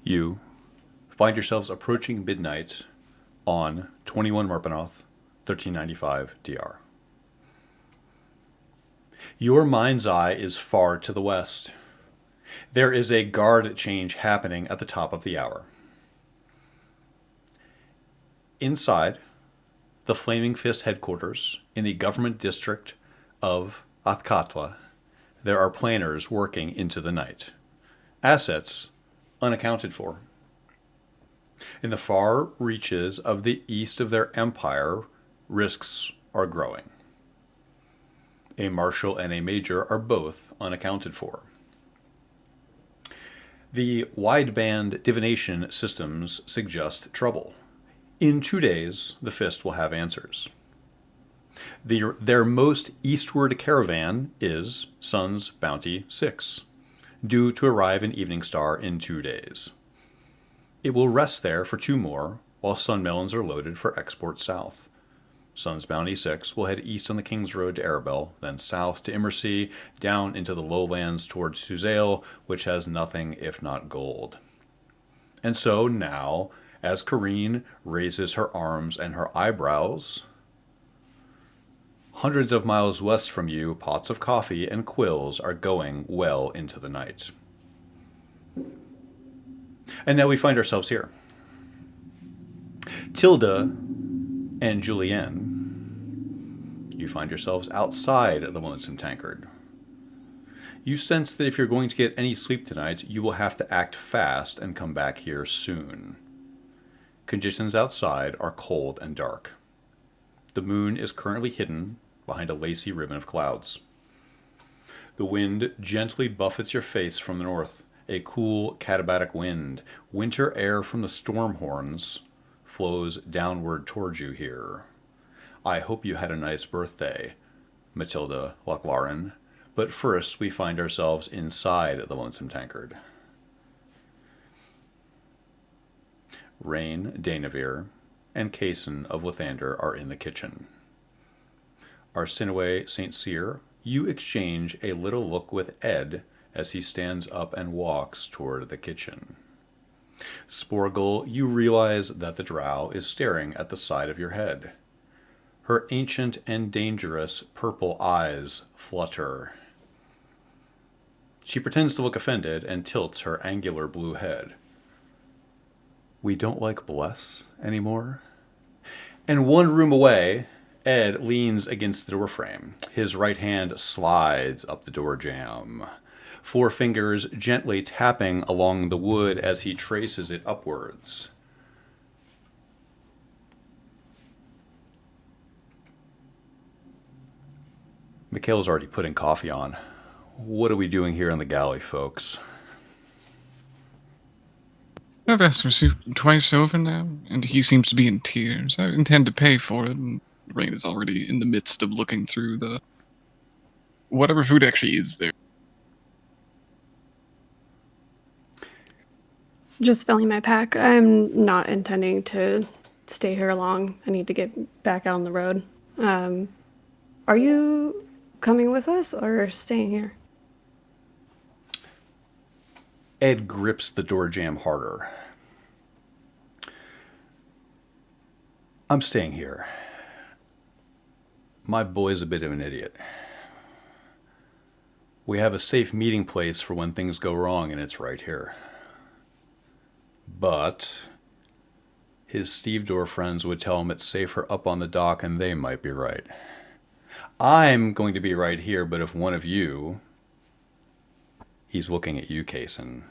You find yourselves approaching midnight on 21 Marpenoth, 1395 DR. Your mind's eye is far to the west. There is a guard change happening at the top of the hour. Inside the Flaming Fist headquarters in the government district of Athkatla, there are planners working into the night. Assets unaccounted for. In the far reaches of the east of their empire, risks are growing. A marshal and a major are both unaccounted for. The wideband divination systems suggest trouble. In 2 days, the Fist will have answers. Their most eastward caravan is Sun's Bounty 6, due to arrive in Evening Star in 2 days. It will rest there for 2 more, while sun melons are loaded for export south. Sun's Bounty 6 will head east on the King's Road to Arabel, then south to Immersea, down into the lowlands towards Suzail, which has nothing if not gold. And so now, as Kareen raises her arms and her eyebrows, hundreds of miles west from you, pots of coffee and quills are going well into the night. And now we find ourselves here. Tilda and Julienne, you find yourselves outside of the Lonesome Tankard. You sense that if you're going to get any sleep tonight, you will have to act fast and come back here soon. Conditions outside are cold and dark. The moon is currently hidden behind a lacy ribbon of clouds. The wind gently buffets your face from the north, a cool katabatic wind. Winter air from the storm horns flows downward towards you here. I hope you had a nice birthday, Matilda Lochlaren. But first, we find ourselves inside the Lonesome Tankard. Rain, Dainavir, and Kaysen of Lathander are in the kitchen. Arsinoe St. Cyr, you exchange a little look with Ed as he stands up and walks toward the kitchen. Sporgle, you realize that the drow is staring at the side of your head. Her ancient and dangerous purple eyes flutter. She pretends to look offended and tilts her angular blue head. We don't like Bless anymore? And one room away, Ed leans against the doorframe. His right hand slides up the door jamb, 4 fingers gently tapping along the wood as he traces it upwards. Mikhail's already putting coffee on. What are we doing here in the galley, folks? I've asked for soup twice over now, and he seems to be in tears. I intend to pay for it, and Rain is already in the midst of looking through the whatever food actually is there. Just filling my pack. I'm not intending to stay here long. I need to get back out on the road. Are you coming with us or staying here? Ed grips the door jamb harder. I'm staying here. My boy's a bit of an idiot. We have a safe meeting place for when things go wrong, and it's right here. But his stevedore friends would tell him it's safer up on the dock, and they might be right. I'm going to be right here, but if one of you, he's looking at you, Kaysen,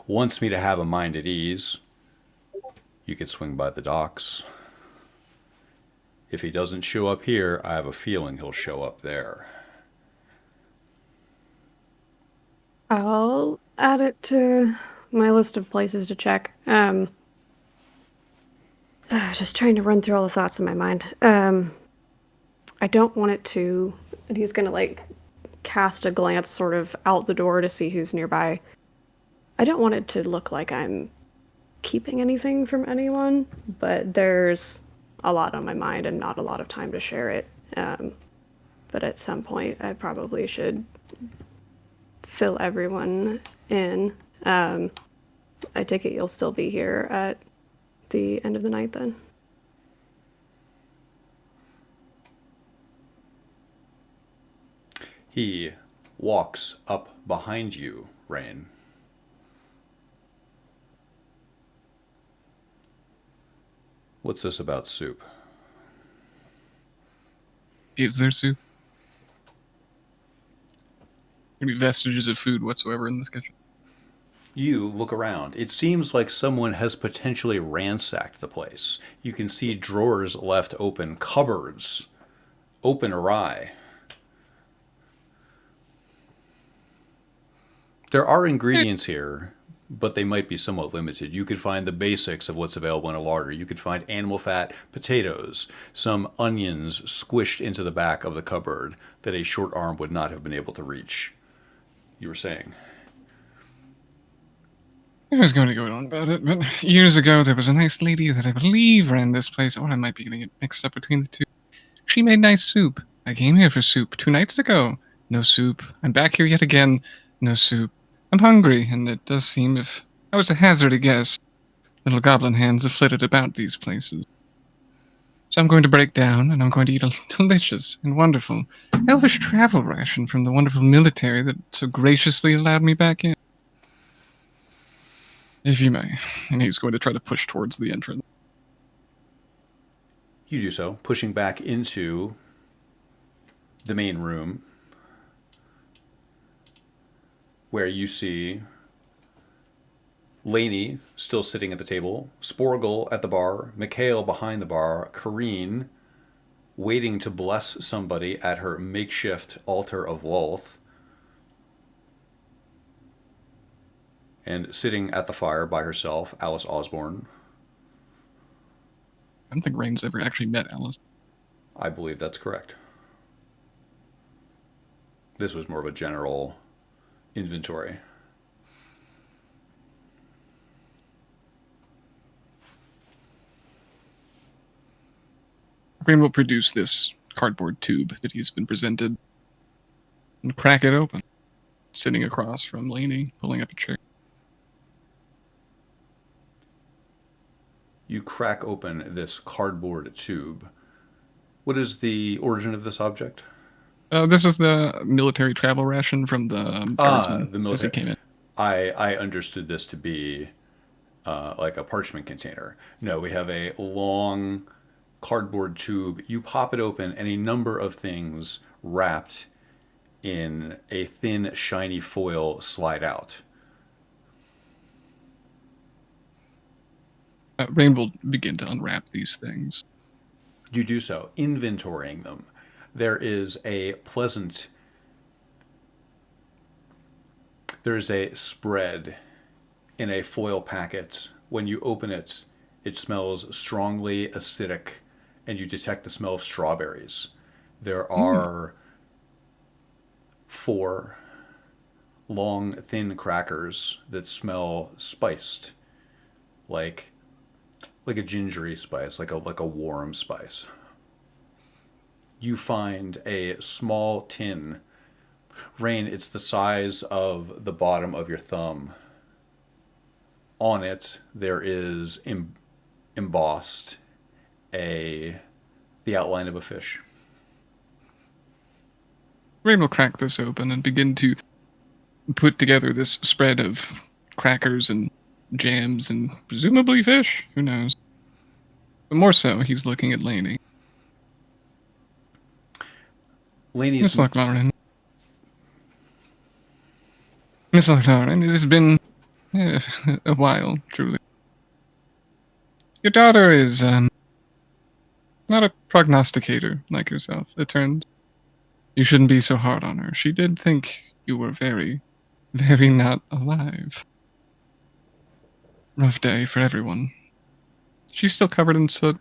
wants me to have a mind at ease, you could swing by the docks. If he doesn't show up here, I have a feeling he'll show up there. I'll add it to my list of places to check. Just trying to run through all the thoughts in my mind. I don't want it to... And he's gonna, cast a glance sort of out the door to see who's nearby. I don't want it to look like I'm keeping anything from anyone, but there's a lot on my mind and not a lot of time to share it. But at some point, I probably should fill everyone in. I take it you'll still be here at the end of the night then? He walks up behind you, Rain. What's this about soup? Is there soup? Any vestiges of food whatsoever in this kitchen? You look around. It seems like someone has potentially ransacked the place. You can see drawers left open, cupboards open awry. There are ingredients here, but they might be somewhat limited. You could find the basics of what's available in a larder. You could find animal fat, potatoes, some onions squished into the back of the cupboard that a short arm would not have been able to reach. You were saying. I was going to go on about it, but years ago there was a nice lady that I believe ran this place. Or I might be getting it mixed up between the two. She made nice soup. I came here for soup 2 nights ago. No soup. I'm back here yet again. No soup. I'm hungry, and it does seem, if I was to hazard a guess, little goblin hands have flitted about these places. So I'm going to break down, and I'm going to eat a delicious and wonderful elvish travel ration from the wonderful military that so graciously allowed me back in. If you may. And he's going to try to push towards the entrance. You do so, pushing back into the main room where you see Lainey still sitting at the table, Sporgle at the bar, Mikhail behind the bar, Kareen waiting to bless somebody at her makeshift altar of Lolth, and sitting at the fire by herself, Alice Osborne. I don't think Rain's ever actually met Alice. I believe that's correct. This was more of a general inventory. Rain will produce this cardboard tube that he's been presented and crack it open, sitting across from Lainey, pulling up a chair. You crack open this cardboard tube. What is the origin of this object? This is the military travel ration from the guardsman the military. as he came in. I understood this to be like a parchment container. No, we have a long cardboard tube. You pop it open, and a number of things wrapped in a thin, shiny foil slide out. Rain will begin to unwrap these things. You do so, inventorying them. There is a spread in a foil packet. When you open it, it smells strongly acidic, and you detect the smell of strawberries. There are 4 long, thin crackers that smell spiced, like a gingery spice, like a warm spice. You find a small tin. Rain, it's the size of the bottom of your thumb. On it, there is embossed the outline of a fish. Rain will crack this open and begin to put together this spread of crackers and jams and presumably fish. Who knows? But more so, he's looking at Lainey. Lainey's Miss Lochlauren. Miss Lochlauren, it has been a while, truly. Your daughter is not a prognosticator like yourself, it turns. You shouldn't be so hard on her. She did think you were very, very not alive. Rough day for everyone. She's still covered in soot.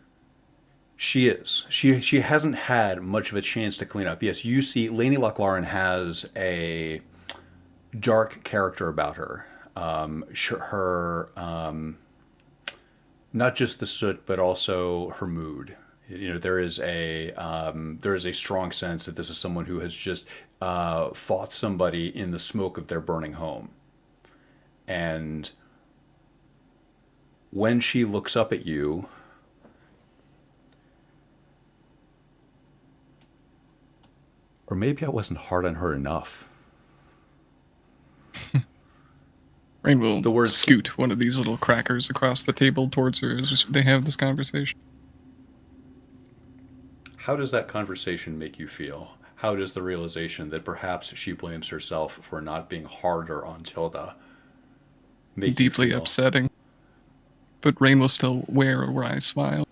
She is. She hasn't had much of a chance to clean up. Yes, you see, Lainey Lochlauren has a dark character about her. Not just the soot, but also her mood. You know, there is a strong sense that this is someone who has just fought somebody in the smoke of their burning home, and when she looks up at you, or maybe I wasn't hard on her enough. Rain will The words- scoot one of these little crackers across the table towards her as they have this conversation. How does that conversation make you feel? How does the realization that perhaps she blames herself for not being harder on Tilda make Deeply you feel? upsetting. But Rain will still wear a wry smile.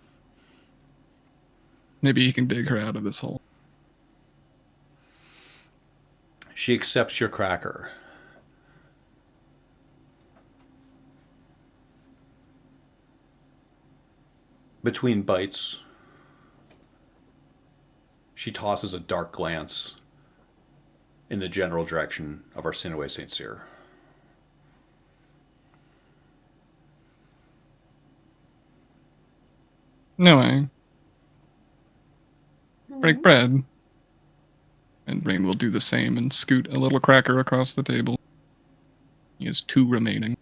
Maybe he can dig her out of this hole. She accepts your cracker. Between bites, she tosses a dark glance in the general direction of Arsinoe St. Cyr. No, break bread. And Rain will do the same and scoot a little cracker across the table. He has 2 remaining.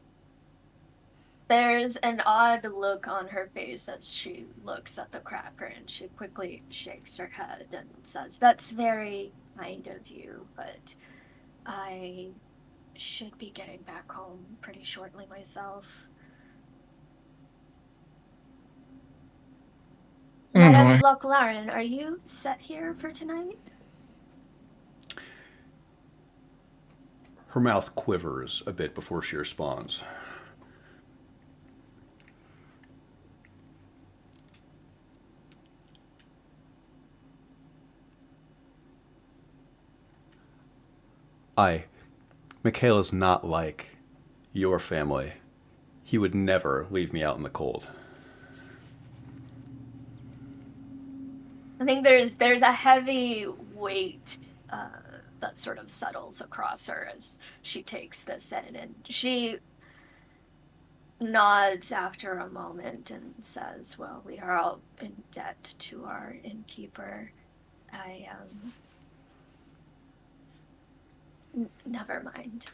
There's an odd look on her face as she looks at the cracker, and she quickly shakes her head and says, "That's very kind of you, but I should be getting back home pretty shortly myself." I don't know. Madame Lochlaren, are you set here for tonight? Her mouth quivers a bit before she responds. Michaela's not like your family. He would never leave me out in the cold. I think there's a heavy weight that sort of settles across her as she takes this in, and she nods after a moment and says, "Well, we are all in debt to our innkeeper. Never mind."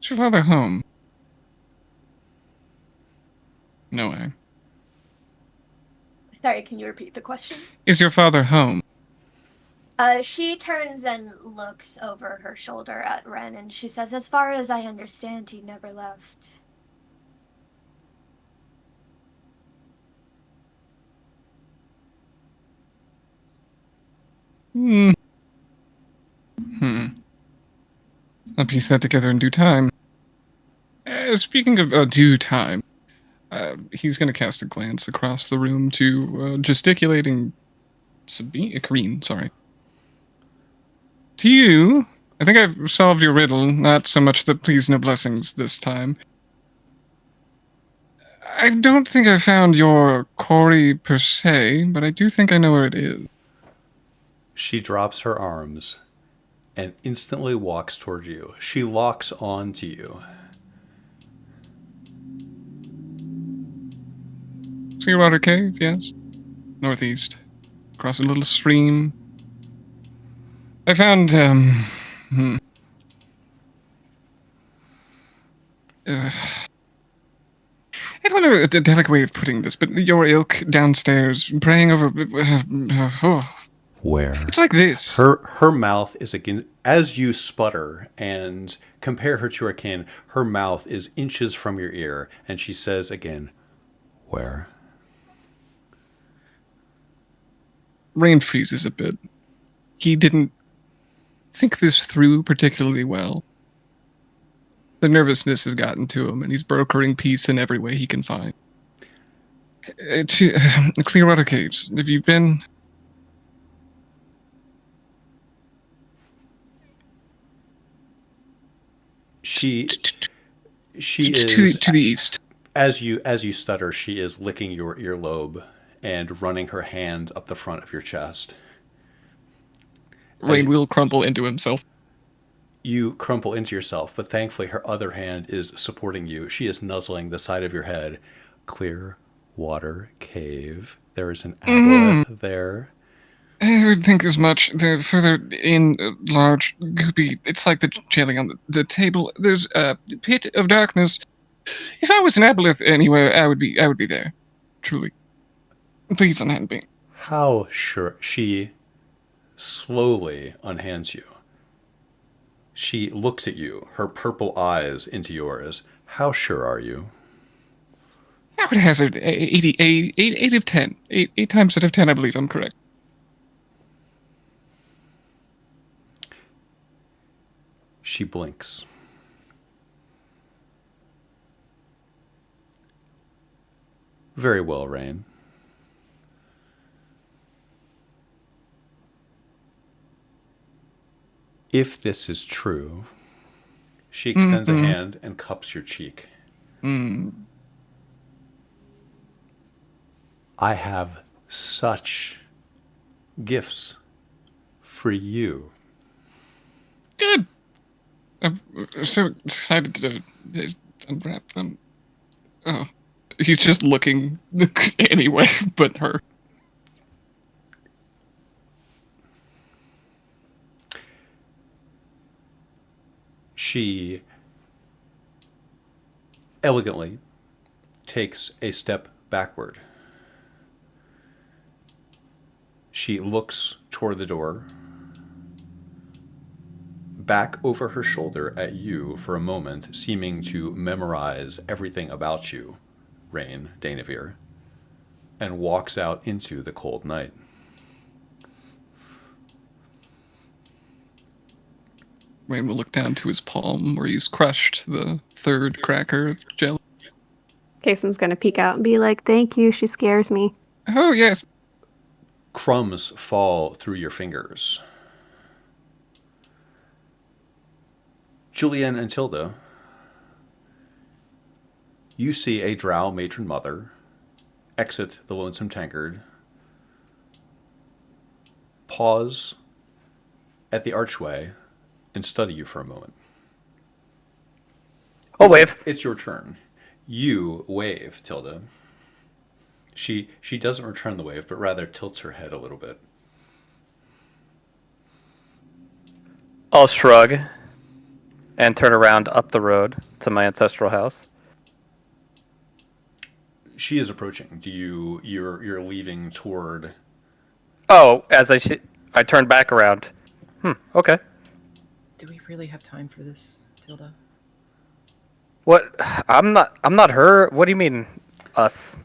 Is your father home? No way. Sorry, can you repeat the question? Is your father home? She turns and looks over her shoulder at Ren, and she says, "As far as I understand, he never left." I'll piece that together in due time. Speaking of due time, he's going to cast a glance across the room to gesticulating Kareen, sorry. To you, I think I've solved your riddle, not so much the please no blessings this time. I don't think I found your quarry per se, but I do think I know where it is. She drops her arms and instantly walks toward you. She locks on to you. Clearwater Cave, yes. Northeast. Across a little stream. I found, I don't know a delicate way of putting this, but your ilk downstairs, praying over, Where? It's like this. Her mouth is again, as you sputter and compare her to her kin, her mouth is inches from your ear, and she says again, "Where?" Rain freezes a bit. He didn't think this through particularly well. The nervousness has gotten to him, and he's brokering peace in every way he can find. To Clearwater Caves, have you been? She is to the east. As you stutter, she is licking your earlobe and running her hand up the front of your chest. Rain will crumple into himself. You crumple into yourself, but thankfully her other hand is supporting you. She is nuzzling the side of your head. Clear water cave. There is an aboleth there. I would think as much. The further in, large, goopy. It's like the jelly on the table. There's a pit of darkness. If I was an aboleth anywhere, I would be there. Truly. Please unhand me. How sure? She slowly unhands you. She looks at you, her purple eyes into yours. How sure are you? I would hazard 8 of 10. 8 times out of 10, I believe I'm correct. She blinks. Very well, Rain. If this is true, she extends a hand and cups your cheek. I have such gifts for you. Good. I'm so excited to unwrap them. Oh, he's just looking anywhere but her. She elegantly takes a step backward. She looks toward the door, back over her shoulder at you for a moment, seeming to memorize everything about you, Rain Danavir, and walks out into the cold night. Rain will look down to his palm where he's crushed the third cracker of jelly. Kason's gonna peek out and be like, "Thank you, she scares me." Oh, yes. Crumbs fall through your fingers. Julianne and Tilda, you see a drow matron mother exit the Lonesome Tankard, pause at the archway, and study you for a moment. I'll wave. It's your turn. You wave, Tilda. She doesn't return the wave, but rather tilts her head a little bit. I'll shrug and turn around up the road to my ancestral house. She is approaching. You're leaving toward... Oh, as I turn back around. Okay. Do we really have time for this, Tilda? What? I'm not her. What do you mean, us?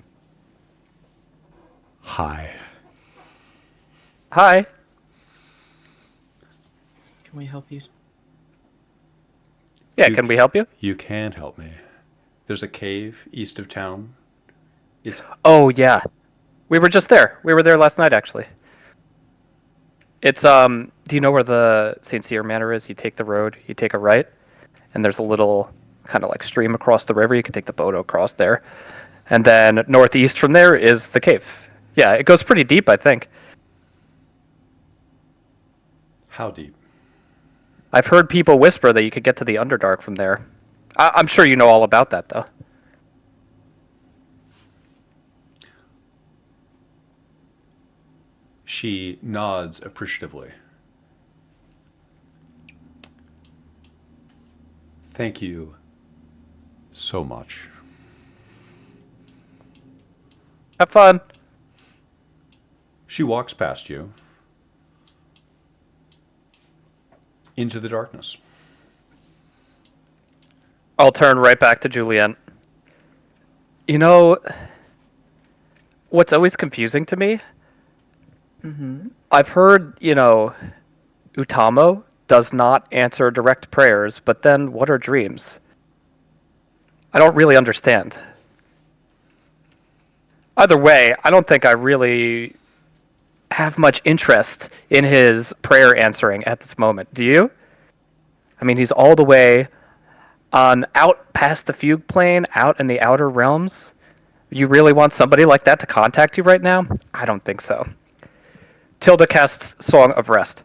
Hi. Hi. Can we help you? Yeah, can we help you? You can help me. There's a cave east of town. It's... Oh, yeah. We were just there. We were there last night, actually. It's, do you know where the St. Cyr Manor is? You take the road, you take a right, and there's a little kind of like stream across the river. You can take the boat across there. And then northeast from there is the cave. Yeah, it goes pretty deep, I think. How deep? I've heard people whisper that you could get to the Underdark from there. I'm sure you know all about that, though. She nods appreciatively. Thank you so much. Have fun. She walks past you into the darkness. I'll turn right back to Julianne. You know, what's always confusing to me? I've heard, Utamo does not answer direct prayers, but then what are dreams? I don't really understand. Either way, I don't think I really have much interest in his prayer answering at this moment. Do you? I mean, he's all the way out past the fugue plane, out in the outer realms. You really want somebody like that to contact you right now? I don't think so. Tilda casts Song of Rest.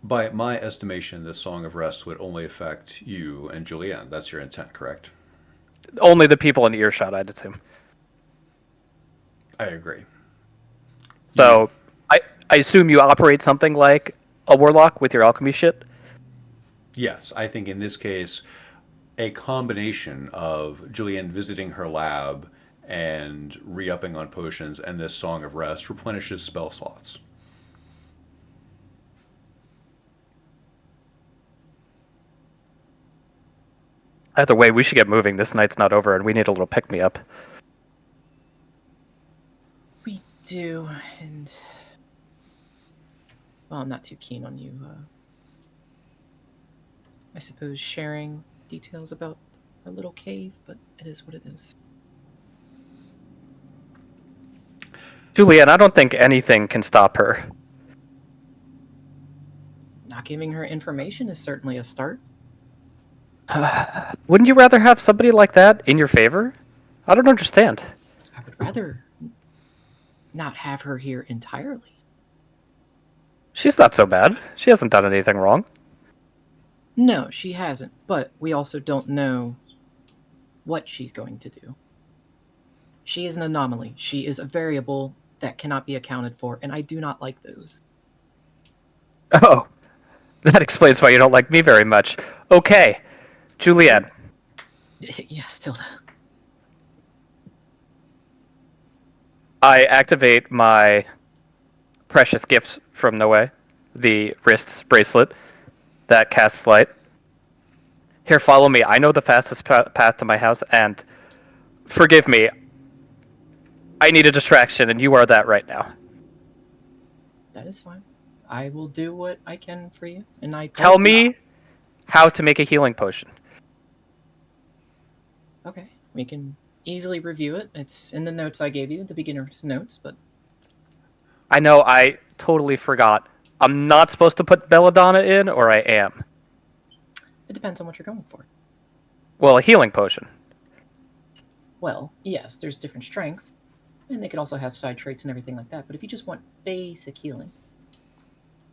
By my estimation, this Song of Rest would only affect you and Julianne. That's your intent, correct? Only the people in earshot, I'd assume. I agree. So, I assume you operate something like a warlock with your alchemy shit? Yes, I think in this case, a combination of Julianne visiting her lab and re-upping on potions and this Song of Rest replenishes spell slots. Either way, we should get moving. This night's not over, and we need a little pick-me-up. We do, and well, I'm not too keen on you. I suppose sharing details about our little cave, but it is what it is. Julianne, I don't think anything can stop her. Not giving her information is certainly a start. Wouldn't you rather have somebody like that in your favor? I don't understand. I would rather not have her here entirely. She's not so bad. She hasn't done anything wrong. No, she hasn't, but we also don't know what she's going to do. She is an anomaly. She is a variable that cannot be accounted for, and I do not like those. Oh, that explains why you don't like me very much. Okay, Julianne. Yes, Tilda. I activate my precious gifts from Noe, the wrist bracelet that casts light. Here, follow me. I know the fastest path to my house, and forgive me. I need a distraction, and you are that right now. That is fine. I will do what I can for you, and I Tell me how to make a healing potion. Okay, we can easily review it. It's in the notes I gave you, the beginner's notes, but I know, I totally forgot. I'm not supposed to put belladonna in, or I am? it depends on what you're going for. Well, a healing potion. Well, yes, there's different strengths, and they could also have side traits and everything like that, but if you just want basic healing,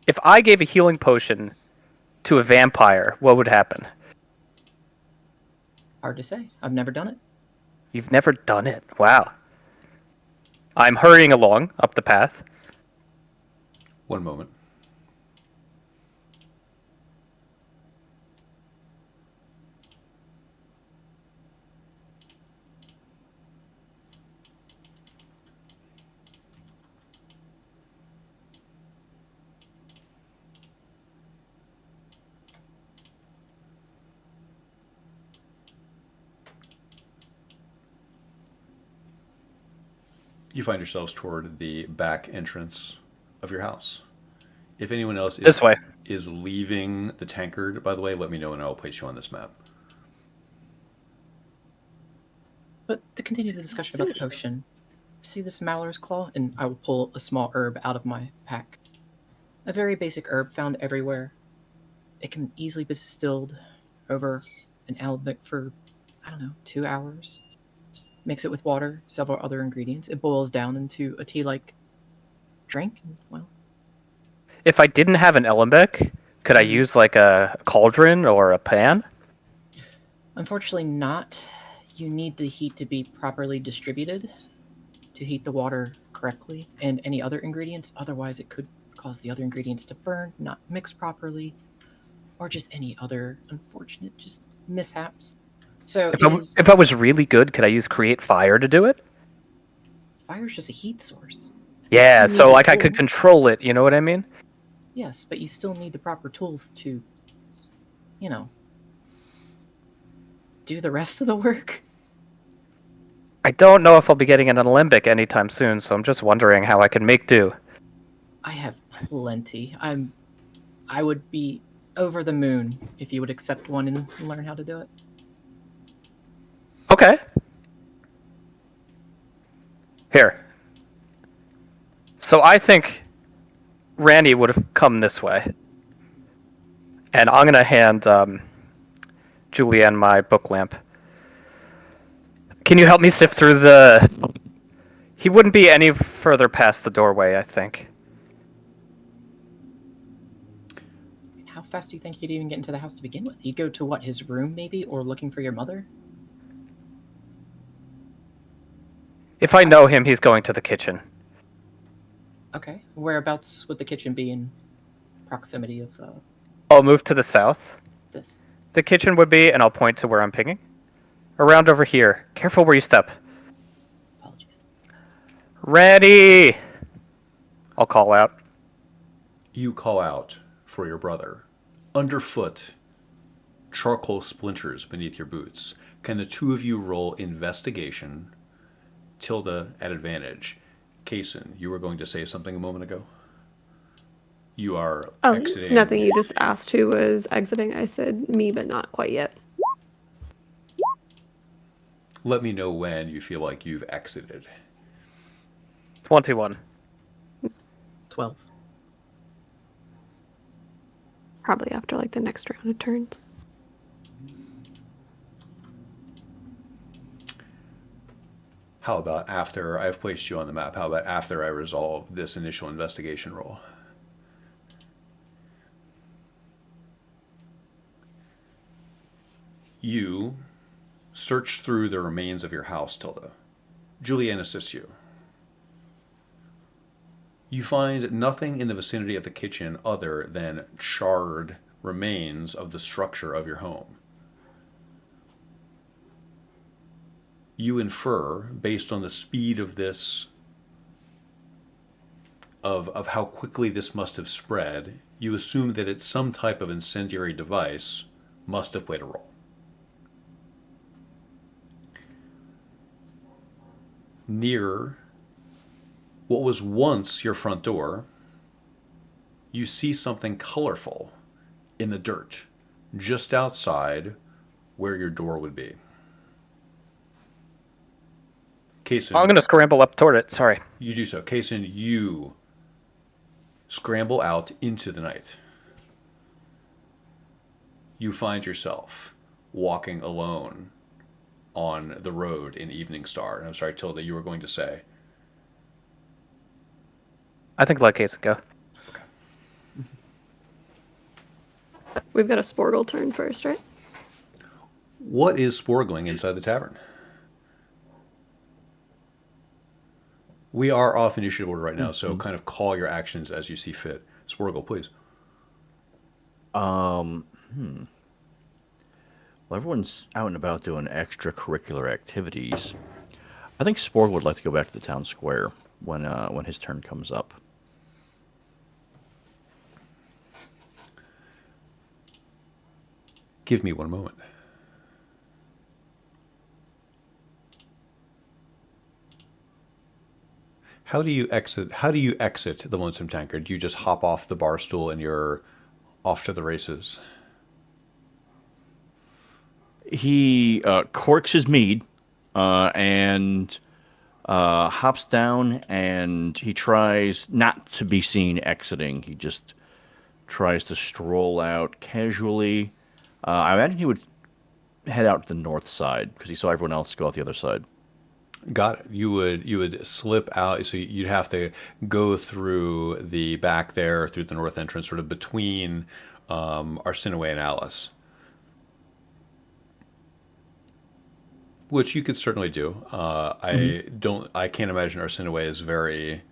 If I gave a healing potion to a vampire, what would happen? hard to say. I've never done it. You've never done it. Wow. I'm hurrying along up the path. One moment. You find yourselves toward the back entrance of your house. If anyone else This way. is leaving the tankard, by the way, let me know and I'll place you on this map. But to continue the discussion about the potion, see this Mallore's Claw? And I will pull a small herb out of my pack. A very basic herb found everywhere. It can easily be distilled over an alembic for, 2 hours. Mix it with water, several other ingredients. It boils down into a tea-like drink, and, well, If I didn't have an alembic, could I use like a cauldron or a pan? unfortunately not. You need the heat to be properly distributed to heat the water correctly, and any other ingredients. Otherwise, it could cause the other ingredients to burn, not mix properly, or just any other unfortunate mishaps. So If I was really good, could I use create fire to do it? fire's just a heat source. Yeah, You need so the like I could tools. control it, you know what I mean? Yes, but you still need the proper tools to, do the rest of the work. I don't know if I'll be getting an alembic anytime soon, so I'm just wondering how I can make do. I have plenty. I would be over the moon if you would accept one and learn how to do it. Okay. Here. So I think Randy would have come this way. And I'm going to hand Julianne my book lamp. Can you help me sift through the... He wouldn't be any further past the doorway, I think. How fast do you think he'd even get into the house to begin with? He'd go to what, his room maybe, or looking for your mother? If I know him, he's going to the kitchen. Okay. Whereabouts would the kitchen be in proximity of I'll move to the south. this? The kitchen would be, and I'll point to where I'm pinging. Around over here. Careful where you step. Apologies. Ready! I'll call out. You call out for your brother. Underfoot, charcoal splinters beneath your boots. Can the two of you roll investigation? Tilda at advantage. Kaysen, you were going to say something a moment ago? You are Oh, exiting. nothing. You just asked who was exiting. I said me, but not quite yet. Let me know when you feel like you've exited. 21. 12. Probably after like the next round of turns. How about after I've placed you on the map? How about after I resolve this initial investigation roll? You search through the remains of your house, Tilda. Julianne assists you. You find nothing in the vicinity of the kitchen other than charred remains of the structure of your home. You infer, based on the speed of this, of how quickly this must have spread, you assume that it's some type of incendiary device must have played a role. Near what was once your front door, you see something colorful in the dirt just outside where your door would be. Kaysen, I'm going to scramble up toward it. Sorry. you do so. Kaysen, you scramble out into the night. You find yourself walking alone on the road in Evening Star. And I'm sorry, Tilda, you were going to say. I think let Kaysen go. We've got a Sporgle turn first, right? What is sporgling inside the tavern? We are off initiative order right now, so kind of call your actions as you see fit. Sporgle, please. Well, everyone's out and about doing extracurricular activities. I think Sporg would like to go back to the town square when his turn comes up. Give me one moment. How do you exit the Lonesome Tankard? Do you just hop off the bar stool and you're off to the races? He corks his mead and hops down, and he tries not to be seen exiting. He just tries to stroll out casually. I imagine he would head out to the north side because he saw everyone else go out the other side. Got it. You would slip out, so you'd have to go through the back there, through the north entrance, sort of between Arsinoe and Alice. Which you could certainly do. I can't imagine Arsinoe is very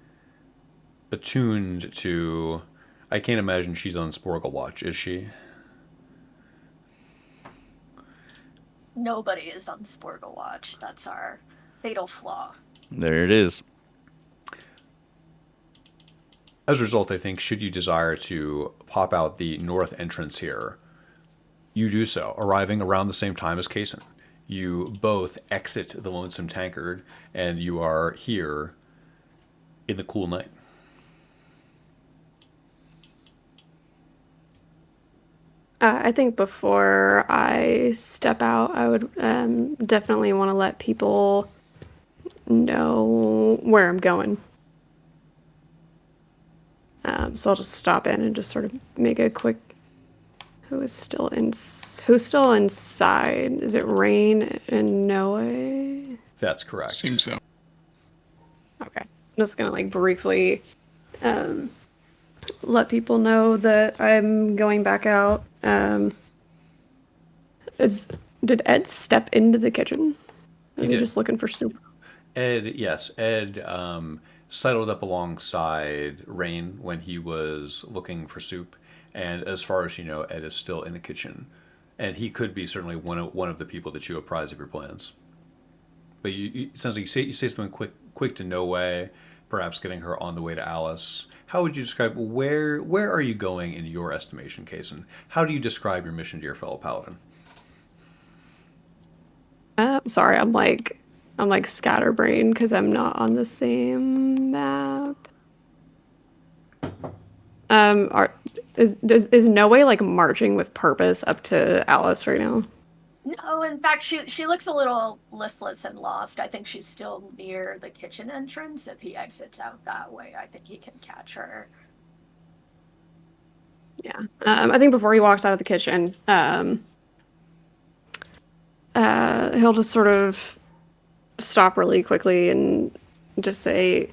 attuned to. I can't imagine she's on Sporgle watch, is she? Nobody is on Sporgle watch. That's our fatal flaw. There it is. As a result, I think, should you desire to pop out the north entrance here, you do so, arriving around the same time as Kaysen. You both exit the Lonesome Tankard, and you are here in the cool night. I think before I step out, I would definitely want to let people know where I'm going. So I'll just stop in and just sort of make a quick. Who's still inside? Is it Rain and Noe? That's correct. Seems so. Okay. I'm just gonna like briefly let people know that I'm going back out. Did Ed step into the kitchen? Is he did. just looking for soup? Ed sidled up alongside Rain when he was looking for soup, and as far as you know, Ed is still in the kitchen, and he could be certainly one of the people that you apprise of your plans. But it sounds like you say something quick to No Way, perhaps getting her on the way to Alice. How would you describe where are you going in your estimation, Kaysen? How do you describe your mission to your fellow paladin? Sorry, I'm like scatterbrained because I'm not on the same map. Is No Way like marching with purpose up to Alice right now? No, in fact, she looks a little listless and lost. I think she's still near the kitchen entrance. If he exits out that way, I think he can catch her. Yeah. I think before he walks out of the kitchen, he'll just sort of stop really quickly and just say,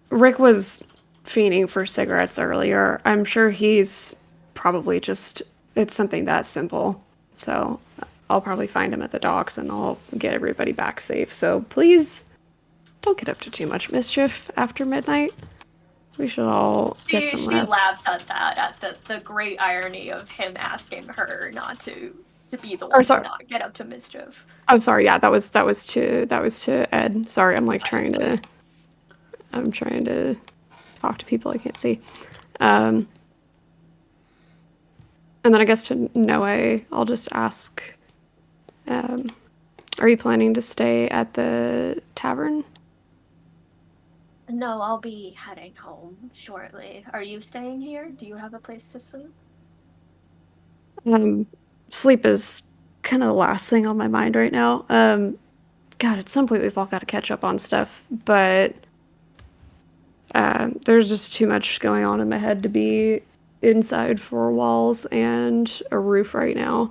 Rick was fiending for cigarettes earlier. I'm sure he's probably just, it's something that simple. So I'll probably find him at the docks and I'll get everybody back safe. So please don't get up to too much mischief after midnight. We should all get some She rest. laughs at that, at the great irony of him asking her not to be the one to sorry. not get up to mischief. Oh, sorry. Yeah, that was to Ed. Sorry, I'm like trying to talk to people I can't see. And then I guess to Noe, I'll just ask, are you planning to stay at the tavern? No, I'll be heading home shortly. Are you staying here? Do you have a place to sleep? Sleep is kind of the last thing on my mind right now. God, at some point we've all got to catch up on stuff, but there's just too much going on in my head to be inside four walls and a roof right now.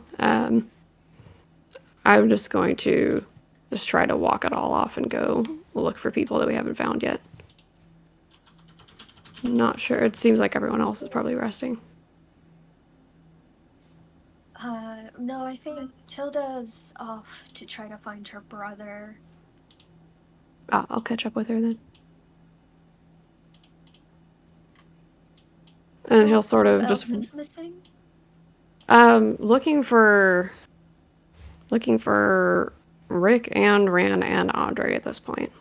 I'm just going to just try to walk it all off and go look for people that we haven't found yet. Not sure. It seems like everyone else is probably resting. No, I think Tilda's off to try to find her brother. I'll catch up with her then. And he'll sort of Who just else is missing? looking for Rick and Ran and Andre at this point.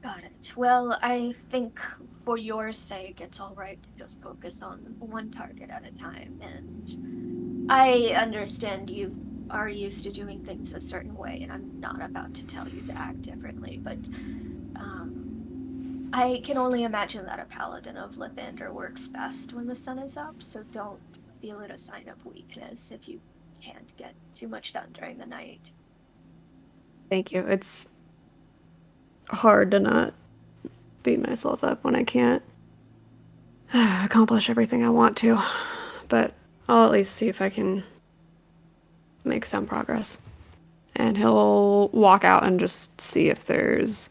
Got it. Well, I think for your sake, it's all right to just focus on one target at a time. And I understand you are used to doing things a certain way, and I'm not about to tell you to act differently, but I can only imagine that a paladin of Lathander works best when the sun is up, so don't feel it a sign of weakness if you can't get too much done during the night. Thank you. It's hard to not beat myself up when I can't accomplish everything I want to, but I'll at least see if I can make some progress. And he'll walk out and just see if there's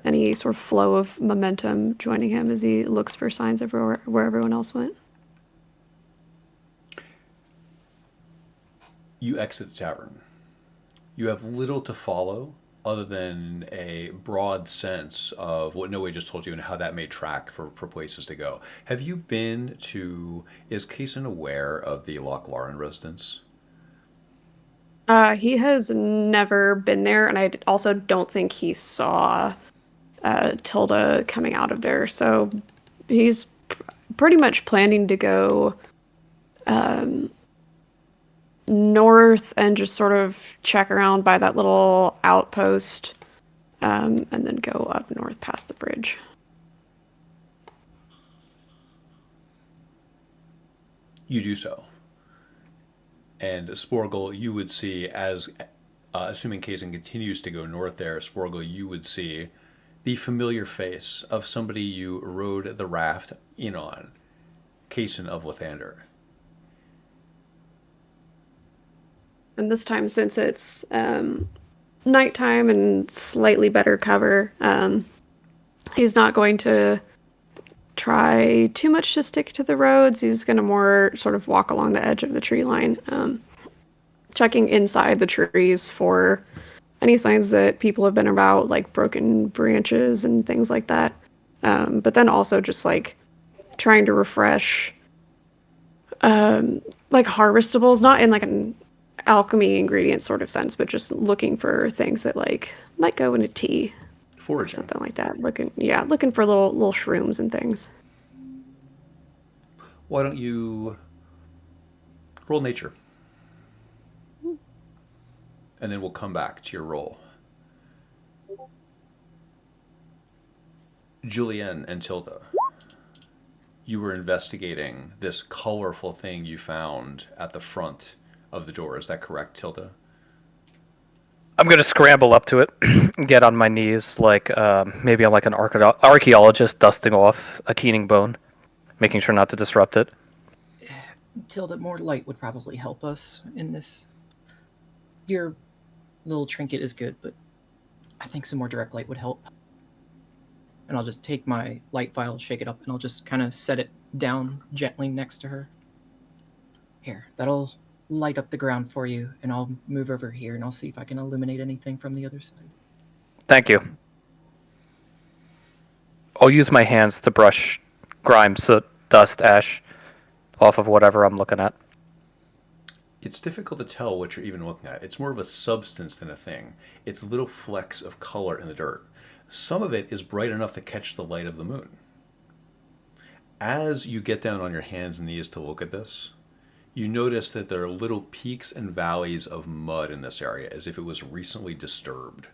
any sort of flow of momentum joining him as he looks for signs of where everyone else went. You exit the tavern. You have little to follow other than a broad sense of what Noe just told you and how that may track for places to go. Have you been to... Is Kaysen aware of the Lochlaren residence? He has never been there, and I also don't think he saw Tilda coming out of there. So he's pretty much planning to go north and just sort of check around by that little outpost, and then go up north past the bridge. You do so. And Sporgle, you would see, as assuming Kaysen continues to go north there, Sporgle, you would see the familiar face of somebody you rode the raft in on, Kaysen of Lathander. And this time, since it's nighttime and slightly better cover. He's not going to try too much to stick to the roads. He's going to more sort of walk along the edge of the tree line, checking inside the trees for any signs that people have been about, like broken branches and things like that. But then also just like trying to refresh like harvestables, not in like an alchemy ingredient sort of sense, but just looking for things that like might go in a tea or Foraging. something like that. Looking for little shrooms and things. Why don't you roll nature? And then we'll come back to your roll. Julienne and Tilda, you were investigating this colorful thing you found at the front of the door. Is that correct, Tilda? I'm gonna scramble up to it, and get on my knees, like maybe I'm like an archaeologist dusting off a keening bone, making sure not to disrupt it. Tilda, more light would probably help us in this. Your little trinket is good, but I think some more direct light would help. And I'll just take my light vial, shake it up, and I'll just kind of set it down gently next to her. Here, that'll light up the ground for you, and I'll move over here, and I'll see if I can illuminate anything from the other side. Thank you. I'll use my hands to brush grime, soot, dust, ash off of whatever I'm looking at. It's difficult to tell what you're even looking at. It's more of a substance than a thing. It's little flecks of color in the dirt. Some of it is bright enough to catch the light of the moon. As you get down on your hands and knees to look at this, you notice that there are little peaks and valleys of mud in this area, as if it was recently disturbed.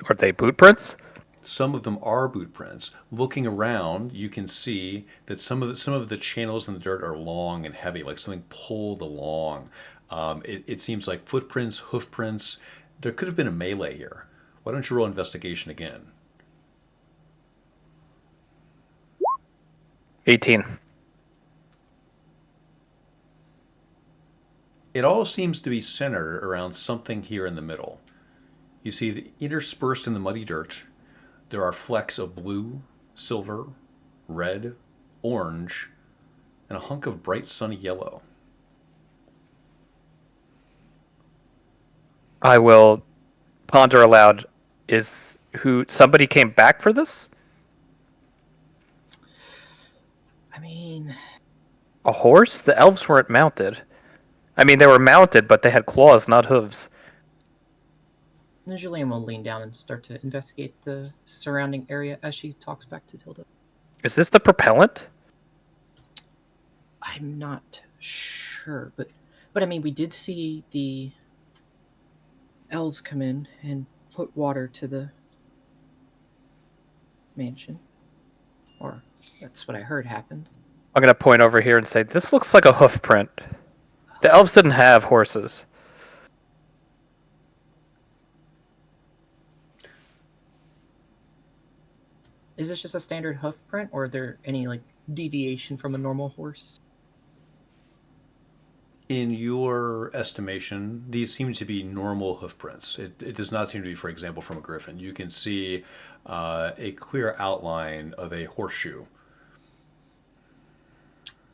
Are they boot prints? Some of them are boot prints. Looking around, you can see that some of the channels in the dirt are long and heavy, like something pulled along. It seems like footprints, hoof prints. There could have been a melee here. Why don't you roll investigation again? 18. It all seems to be centered around something here in the middle. You see, interspersed in the muddy dirt, there are flecks of blue, silver, red, orange, and a hunk of bright sunny yellow. I will ponder aloud. Somebody came back for this? I mean, A horse? The elves weren't mounted. I mean, they were mounted, but they had claws, not hooves. Julian will lean down and start to investigate the surrounding area as she talks back to Tilda. Is this the propellant? I'm not sure, but I mean, we did see the elves come in and put water to the mansion. Or that's what I heard happened. I'm going to point over here and say, this looks like a hoof print. The elves didn't have horses. Is this just a standard hoof print, or are there any like deviation from a normal horse? In your estimation, these seem to be normal hoof prints. It does not seem to be, for example, from a griffin. You can see a clear outline of a horseshoe.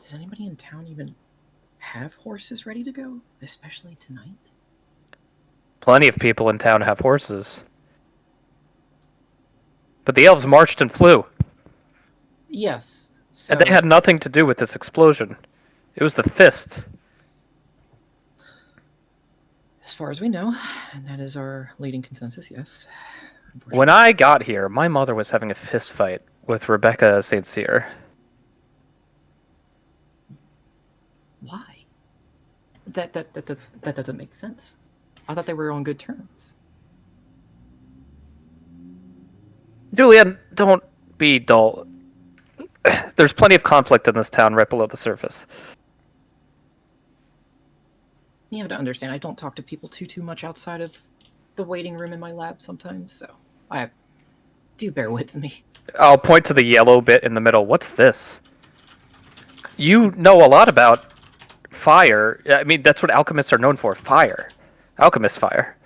Does anybody in town even have horses ready to go, especially tonight? Plenty of people in town have horses. But the elves marched and flew. Yes. So, And they had nothing to do with this explosion. It was the fist. as far as we know, and that is our leading consensus, yes. When I got here, my mother was having a fist fight with Rebecca St. Cyr. Why? That doesn't make sense. I thought they were on good terms. Julian, don't be dull. There's plenty of conflict in this town right below the surface. You have to understand, I don't talk to people too much outside of the waiting room in my lab sometimes, so do bear with me. I'll point to the yellow bit in the middle. What's this? You know a lot about fire. I mean, that's what alchemists are known for, fire. Alchemist fire.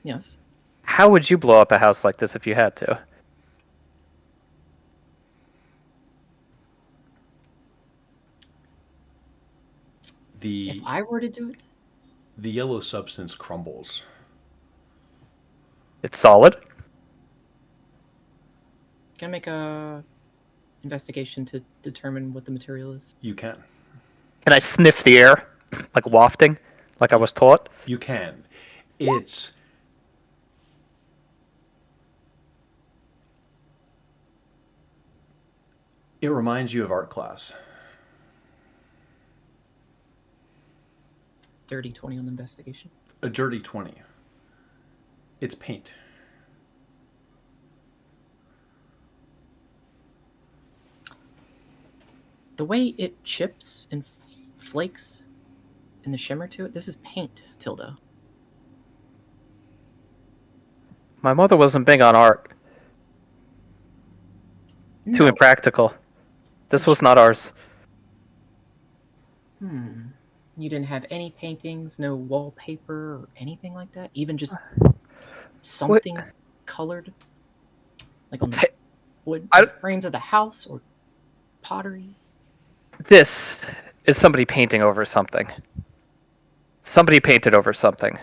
Yes. How would you blow up a house like this if you had to? If I were to do it, The yellow substance crumbles. It's solid. can I make a investigation to determine what the material is? You can. Can I sniff the air? Like wafting? Like I was taught? You can. It reminds you of art class. Dirty 20 on the investigation. A dirty 20. It's paint. The way it chips and flakes and the shimmer to it, this is paint, Tilda. My mother wasn't big on art. Too No. impractical. This was not ours. You didn't have any paintings, no wallpaper or anything like that? Even just something colored? Like on the wood frames of the house or pottery? This is somebody painting over something. Somebody painted over something.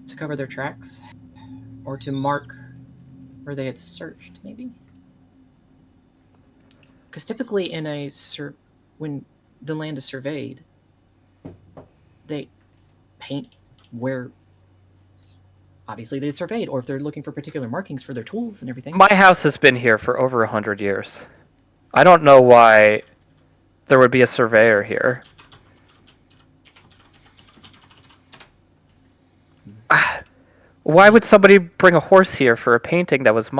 To cover their tracks? Or to mark where they had searched, maybe? Because typically in a when the land is surveyed, they paint where obviously they surveyed, or if they're looking for particular markings for their tools and everything. My house has been here for over 100 years. I don't know why there would be a surveyor here. Why would somebody bring a horse here for a painting that was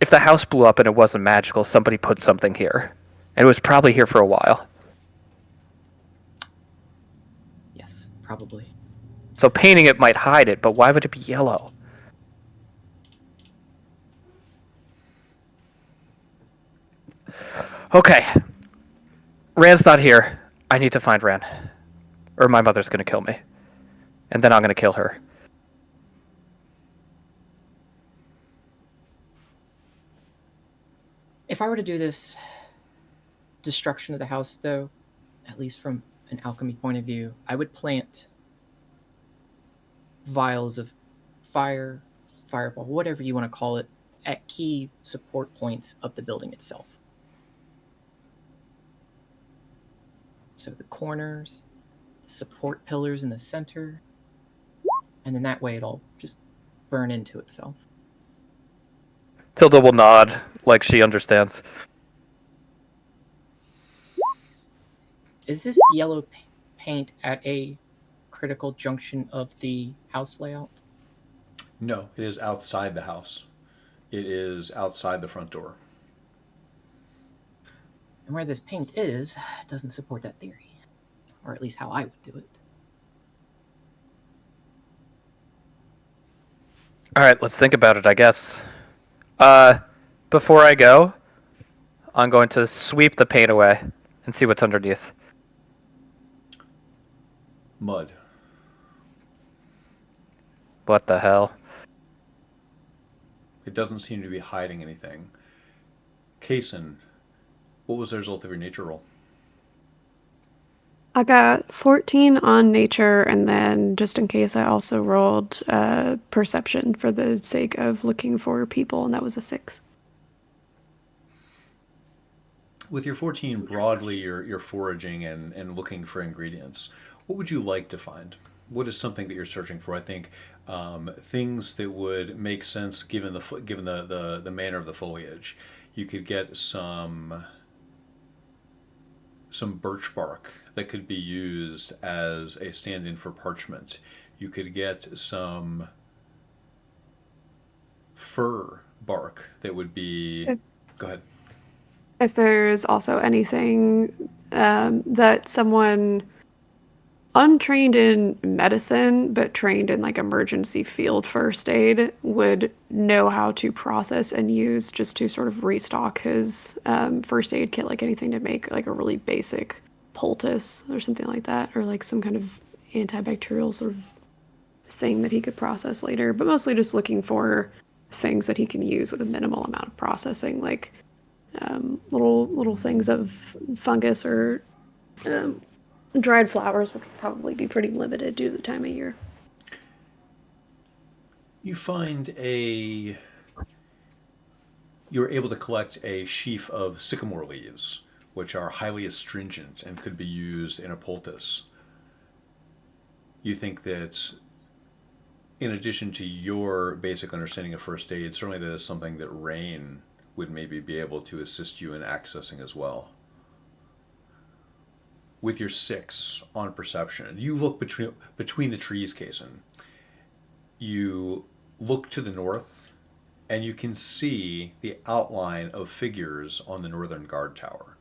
if the house blew up and it wasn't magical, somebody put something here. And it was probably here for a while. Yes, probably. So painting it might hide it, but why would it be yellow? Okay. Ran's not here. I need to find Ran. Or my mother's gonna kill me. And then I'm gonna kill her. If I were to do this destruction of the house, though, at least from an alchemy point of view, I would plant vials of fireball, whatever you want to call it, at key support points of the building itself. So the corners, the support pillars in the center, and then that way it'll just burn into itself. Tilda will nod, like she understands. Is this yellow paint at a critical junction of the house layout? No, it is outside the house. It is outside the front door. And where this paint is doesn't support that theory. Or at least how I would do it. Alright, let's think about it, I guess. Before I go, I'm going to sweep the paint away and see what's underneath. Mud. What the hell? It doesn't seem to be hiding anything. Kaysen, what was the result of your nature roll? I got 14 on nature, and then just in case, I also rolled perception for the sake of looking for people, and that was a 6. With your 14, broadly, you're foraging and looking for ingredients. What would you like to find? What is something that you're searching for? I think things that would make sense given the manner of the foliage. You could get some birch bark that could be used as a stand-in for parchment. You could get some fir bark that would be... Go ahead. If there's also anything that someone untrained in medicine, but trained in like emergency field first aid, would know how to process and use just to sort of restock his first aid kit, like anything to make like a really basic poultice or something like that, or like some kind of antibacterial sort of thing that he could process later. But mostly just looking for things that he can use with a minimal amount of processing, like little things of fungus or dried flowers, which would probably be pretty limited due to the time of year. You find you're able to collect a sheaf of sycamore leaves, which are highly astringent and could be used in a poultice. You think that, in addition to your basic understanding of first aid, certainly that is something that Rain would maybe be able to assist you in accessing as well. With your 6 on perception, you look between the trees, Kason. You look to the north, and you can see the outline of figures on the northern guard tower.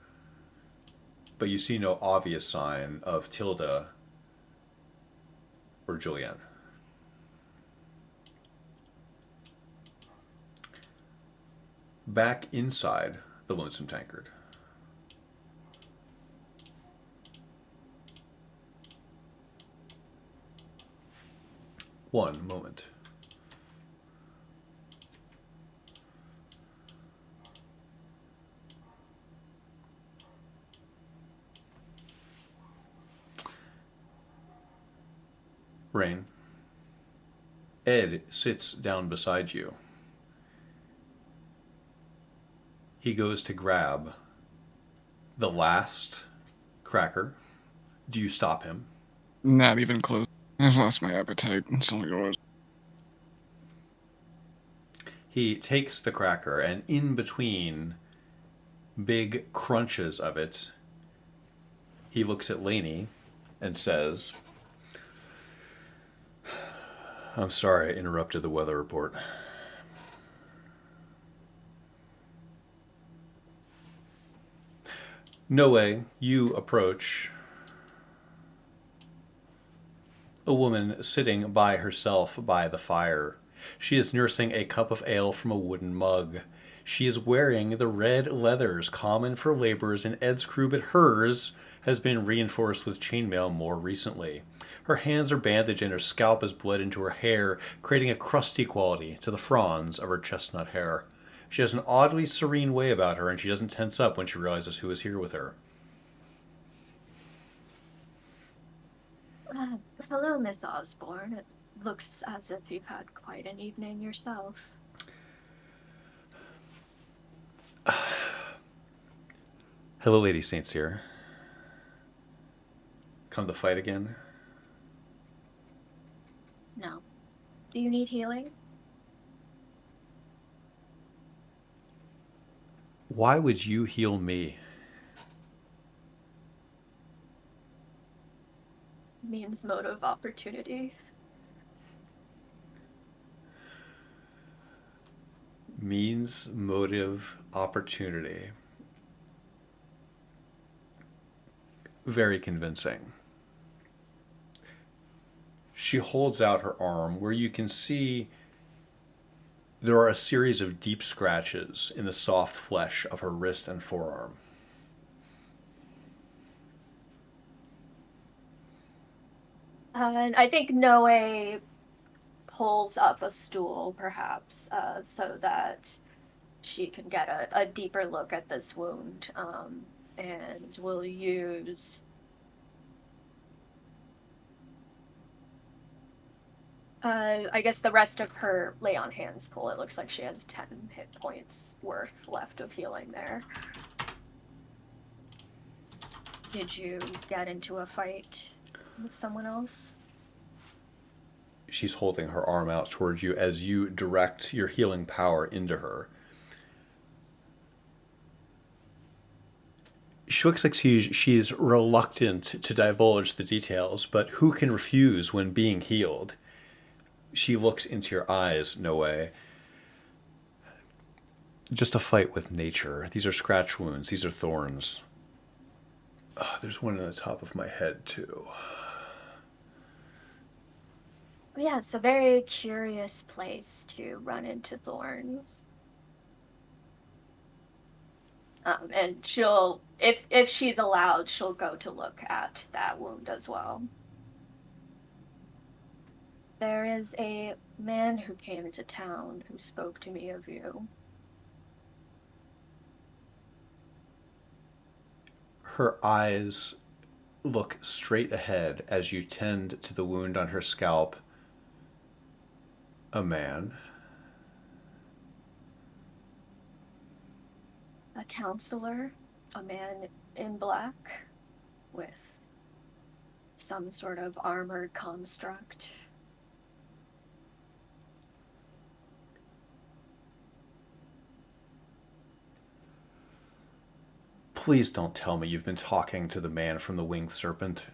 But you see no obvious sign of Tilda or Julianne. Back inside the Lonesome Tankard. One moment. Rain. Ed sits down beside you. He goes to grab the last cracker. Do you stop him? Not even close. I've lost my appetite. It's all yours. He takes the cracker, and in between big crunches of it, he looks at Lainey and says, "I'm sorry I interrupted the weather report." Noe, you approach a woman sitting by herself by the fire. She is nursing a cup of ale from a wooden mug. She is wearing the red leathers common for laborers in Ed's crew, but hers has been reinforced with chainmail more recently. Her hands are bandaged and her scalp has bled into her hair, creating a crusty quality to the fronds of her chestnut hair. She has an oddly serene way about her, and she doesn't tense up when she realizes who is here with her. Hello, Miss Osborne. It looks as if you've had quite an evening yourself. Hello, Lady St. Cyr. Come to fight again? No. Do you need healing? Why would you heal me? Means motive opportunity. Means, motive, opportunity. Very convincing. She holds out her arm where you can see there are a series of deep scratches in the soft flesh of her wrist and forearm. And I think Noe pulls up a stool, perhaps, so that she can get a deeper look at this wound, and will use I guess the rest of her lay on hands pool. It looks like she has 10 hit points worth left of healing there. Did you get into a fight with someone else? She's holding her arm out towards you as you direct your healing power into her. She looks like she's reluctant to divulge the details, but who can refuse when being healed? She looks into your eyes, Noe. Just a fight with nature. These are scratch wounds. These are thorns. There's one on the top of my head, too. Yes, a very curious place to run into thorns. And she'll, if she's allowed, she'll go to look at that wound as well. There is a man who came into town who spoke to me of you. Her eyes look straight ahead as you tend to the wound on her scalp. A man. A counselor, a man in black, with some sort of armored construct. Please don't tell me you've been talking to the man from the winged serpent.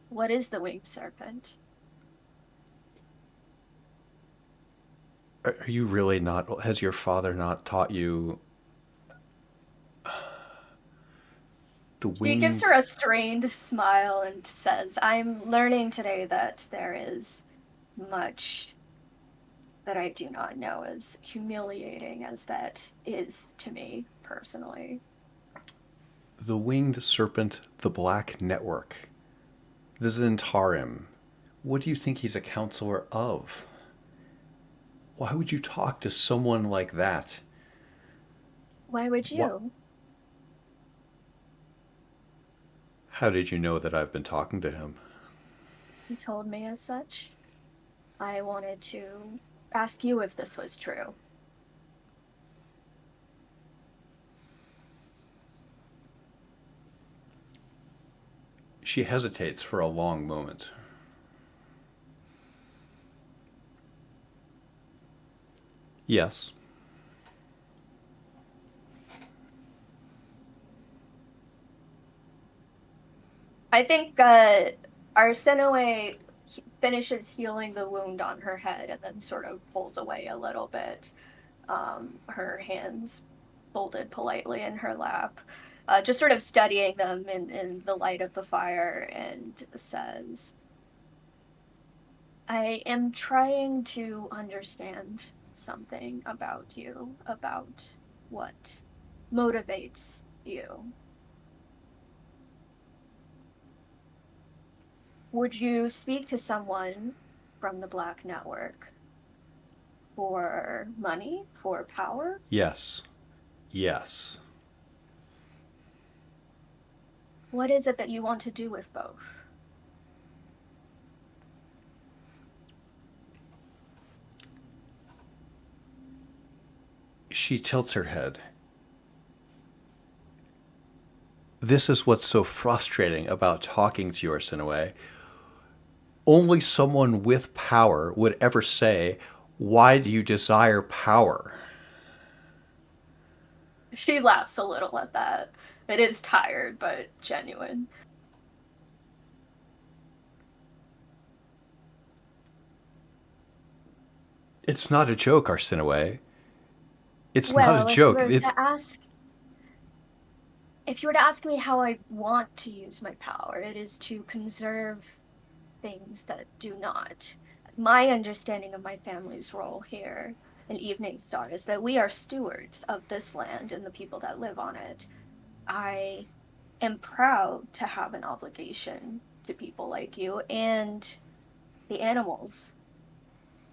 What is the winged serpent? Are you really not? Has your father not taught you the She gives winged? her a strained smile and says, I'm learning today that there is much that I do not know, as humiliating as that is to me personally. The winged serpent, the Black Network, the Zentarim. What do you think he's a counselor of? Why would you talk to someone like that? Why would What? you? How did you know that I've been talking to him? You told me as such. I wanted to ask you if this was true. She hesitates for a long moment. Yes. I think Arsinoe finishes healing the wound on her head and then sort of pulls away a little bit. Her hands folded politely in her lap, just sort of studying them in the light of the fire, and says, I am trying to understand something about you, about what motivates you. Would you speak to someone from the Black Network for money, for power? Yes. Yes. What is it that you want to do with both? She tilts her head. This is what's so frustrating about talking to you, Arsinoe. Only someone with power would ever say, why do you desire power? She laughs a little at that. It is tired, but genuine. It's not a joke, Arsinoe. It's not a Well, joke. It's if you were to ask me how I want to use my power, it is to conserve things that do not. My understanding of my family's role here in Evening Star is that we are stewards of this land and the people that live on it. I am proud to have an obligation to people like you and the animals,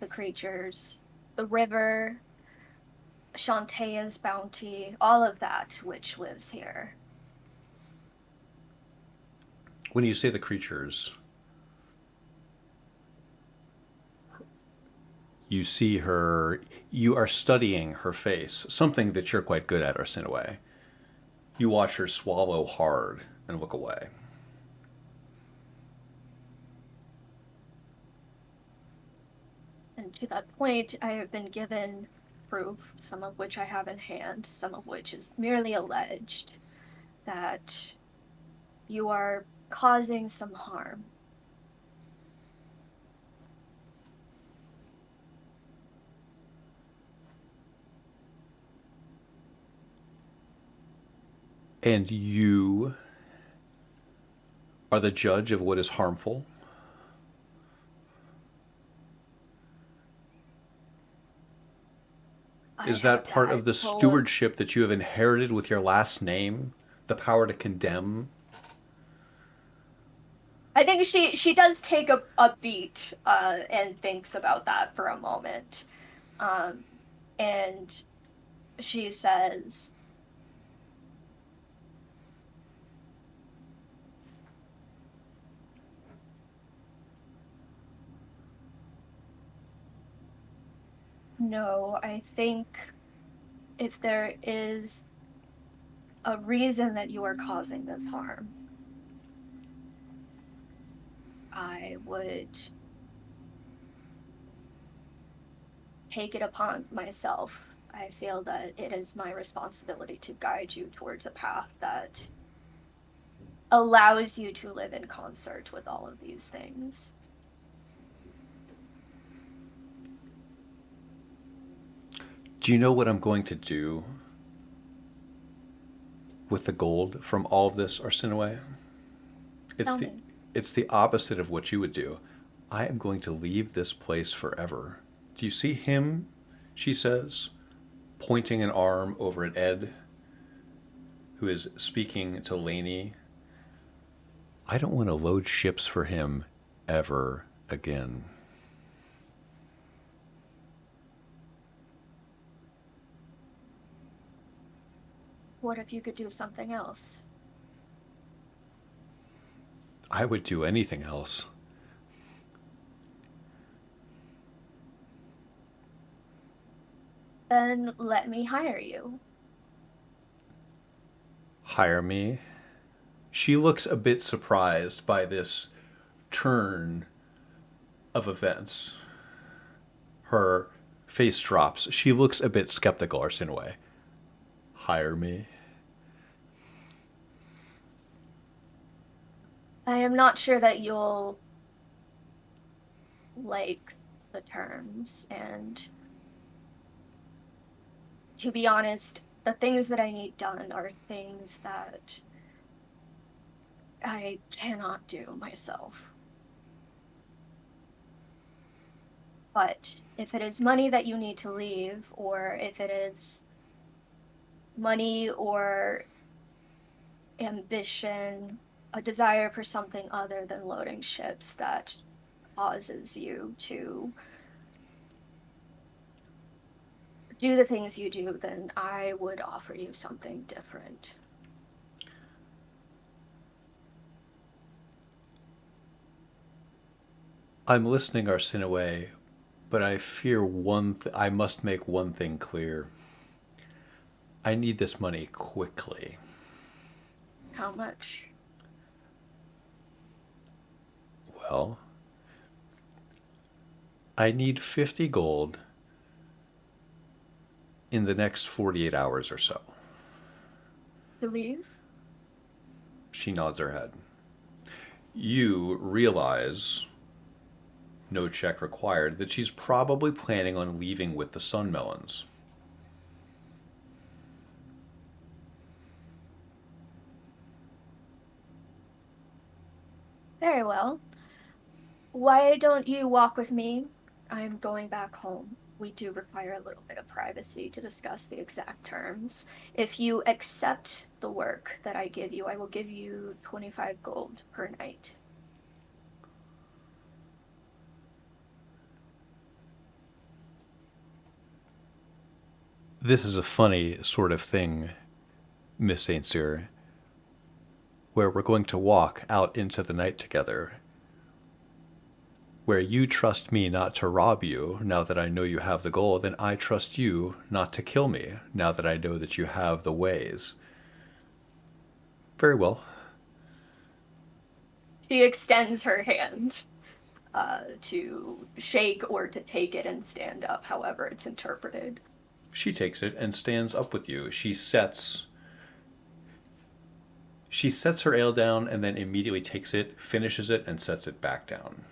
the creatures, the river, Shantaea's bounty, all of that which lives here. when you say the creatures, you see her, you are studying her face, something that you're quite good at, Arsinoe. You watch her swallow hard and look away. And to that point, I have been given proof, some of which I have in hand, some of which is merely alleged, that you are causing some harm. And you are the judge of what is harmful? Is have that part of the full stewardship that you have inherited with your last name? The power to condemn? I think she does take a beat and thinks about that for a moment. And she says, no, I think if there is a reason that you are causing this harm, I would take it upon myself. I feel that it is my responsibility to guide you towards a path that allows you to live in concert with all of these things. Do you know what I'm going to do with the gold from all of this, Arsinoe? Tell me. It's the opposite of what you would do. I am going to leave this place forever. Do you see him? She says, pointing an arm over at Ed, who is speaking to Lainey. I don't want to load ships for him ever again. What if you could do something else? I would do anything else. Then let me hire you. Hire me? She looks a bit surprised by this turn of events. Her face drops. She looks a bit skeptical, Arsinoe. Hire me? I am not sure that you'll like the terms, and to be honest, the things that I need done are things that I cannot do myself. But if it is money that you need to leave, or if it is money or ambition, a desire for something other than loading ships that causes you to do the things you do, then I would offer you something different. I'm listening, Arsinoe, but I fear I must make one thing clear. I need this money quickly. How much? Well, I need 50 gold in the next 48 hours or so. To leave? She nods her head. You realize, no check required, that she's probably planning on leaving with the Sunmelons. Very well. Why don't you walk with me? I'm going back home. We do require a little bit of privacy to discuss the exact terms. If you accept the work that I give you, I will give you 25 gold per night. This is a funny sort of thing, Miss St. Cyr, where we're going to walk out into the night together, where you trust me not to rob you now that I know you have the gold, and I trust you not to kill me now that I know that you have the ways. Very well. She extends her hand to shake or to take it and stand up, however it's interpreted. She takes it and stands up with you. She sets her ale down and then immediately takes it, finishes it, and sets it back down.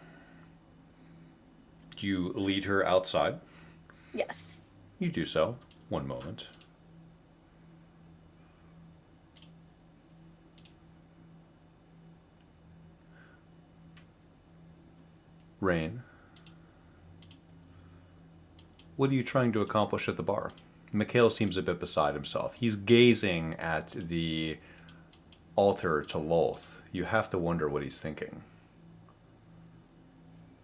You lead her outside? Yes. You do so. One moment. Rain, what are you trying to accomplish at the bar? Mikhail seems a bit beside himself. He's gazing at the altar to Lolth. You have to wonder what he's thinking.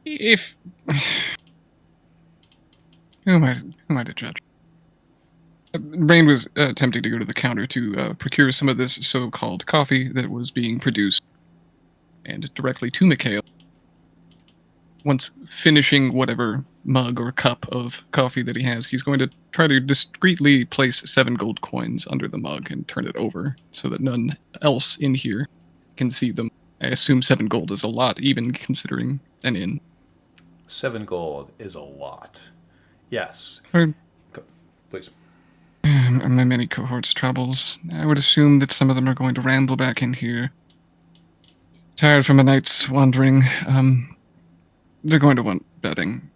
If who am I to judge? Rain was attempting to go to the counter to procure some of this so-called coffee that was being produced, and directly to Mikhail. Once finishing whatever mug or cup of coffee that he has, he's going to try to discreetly place 7 gold coins under the mug and turn it over so that none else in here can see them. I assume 7 gold is a lot, even considering an inn. 7 gold is a lot. Yes. For Please. my many cohorts' troubles, I would assume that some of them are going to ramble back in here. Tired from a night's wandering, they're going to want bedding.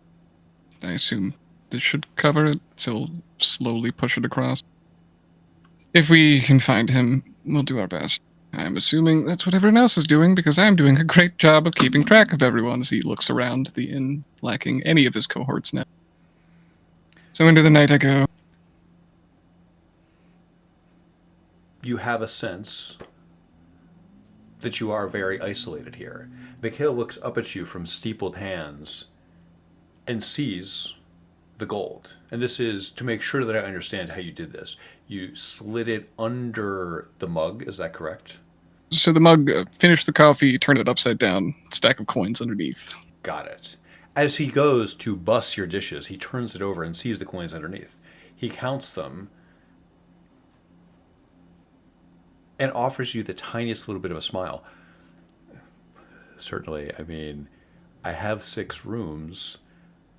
I assume this should cover it, so we'll slowly push it across. If we can find him, we'll do our best. I'm assuming that's what everyone else is doing, because I'm doing a great job of keeping track of everyone as he looks around the inn, lacking any of his cohorts now. So into the night I go. You have a sense that you are very isolated here. Mikhail looks up at you from steepled hands and sees the gold. And this is to make sure that I understand how you did this. You slid it under the mug, is that correct? So the mug, finished the coffee, turned it upside down, stack of coins underneath. Got it. As he goes to bus your dishes, he turns it over and sees the coins underneath. He counts them and offers you the tiniest little bit of a smile. Certainly, I mean, I have 6 rooms.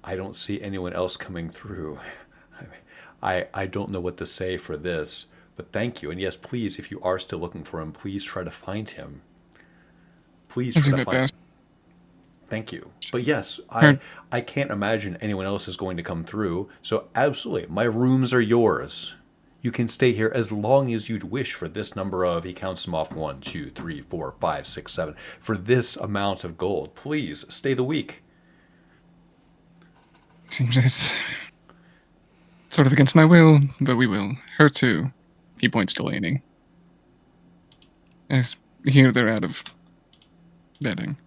I don't see anyone else coming through. I don't know what to say for this, but thank you. And yes, please, if you are still looking for him, please try to find him. Please I'll try do to my find best. him. Thank you. But yes, Heard. I can't imagine anyone else is going to come through. So absolutely, my rooms are yours. You can stay here as long as you'd wish for this number of, he counts them off, 1, 2, 3, 4, 5, 6, 7, for this amount of gold. Please stay the week. Seems it's sort of against my will, but we will. Her too. He points to Laney. As here they're out of bedding.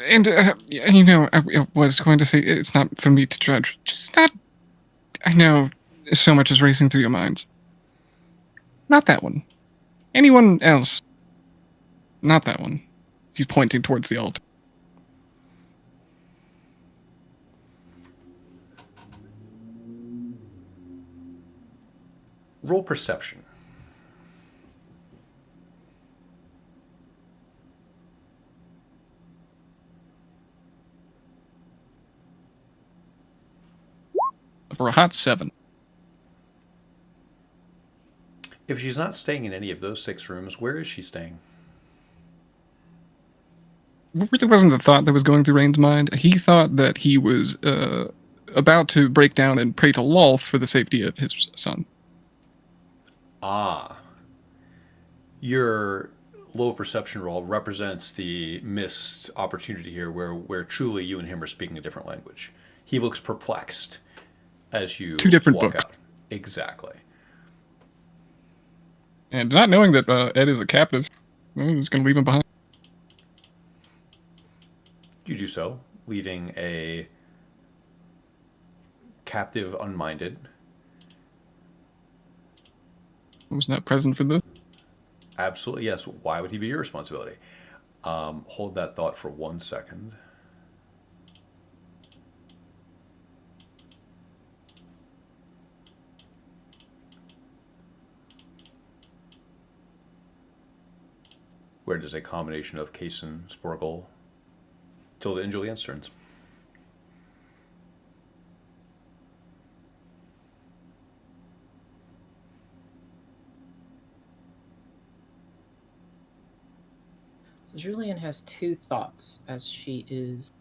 And, you know, I was going to say it's not for me to judge. Just not... I know so much is racing through your minds. Not that one. Anyone else. Not that one. He's pointing towards the altar. Roll perception. For a hot 7. If she's not staying in any of those 6 rooms, where is she staying? It wasn't the thought that was going through Rain's mind. He thought that he was about to break down and pray to Lolth for the safety of his son. Ah. Your low perception roll represents the missed opportunity here where truly you and him are speaking a different language. He looks perplexed as you 2 different walk books. out. Exactly. And not knowing that Ed is a captive, he's going to leave him behind. You do so, leaving a captive unminded. Was not present for this. Absolutely, yes. Why would he be your responsibility? Hold that thought for 1 second. Where does a combination of Kaysen, Sporgel, Tilda, and Julian's turns? So Julian has 2 thoughts as she is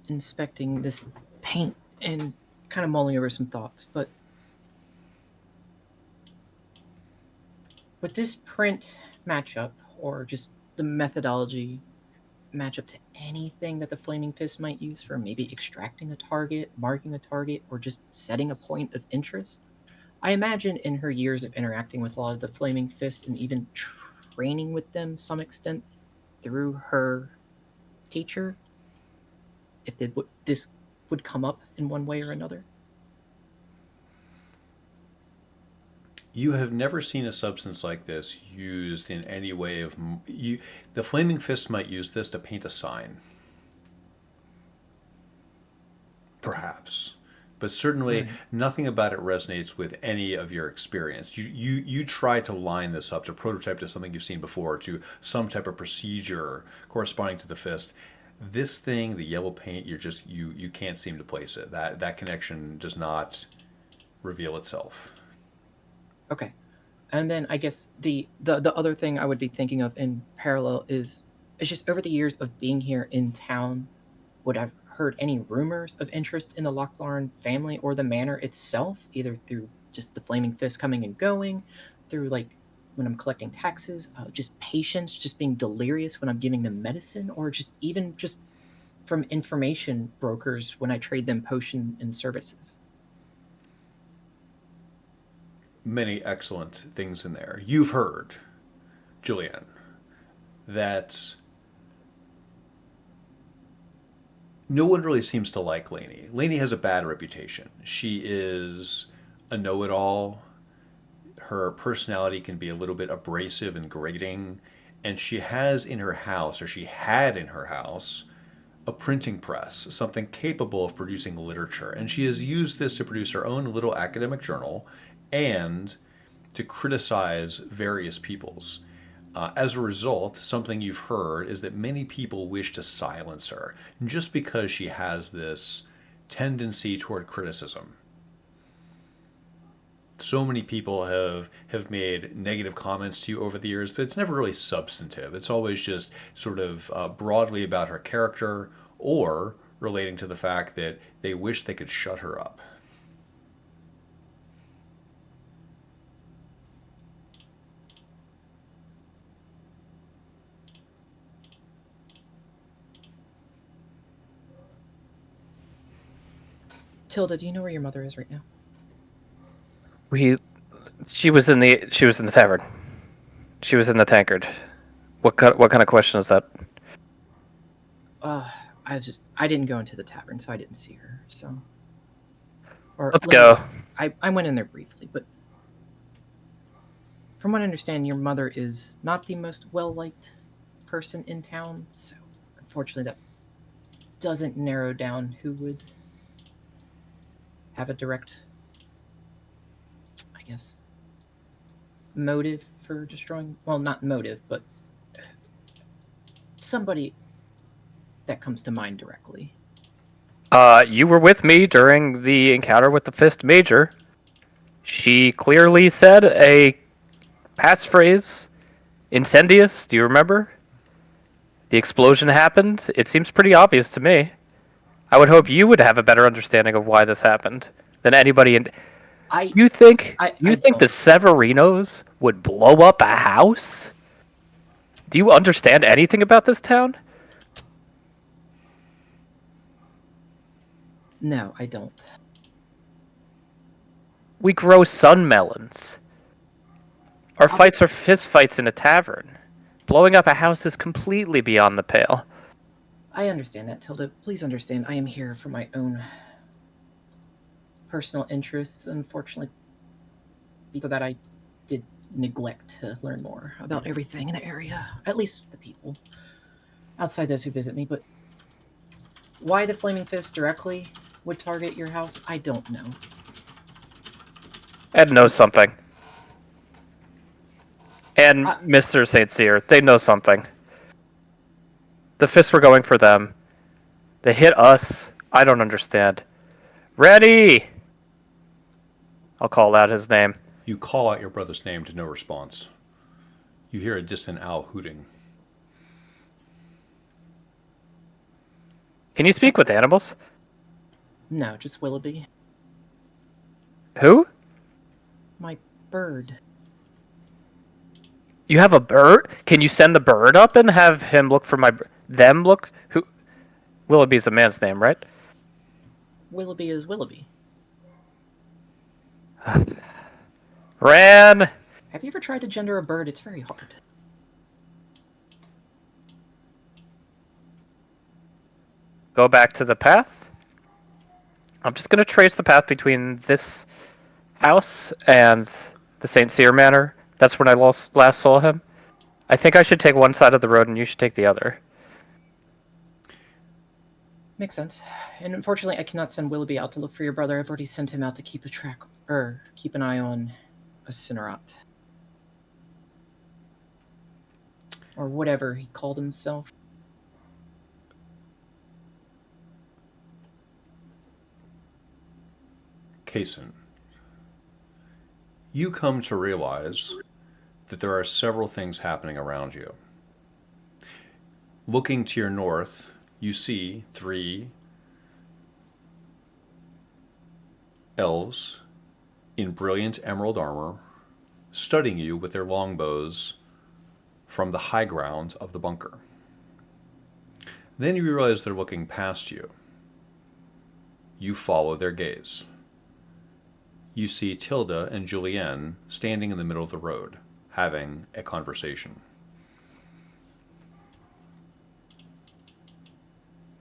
inspecting this paint and kind of mulling over some thoughts. But with this print matchup, or just the methodology match up to anything that the Flaming Fist might use for maybe extracting a target, marking a target, or just setting a point of interest. I imagine in her years of interacting with a lot of the Flaming Fist and even training with them some extent through her teacher, if this would come up in one way or another. You have never seen a substance like this used in any way of you. The Flaming Fist might use this to paint a sign, perhaps, but certainly Right. nothing about it resonates with any of your experience. You try to line this up to prototype to something you've seen before, to some type of procedure corresponding to the fist. This thing, the yellow paint, you can't seem to place it. That connection does not reveal itself. Okay. And then I guess the other thing I would be thinking of in parallel is it's just over the years of being here in town, would I've heard any rumors of interest in the Lochlauren family or the manor itself, either through just the Flaming Fist coming and going, through like when I'm collecting taxes, just patients just being delirious when I'm giving them medicine, or just even just from information brokers when I trade them potion and services. Many excellent things in there. You've heard, Julianne, that no one really seems to like Lainey. Lainey has a bad reputation. She is a know-it-all. Her personality can be a little bit abrasive and grating, and she has in her house, or she had in her house, a printing press, something capable of producing literature. And she has used this to produce her own little academic journal and to criticize various peoples. As a result, something you've heard is that many people wish to silence her just because she has this tendency toward criticism. So many people have made negative comments to you over the years, but it's never really substantive. It's always just sort of broadly about her character or relating to the fact that they wish they could shut her up. Tilda, do you know where your mother is right now? She was in the tavern. She was in the tankard. What kind of question is that? I didn't go into the tavern, so I didn't see her. So, or Let's go. I went in there briefly, but from what I understand, your mother is not the most well-liked person in town. So, unfortunately, that doesn't narrow down who would have a direct, I guess, motive for destroying. Well, not motive, but somebody that comes to mind directly. You were with me during the encounter with the Fist Major. She clearly said a passphrase, "Incendious." Do you remember? The explosion happened. It seems pretty obvious to me. I would hope you would have a better understanding of why this happened than anybody in. You think I the don't. Severinos would blow up a house? Do you understand anything about this town? No, I don't. We grow sun melons. Our fights are fist fights in a tavern. Blowing up a house is completely beyond the pale. I understand that, Tilda. Please understand, I am here for my own personal interests, unfortunately, so that I did neglect to learn more about everything in the area, at least the people, outside those who visit me. But why the Flaming Fist directly would target your house, I don't know. Ed knows something. And Mr. St. Cyr, they know something. The Fists were going for them. They hit us. I don't understand. Ready! I'll call out his name. You call out your brother's name to no response. You hear a distant owl hooting. Can you speak with animals? No, just Willoughby. Who? My bird. You have a bird? Can you send the bird up and have him look for my... them look. Who? Willoughby's a man's name, right? Willoughby is Willoughby. Ran. Have you ever tried to gender a bird? It's very hard. Go back to the path. I'm just gonna trace the path between this house and the St. Cyr Manor. That's when I last saw him. I think I should take one side of the road and you should take the other. Makes sense. And unfortunately, I cannot send Willoughby out to look for your brother. I've already sent him out to keep keep an eye on a Cinerot. Or whatever he called himself. Kaysen, you come to realize that there are several things happening around you. Looking to your north, you see 3 elves in brilliant emerald armor studying you with their longbows from the high ground of the bunker. Then you realize they're looking past you. You follow their gaze. You see Tilda and Julienne standing in the middle of the road, having a conversation.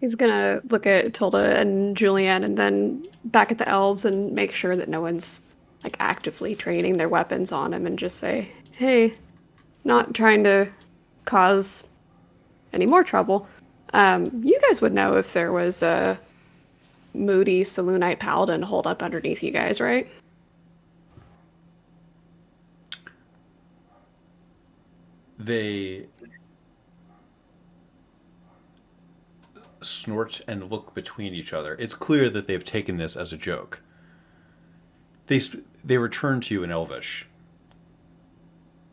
He's gonna look at Tilda and Julianne and then back at the elves and make sure that no one's like actively training their weapons on him and just say, hey, not trying to cause any more trouble. You guys would know if there was a moody Selûnite paladin holed up underneath you guys, right? They snort and look between each other. It's clear that they've taken this as a joke. They return to you in Elvish.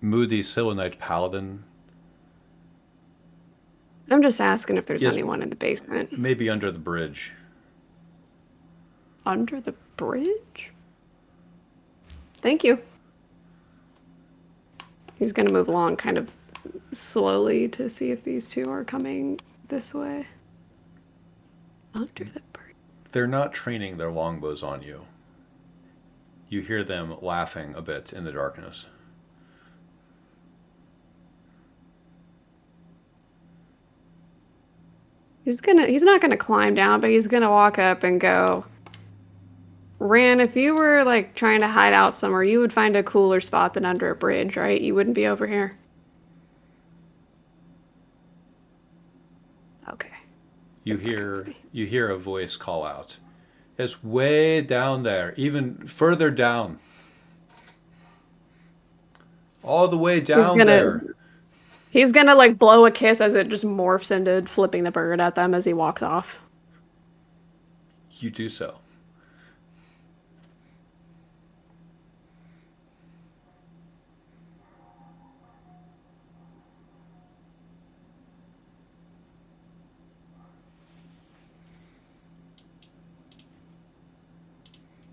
Moody Selûnite paladin. I'm just asking if there's Yes. anyone in the basement. Maybe under the bridge. Under the bridge? Thank you. He's gonna move along kind of slowly to see if these two are coming this way. Under the bridge. They're not training their longbows on you. You hear them laughing a bit in the darkness. He's not gonna climb down, but he's gonna walk up and go, Ran, if you were like trying to hide out somewhere, you would find a cooler spot than under a bridge, right? You wouldn't be over here. Okay. You hear a voice call out. It's way down there, even further down. All the way down there. He's gonna like blow a kiss as it just morphs into flipping the bird at them as he walks off. You do so.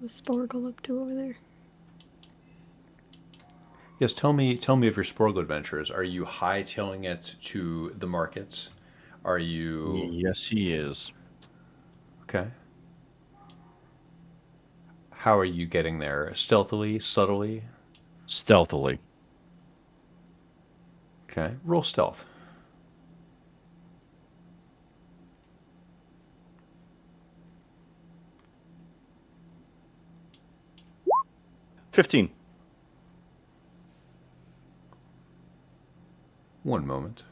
The Sporgle up to over there. Yes, tell me of your Sporgle adventures. Are you hightailing it to the markets? Are you Yes, he is. Okay. How are you getting there? Stealthily, subtly? Stealthily. Okay. Roll stealth. $15. One moment.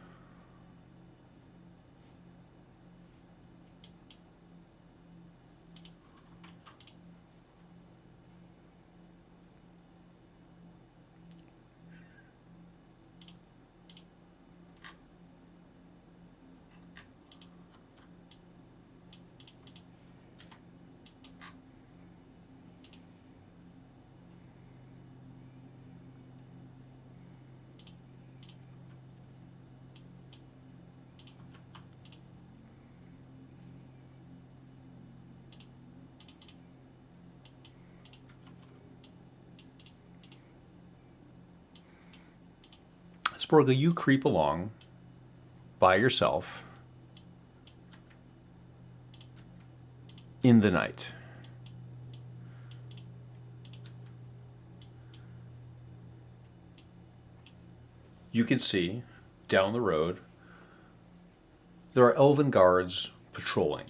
Sporgle, you creep along by yourself in the night. You can see down the road there are elven guards patrolling.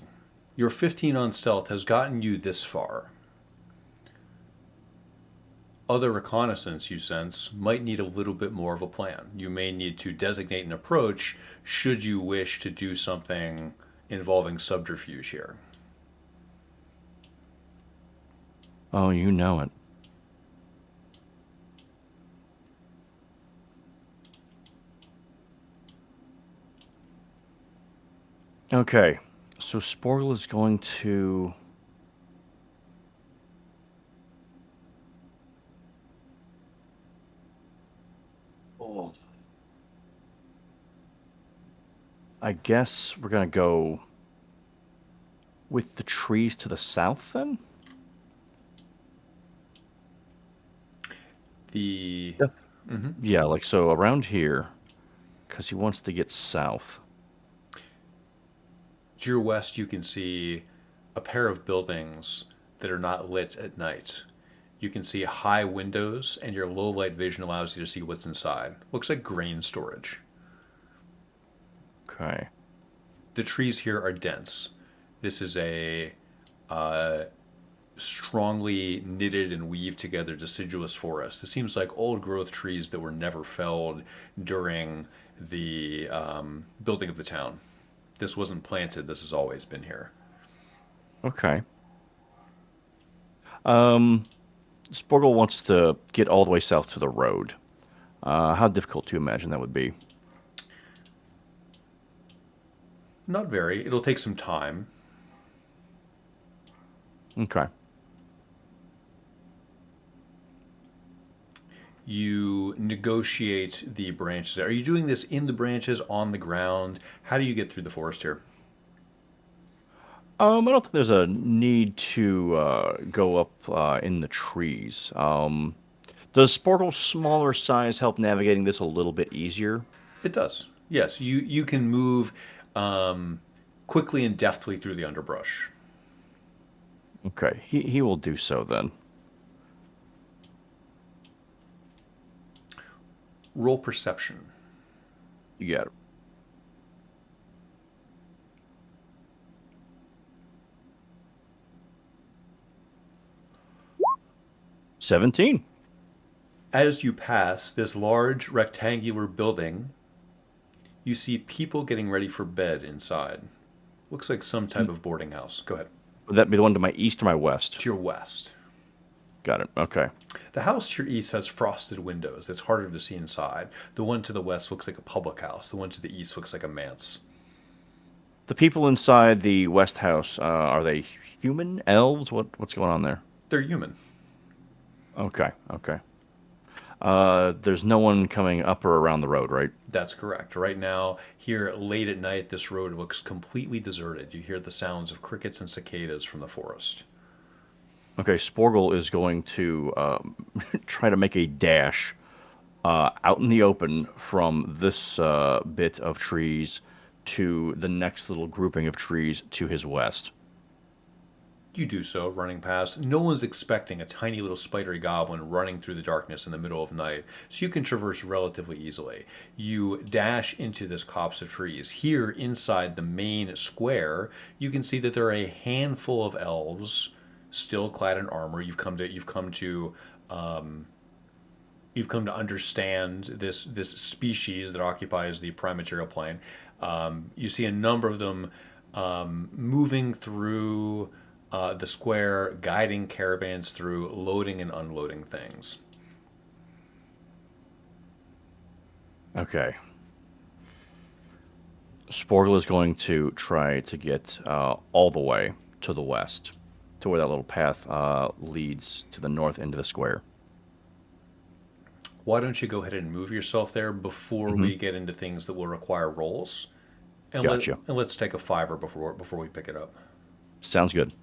Your 15 on stealth has gotten you this far. Other reconnaissance, you sense, might need a little bit more of a plan. You may need to designate an approach should you wish to do something involving subterfuge here. Oh, you know it. Okay, so Sporgle is going to... Oh. I guess we're going to go with the trees to the south, then? The Yeah, like so around here, because he wants to get south. To your west, you can see a pair of buildings that are not lit at night. You can see high windows, and your low light vision allows you to see what's inside. Looks like grain storage. Okay. The trees here are dense. This is a strongly knitted and weaved together deciduous forest. This seems like old growth trees that were never felled during the building of the town. This wasn't planted. This has always been here. Okay. Sporgle wants to get all the way south to the road. How difficult do you imagine that would be? Not very. It'll take some time. Okay. You negotiate the branches. Are you doing this in the branches, on the ground? How do you get through the forest here? I don't think there's a need to go up in the trees. Does Sporgle's smaller size help navigating this a little bit easier? It does. Yes, you can move quickly and deftly through the underbrush. Okay, he will do so then. Roll perception. You got it. $17. As you pass this large rectangular building, you see people getting ready for bed inside. Looks like some type of boarding house. Go ahead. Would that be the one to my east or my west? To your west. Got it. Okay. The house to your east has frosted windows. It's harder to see inside. The one to the west looks like a public house. The one to the east looks like a manse. The people inside the west house, are they human? Elves? What's going on there? They're human. Okay. Okay. There's no one coming up or around the road, right? That's correct. Right now, here late at night, this road looks completely deserted. You hear the sounds of crickets and cicadas from the forest. Okay, Sporgle is going to try to make a dash out in the open from this bit of trees to the next little grouping of trees to his west. You do so, running past. No one's expecting a tiny little spidery goblin running through the darkness in the middle of night, so you can traverse relatively easily. You dash into this copse of trees. Here, inside the main square, you can see that there are a handful of elves, still clad in armor. You've come to understand this species that occupies the prime material plane. You see a number of them moving through the square, guiding caravans through, loading and unloading things. Okay. Sporgle is going to try to get all the way to the west, to where that little path leads to the north end of the square. Why don't you go ahead and move yourself there before we get into things that will require rolls? And Gotcha. let's take a $5 before we pick it up. Sounds good.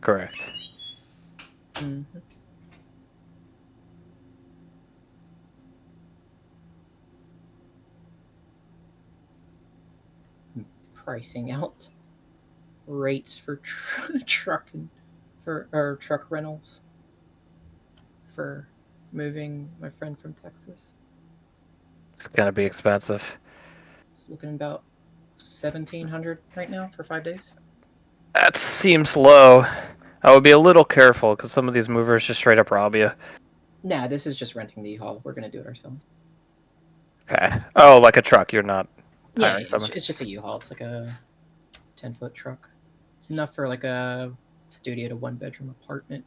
Correct. Mhm. Pricing out rates for truck and or truck rentals for moving my friend from Texas. It's gonna be expensive. It's looking about 1,700 right now for 5 days. That seems low. I would be a little careful because some of these movers just straight up rob you. Nah, this is just renting the U-Haul. We're gonna do it ourselves. Okay. Oh, like a truck. You're not Yeah, hiring someone. it's just a U-Haul. It's like a 10-foot truck, enough for like a studio to 1-bedroom apartment.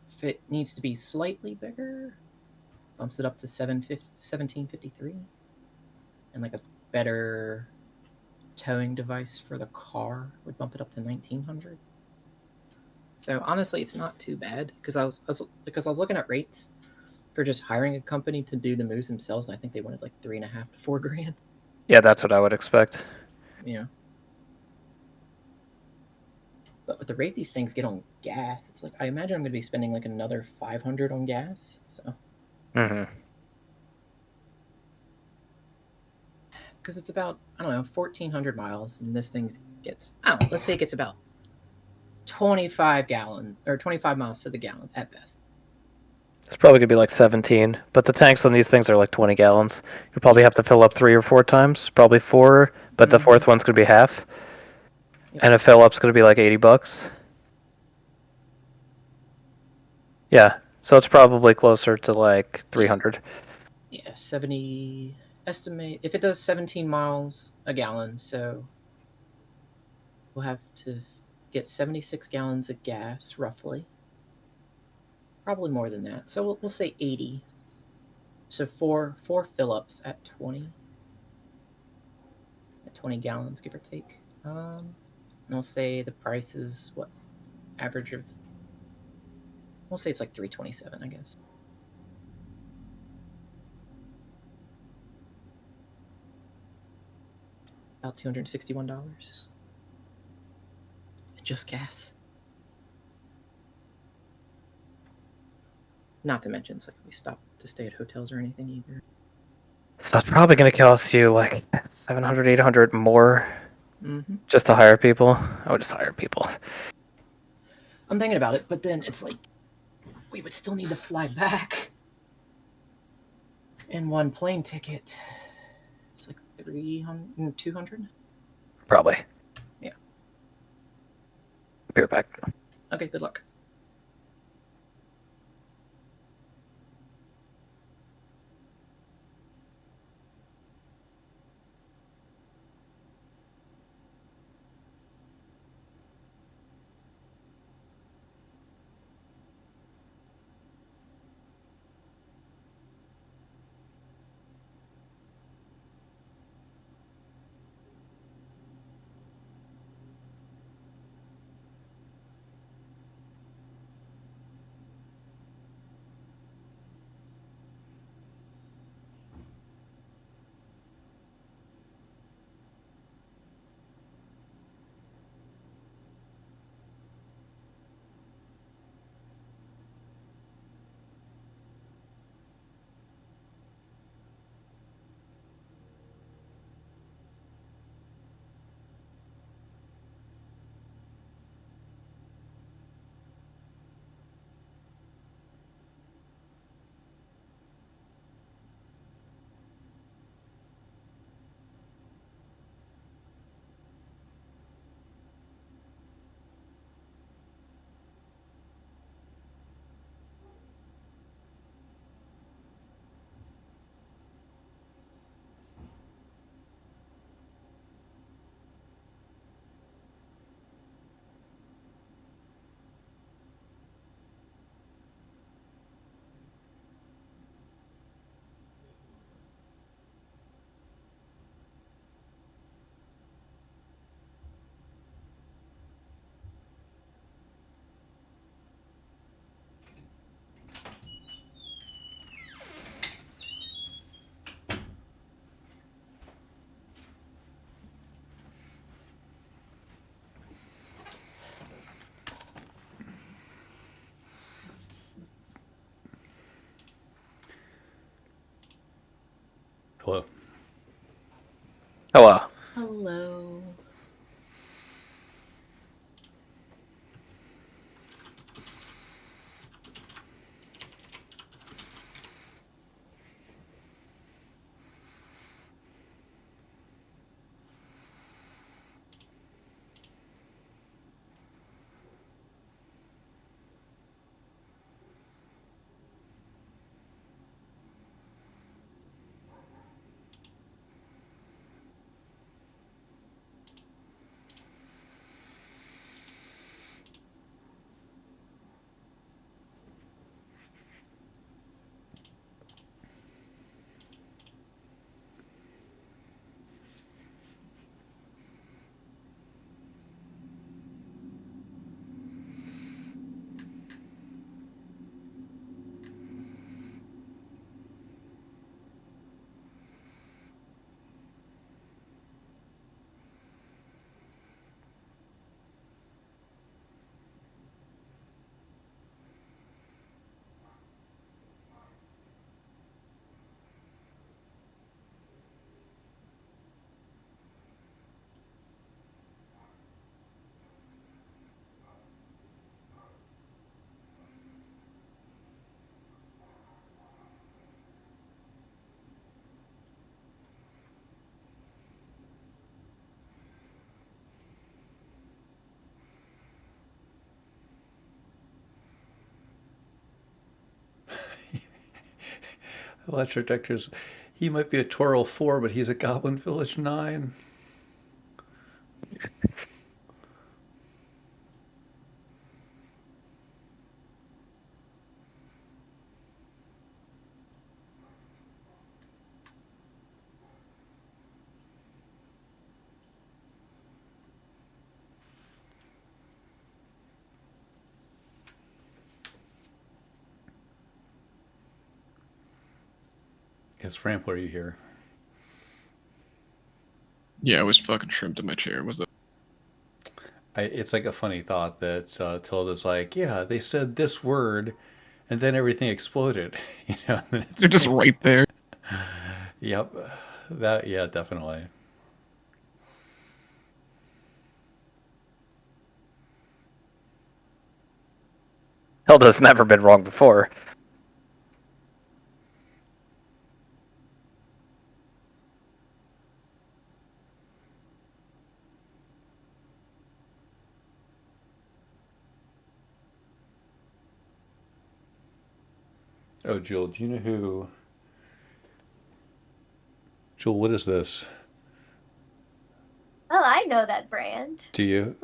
If it needs to be slightly bigger, bumps it up to 1753, and like a better towing device for the car would bump it up to 1,900. So honestly, it's not too bad because I was looking at rates for just hiring a company to do the moves themselves, and I think they wanted like 3.5 to 4 grand. Yeah, that's what I would expect. You know. But with the rate these things get on gas, it's like I imagine I'm going to be spending like another 500 on gas. So Mm-hmm. because it's about, I don't know, 1,400 miles, and this thing gets, I don't know, let's say it gets about 25 gallons or 25 miles to the gallon at best. It's probably gonna be like 17, but the tanks on these things are like 20 gallons. You probably have to fill up 3 or 4 times, probably 4, but the Mhm. fourth one's gonna be half, Yep. and a fill up's gonna be like $80. Yeah, so it's probably closer to like 300. Yeah, 70 estimate if it does 17 miles a gallon, so we'll have to get 76 gallons of gas roughly. Probably more than that. So we'll say 80. So four fill-ups at 20 gallons, give or take. And we'll say the price is what average of. We'll say it's like 327, I guess. About $261. Just gas. Not to mention, it's like if we stop to stay at hotels or anything either. So it's probably gonna cost you like 700, 800 more Mm-hmm. just to hire people. I would just hire people. I'm thinking about it, but then it's like we would still need to fly back. And one plane ticket, it's like 300, 200. Probably. Yeah. Be right back. Okay, good luck. Hello. Hello. Hello. Electric Detectors. He might be a Toril 4, but he's a Goblin Village 9. Yes, Frampler, are you here? Yeah, I was fucking shrimped in my chair. Was it? It's like a funny thought that Tilda's like, yeah, they said this word, and then everything exploded. You know, and it's They're just right there. Yep, that yeah, definitely. Hilda's never been wrong before. Oh, Jewel, do you know who? Jewel, what is this? Oh, I know that brand. Do you?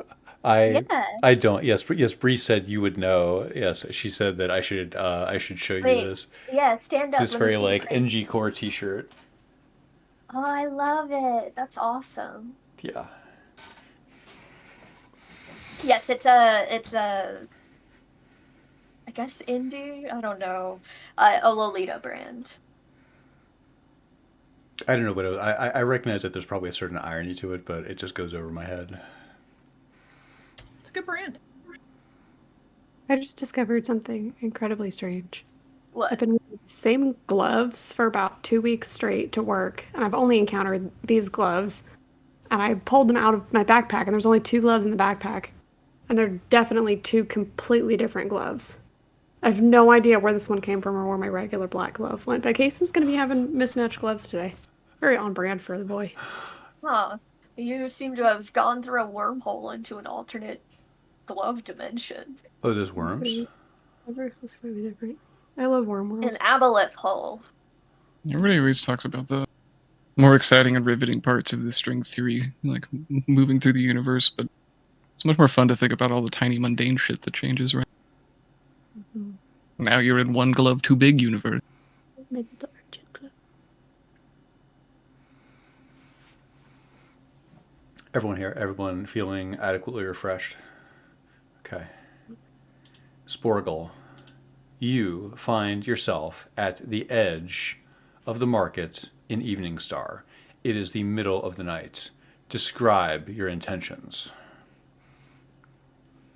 I Yeah. I don't. Yes, yes. Bree said you would know. Yes, she said that I should show you Wait. this Yeah, stand up. this Let me very see like what it- NG Core T-shirt. Oh, I love it. That's awesome. Yeah. Yes, it's a I guess indie. I don't know. A Lolita brand. I don't know, but I recognize that there's probably a certain irony to it, but it just goes over my head. It's a good brand. I just discovered something incredibly strange. What? I've been wearing the same gloves for about 2 weeks straight to work, and I've only encountered these gloves. And I pulled them out of my backpack, and there's only 2 gloves in the backpack. And they're definitely 2 completely different gloves. I have no idea where this one came from or where my regular black glove went. But Casey's going to be having mismatched gloves today. Very on brand for the boy. Huh. You seem to have gone through a wormhole into an alternate glove dimension. Oh, there's worms. Gloves is slightly different. I love Wormworld. An aboleth hole. Everybody always talks about the more exciting and riveting parts of the string theory, like moving through the universe, but it's much more fun to think about all the tiny mundane shit that changes, right? Mhm. Now you're in one glove too big universe. Maybe the urgent glove. Everyone here, everyone feeling adequately refreshed. Okay. Sporgle, you find yourself at the edge of the market in Evening Star. It is the middle of the night. Describe your intentions.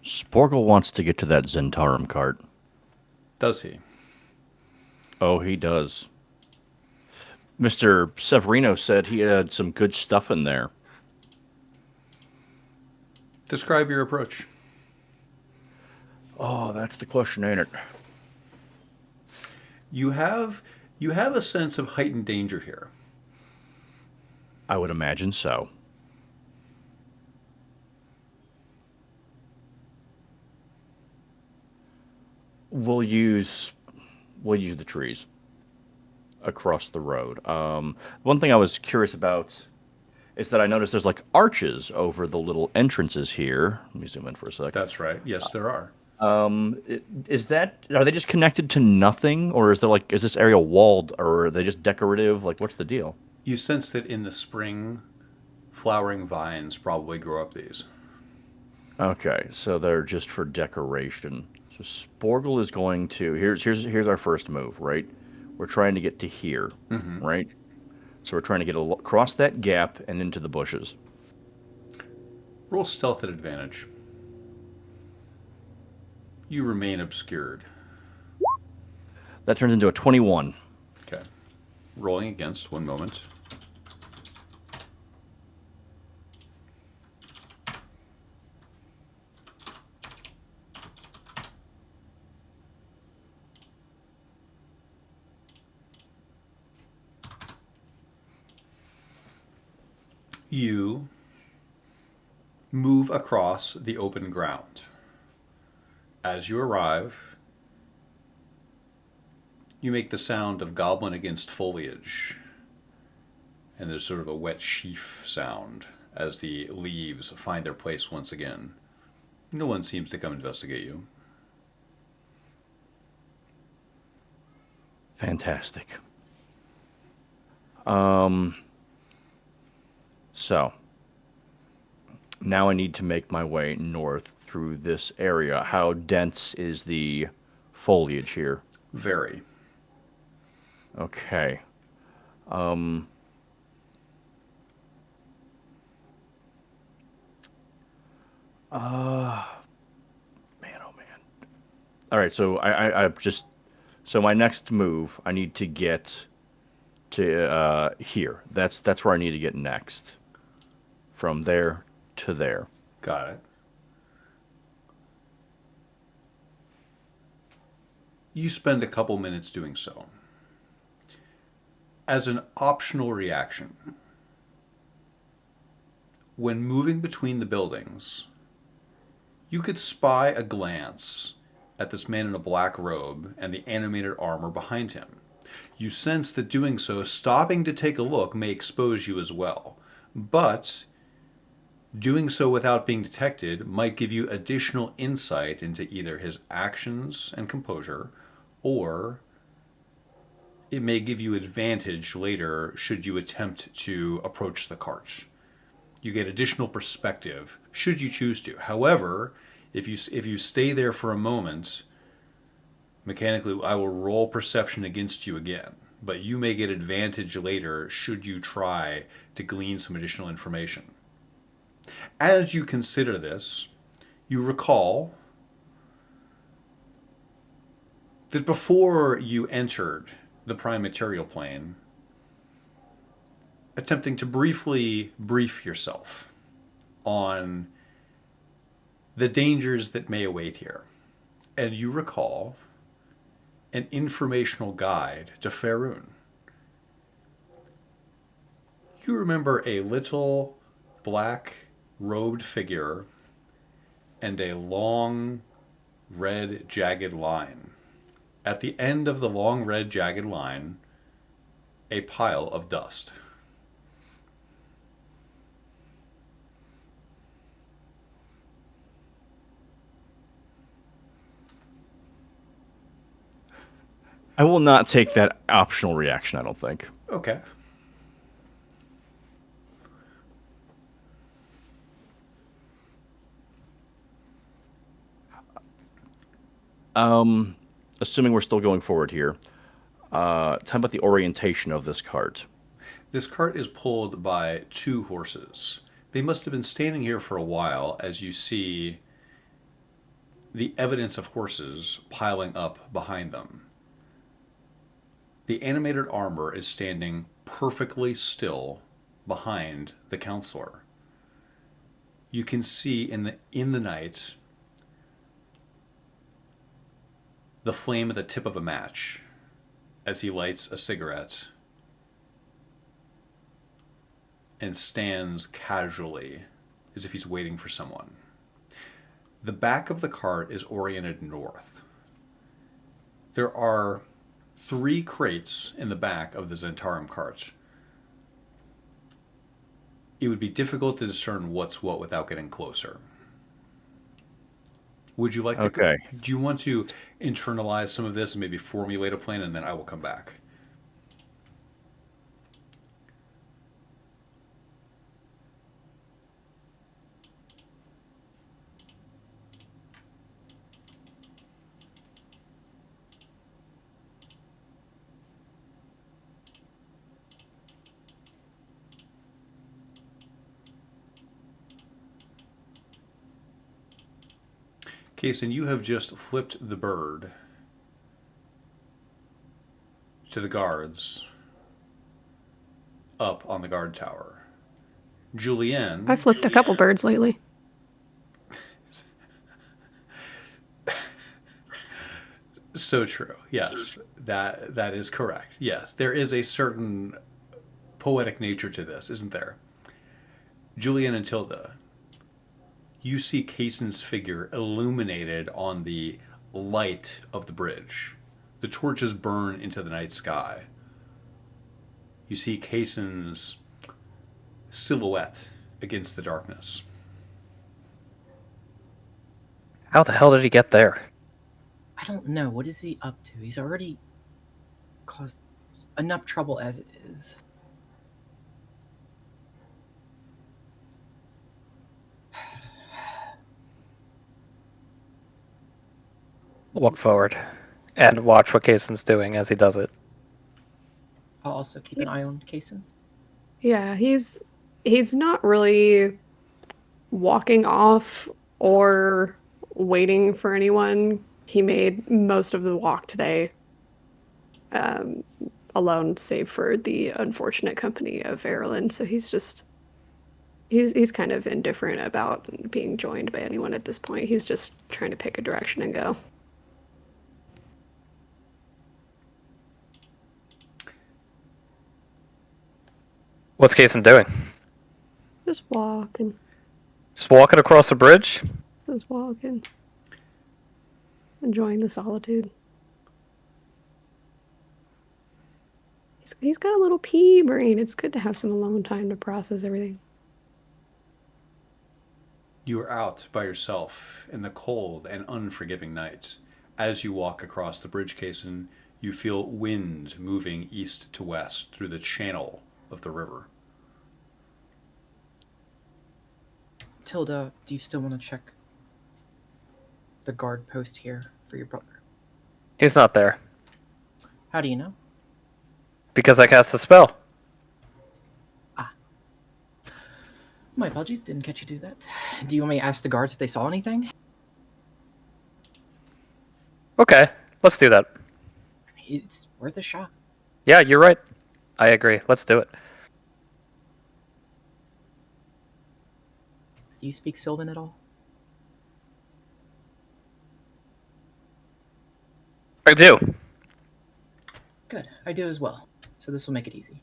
Sporgle wants to get to that Zentarum cart. Does he? Oh, he does. Mr. Severino said he had some good stuff in there. Describe your approach. Oh, that's the question, ain't it? You have a sense of heightened danger here. I would imagine so. We'll use the trees across the road. One thing I was curious about is that I noticed there's like arches over the little entrances here. Let me zoom in for a sec. That's right. Yes, there are. Are they just connected to nothing, or is this area walled, or are they just decorative? Like, what's the deal? You sense that in the spring, flowering vines probably grow up these. Okay, so they're just for decoration. So Sporgle is going to here's our first move, right? We're trying to get to here, right? So we're trying to get across that gap and into the bushes. Roll stealth at advantage. You remain obscured. That turns into a 21. Okay. Rolling against, one moment. You move across the open ground. As you arrive, you make the sound of goblin against foliage. And there's sort of a wet sheaf sound as the leaves find their place once again. No one seems to come investigate you. Fantastic. So now I need to make my way north through this area. How dense is the foliage here? Very. Okay. Man, oh man. All right, so so my next move, I need to get to here. That's where I need to get next. From there to there. Got it. You spend a couple minutes doing so. As an optional reaction, when moving between the buildings, you could spy a glance at this man in a black robe and the animated armor behind him. You sense that doing so, stopping to take a look, may expose you as well. But doing so without being detected might give you additional insight into either his actions and composure, or it may give you advantage later should you attempt to approach the cart. You get additional perspective should you choose to. However, if you stay there for a moment, mechanically I will roll perception against you again, but you may get advantage later should you try to glean some additional information. As you consider this, you recall that before you entered the prime material plane, attempting to briefly brief yourself on the dangers that may await here, and you recall an informational guide to Faerun. You remember a little black robed figure and a long red jagged line. At the end of the long red jagged line, a pile of dust. I will not take that optional reaction, I don't think. Okay. Assuming we're still going forward here, tell me about the orientation of this cart. This cart is pulled by two horses. They must have been standing here for a while as you see the evidence of horses piling up behind them. The animated armor is standing perfectly still behind the counselor. You can see in the night the flame at the tip of a match as he lights a cigarette and stands casually as if he's waiting for someone. The back of the cart is oriented north. There are 3 crates in the back of the Zentarum cart. It would be difficult to discern what's what without getting closer. Would you like to? Okay. Do you want to internalize some of this and maybe formulate a plan, and then I will come back? Kaysen, you have just flipped the bird to the guards up on the guard tower. Julienne. I flipped a couple birds lately. So true. Yes, that is correct. Yes, there is a certain poetic nature to this, isn't there? Julienne and Tilda, you see Kaysen's figure illuminated on the light of the bridge. The torches burn into the night sky. You see Kaysen's silhouette against the darkness. How the hell did he get there? I don't know. What is he up to? He's already caused enough trouble as it is. Walk forward and watch what Kaysen's doing as he does it. I'll also keep an eye on Kaysen. Yeah, he's not really walking off or waiting for anyone. He made most of the walk today alone, save for the unfortunate company of Erilyn. So he's kind of indifferent about being joined by anyone at this point. He's just trying to pick a direction and go. What's Kaysen doing? Just walking. Just walking across the bridge? Just walking. Enjoying the solitude. He's got a little pea brain. It's good to have some alone time to process everything. You are out by yourself in the cold and unforgiving night. As you walk across the bridge, Kaysen, you feel wind moving east to west through the channel of the river. Tilda, do you still want to check the guard post here for your brother? He's not there. How do you know? Because I cast a spell. My apologies, didn't catch you do that. Do you want me to ask the guards if they saw anything? Okay, let's do that. It's worth a shot. Yeah, you're right. I agree. Let's do it. Do you speak Sylvan at all? I do. Good, I do as well. So this will make it easy.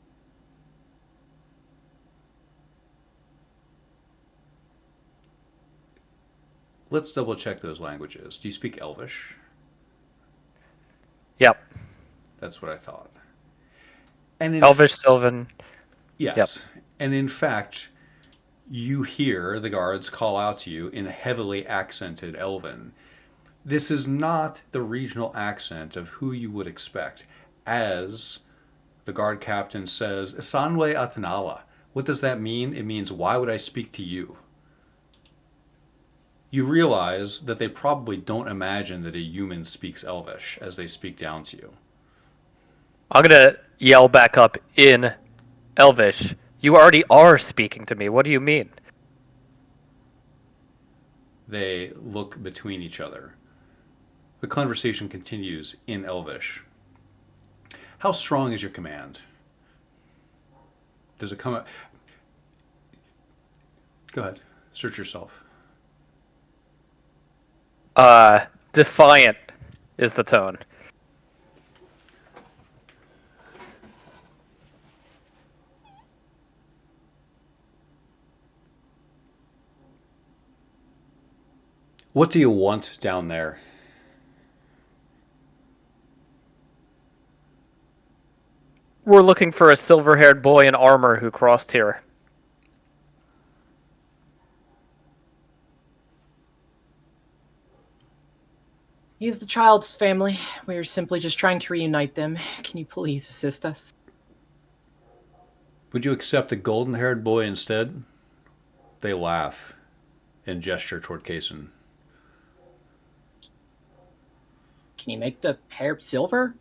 Let's double check those languages. Do you speak Elvish? Yep. That's what I thought. And Elvish, Sylvan. Yes. Yep. And in fact, you hear the guards call out to you in heavily accented Elven. This is not the regional accent of who you would expect. As the guard captain says, Isanwe Atanala. What does that mean? It means, why would I speak to you? You realize that they probably don't imagine that a human speaks Elvish as they speak down to you. I'm gonna yell back up in Elvish. You already are speaking to me. What do you mean? They look between each other. The conversation continues in Elvish. How strong is your command? Does it come up? Go ahead. Search yourself. Defiant is the tone. What do you want down there? We're looking for a silver-haired boy in armor who crossed here. He is the child's family. We are simply just trying to reunite them. Can you please assist us? Would you accept the golden-haired boy instead? They laugh and gesture toward Kaysen. Can you make the hair silver?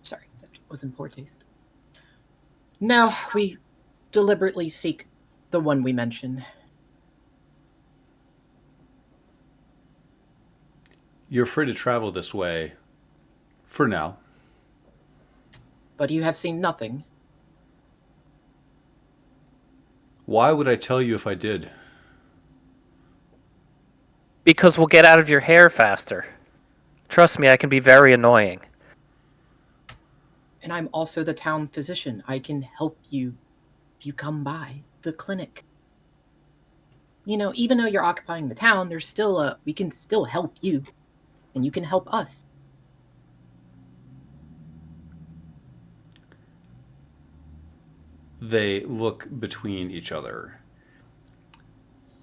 Sorry, that was in poor taste. No, we deliberately seek the one we mentioned. You're free to travel this way for now. But you have seen nothing. Why would I tell you if I did? Because we'll get out of your hair faster. Trust me, I can be very annoying. And I'm also the town physician. I can help you if you come by the clinic. You know, even though you're occupying the town, there's still we can still help you. And you can help us. They look between each other.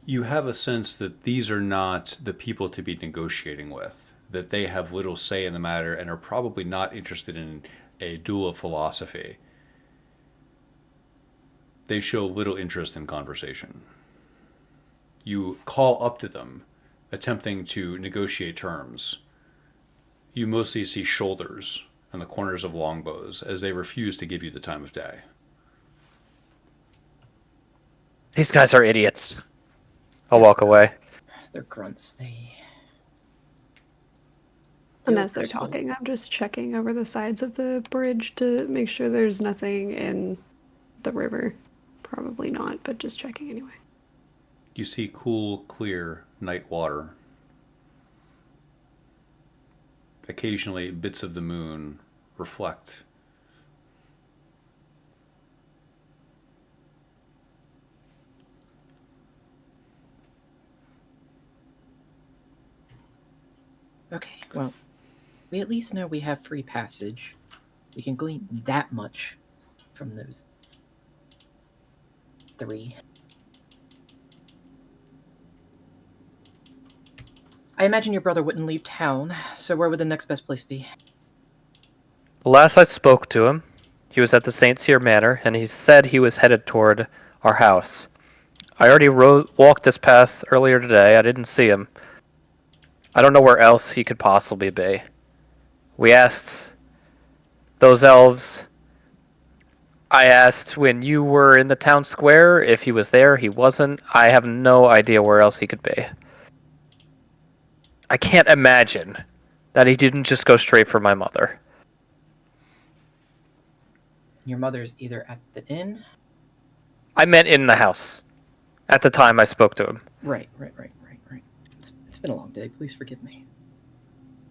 You have a sense that these are not the people to be negotiating with, that they have little say in the matter and are probably not interested in a duel of philosophy. They show little interest in conversation. You call up to them, attempting to negotiate terms. You mostly see shoulders and the corners of longbows as they refuse to give you the time of day. These guys are idiots. I'll walk away. They're grunts. They. And as they're talking, I'm just checking over the sides of the bridge to make sure there's nothing in the river. Probably not, but just checking anyway. You see cool, clear night water. Occasionally, bits of the moon reflect. Okay, well, we at least know we have free passage. We can glean that much from those three. I imagine your brother wouldn't leave town, so where would the next best place be? The last I spoke to him, he was at the St. Cyr Manor, and he said he was headed toward our house. I already walked this path earlier today. I didn't see him. I don't know where else he could possibly be. We asked those elves. I asked when you were in the town square if he was there. He wasn't. I have no idea where else he could be. I can't imagine that he didn't just go straight for my mother. Your mother's either at the inn. I meant in the house at the time I spoke to him. Right. It's been a long day. Please forgive me.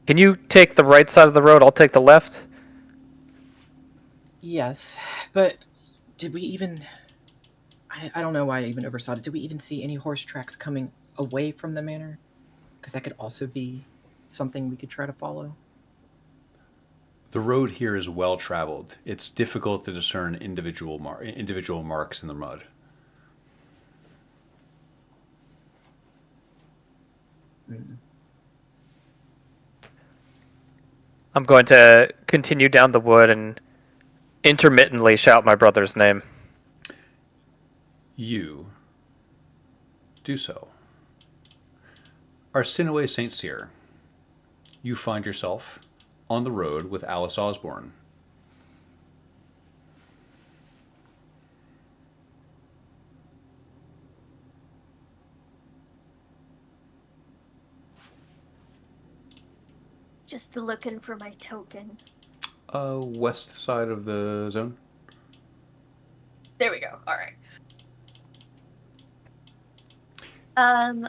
Can you take the right side of the road? I'll take the left. Yes, but did we even... I don't know why I even oversaw it. Did we even see any horse tracks coming away from the manor? Because that could also be something we could try to follow. The road here is well traveled. It's difficult to discern individual marks in the mud. I'm going to continue down the wood and intermittently shout my brother's name. You do so. Arsinoe St. Cyr. You find yourself on the road with Alice Osborne. Just looking for my token. West side of the zone. There we go. All right.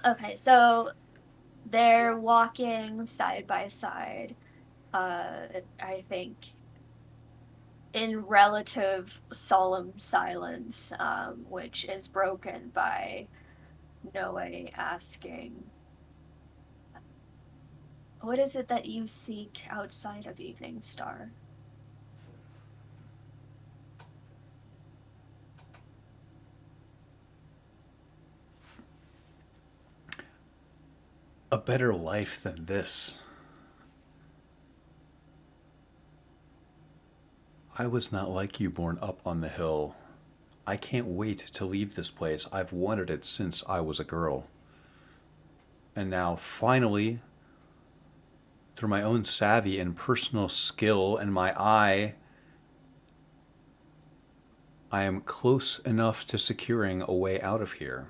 Okay, so they're walking side by side. I think in relative solemn silence, which is broken by Noe asking, "What is it that you seek outside of Evening Star?" A better life than this. I was not like you, born up on the hill. I can't wait to leave this place. I've wanted it since I was a girl. And now, finally, through my own savvy and personal skill and my eye, I am close enough to securing a way out of here.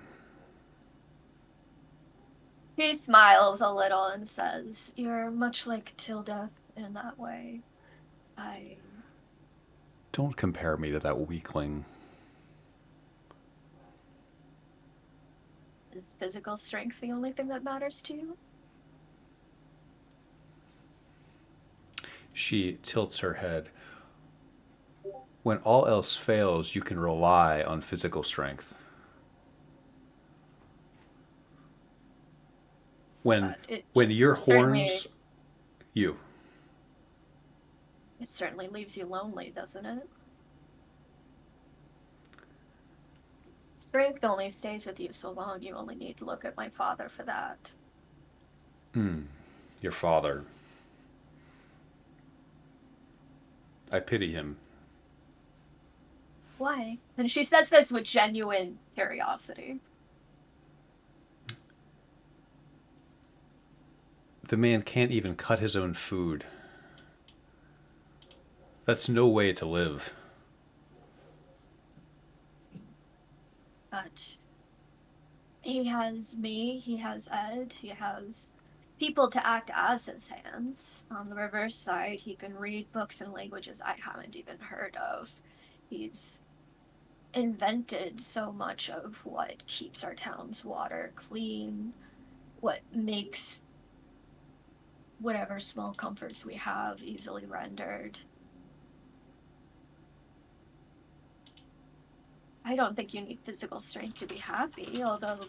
He smiles a little and says, "You're much like Tilda in that way. Don't compare me to that weakling. Is physical strength the only thing that matters to you?" She tilts her head. When all else fails, you can rely on physical strength. When your certainly- horns, you. It certainly leaves you lonely, doesn't it? Strength only stays with you so long. You only need to look at my father for that. Your father. I pity him. Why? And she says this with genuine curiosity. The man can't even cut his own food. That's no way to live. But he has me, he has Ed, he has people to act as his hands. On the reverse side, he can read books in languages I haven't even heard of. He's invented so much of what keeps our town's water clean, what makes whatever small comforts we have easily rendered. I don't think you need physical strength to be happy, although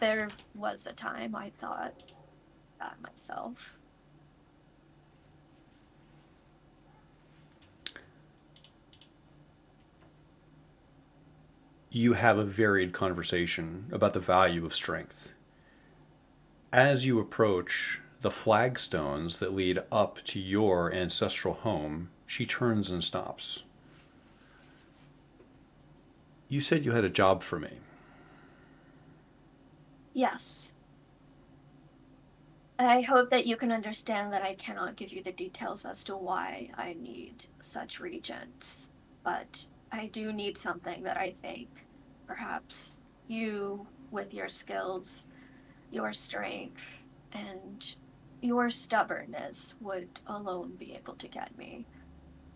there was a time I thought that myself. You have a varied conversation about the value of strength. As you approach the flagstones that lead up to your ancestral home, she turns and stops. You said you had a job for me. Yes. I hope that you can understand that I cannot give you the details as to why I need such regents, but I do need something that I think perhaps you, with your skills, your strength, and your stubbornness, would alone be able to get me.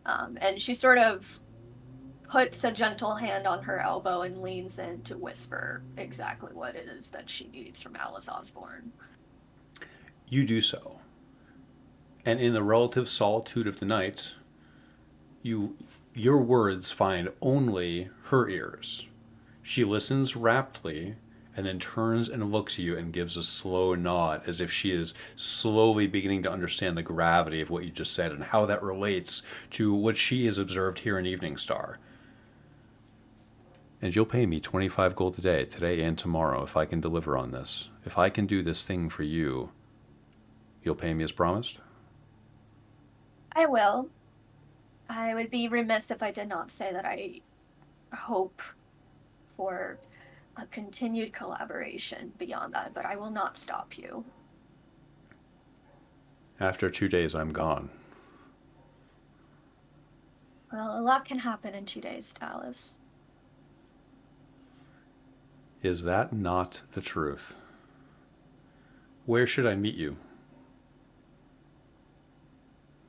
And she sort of puts a gentle hand on her elbow and leans in to whisper exactly what it is that she needs from Alice Osborne. You do so. And in the relative solitude of the night, your words find only her ears. She listens raptly and then turns and looks at you and gives a slow nod as if she is slowly beginning to understand the gravity of what you just said and how that relates to what she has observed here in Evening Star. And you'll pay me 25 gold a day, today and tomorrow, if I can deliver on this. If I can do this thing for you, you'll pay me as promised? I will. I would be remiss if I did not say that I hope for a continued collaboration beyond that, but I will not stop you. After 2 days, I'm gone. Well, a lot can happen in 2 days, Alice. Is that not the truth? Where should I meet you?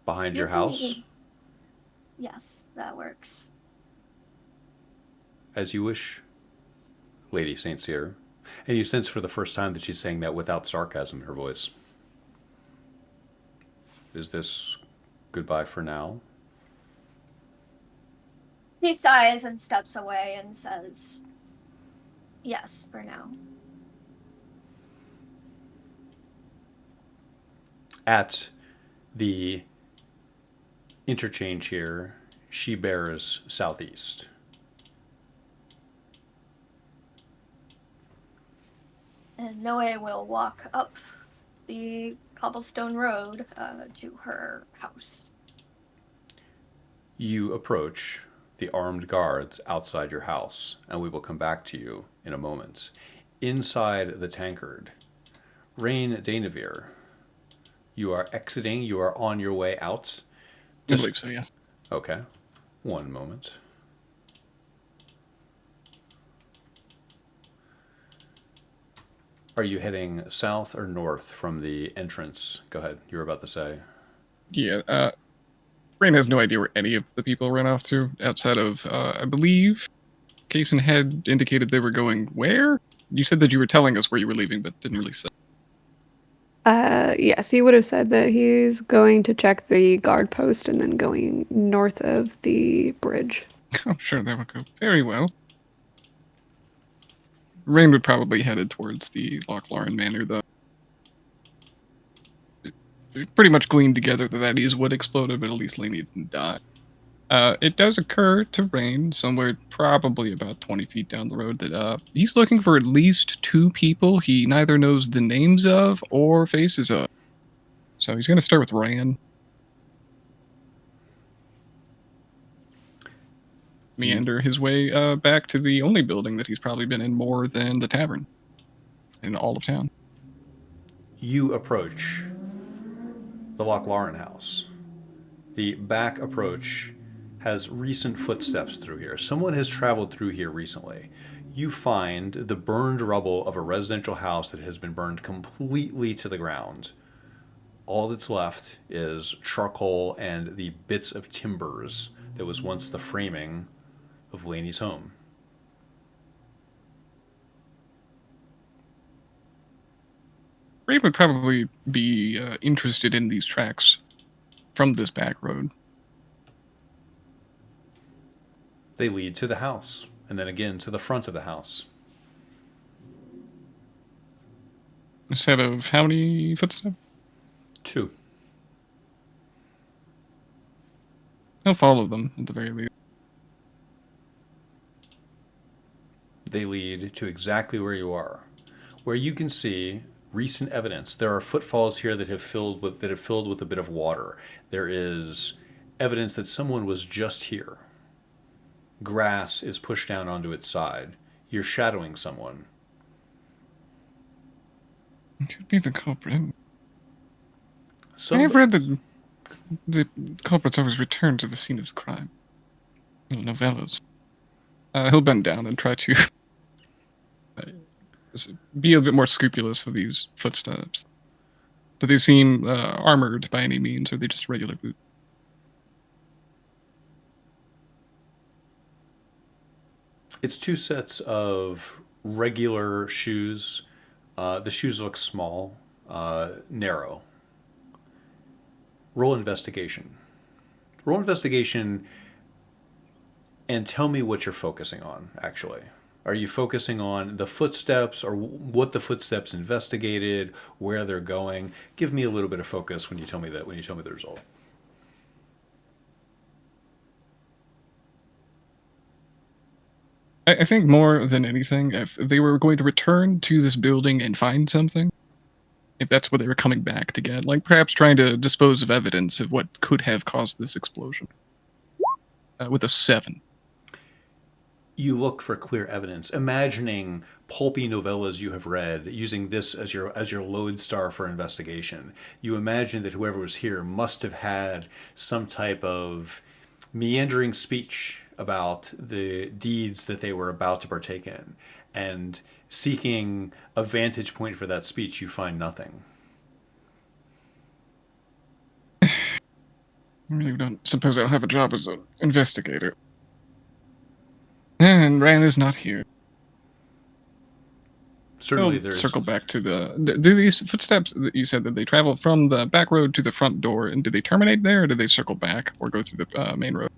Behind your house? Yes, that works. As you wish, Lady St. Cyr. And you sense for the first time that she's saying that without sarcasm in her voice. Is this goodbye for now? He sighs and steps away and says, yes, for now. At the interchange here, she bears southeast. And Noe will walk up the cobblestone road to her house. You approach the armed guards outside your house, and we will come back to you in a moment. Inside the tankard, Rain Danavir, you are exiting, you are on your way out. I believe so, yes. Okay, one moment. Are you heading south or north from the entrance? Go ahead, you were about to say. Yeah, Rain has no idea where any of the people ran off to, outside of, I believe, Kason had indicated they were going where? You said that you were telling us where you were leaving, but didn't really say. Yes, he would have said that he's going to check the guard post and then going north of the bridge. I'm sure that would go very well. Rain would probably headed towards the Loch Lauren Manor, though. It pretty much gleaned together that is what exploded, but at least Lainey didn't die. It does occur to Rain somewhere probably about 20 feet down the road that he's looking for at least 2 people he neither knows the names of or faces of. So he's going to start with Ryan. Meander his way back to the only building that he's probably been in more than the tavern in all of town. You approach the Loch Lauren house. The back approach has recent footsteps through here. Someone has traveled through here recently. You find the burned rubble of a residential house that has been burned completely to the ground. All that's left is charcoal and the bits of timbers that was once the framing of Lainey's home. Ray would probably be interested in these tracks from this back road. They lead to the house, and then again to the front of the house. A set of how many footsteps? 2. He'll follow them at the very least. They lead to exactly where you are, where you can see recent evidence. There are footfalls here that have filled with a bit of water. There is evidence that someone was just here. Grass is pushed down onto its side. You're shadowing someone. It could be the culprit. I've read that the culprits always return to the scene of the crime. In novellas. He'll bend down and try to be a bit more scrupulous of these footsteps. Do they seem armored by any means, or are they just regular boots? It's 2 sets of regular shoes. The shoes look small, narrow. Roll investigation. Roll investigation and tell me what you're focusing on, actually. Are you focusing on the footsteps or what the footsteps investigated, where they're going? Give me a little bit of focus when you tell me the result. I think more than anything, if they were going to return to this building and find something, if that's what they were coming back to get, like perhaps trying to dispose of evidence of what could have caused this explosion. With a 7. You look for clear evidence, imagining pulpy novellas you have read, using this as your lodestar for investigation. You imagine that whoever was here must have had some type of meandering speech about the deeds that they were about to partake in, and seeking a vantage point for that speech, you find nothing. I really don't suppose I'll have a job as an investigator. And Ran is not here. Certainly, I'll there's circle back to do these footsteps that you said that they travel from the back road to the front door, and do they terminate there, or do they circle back or go through the main road?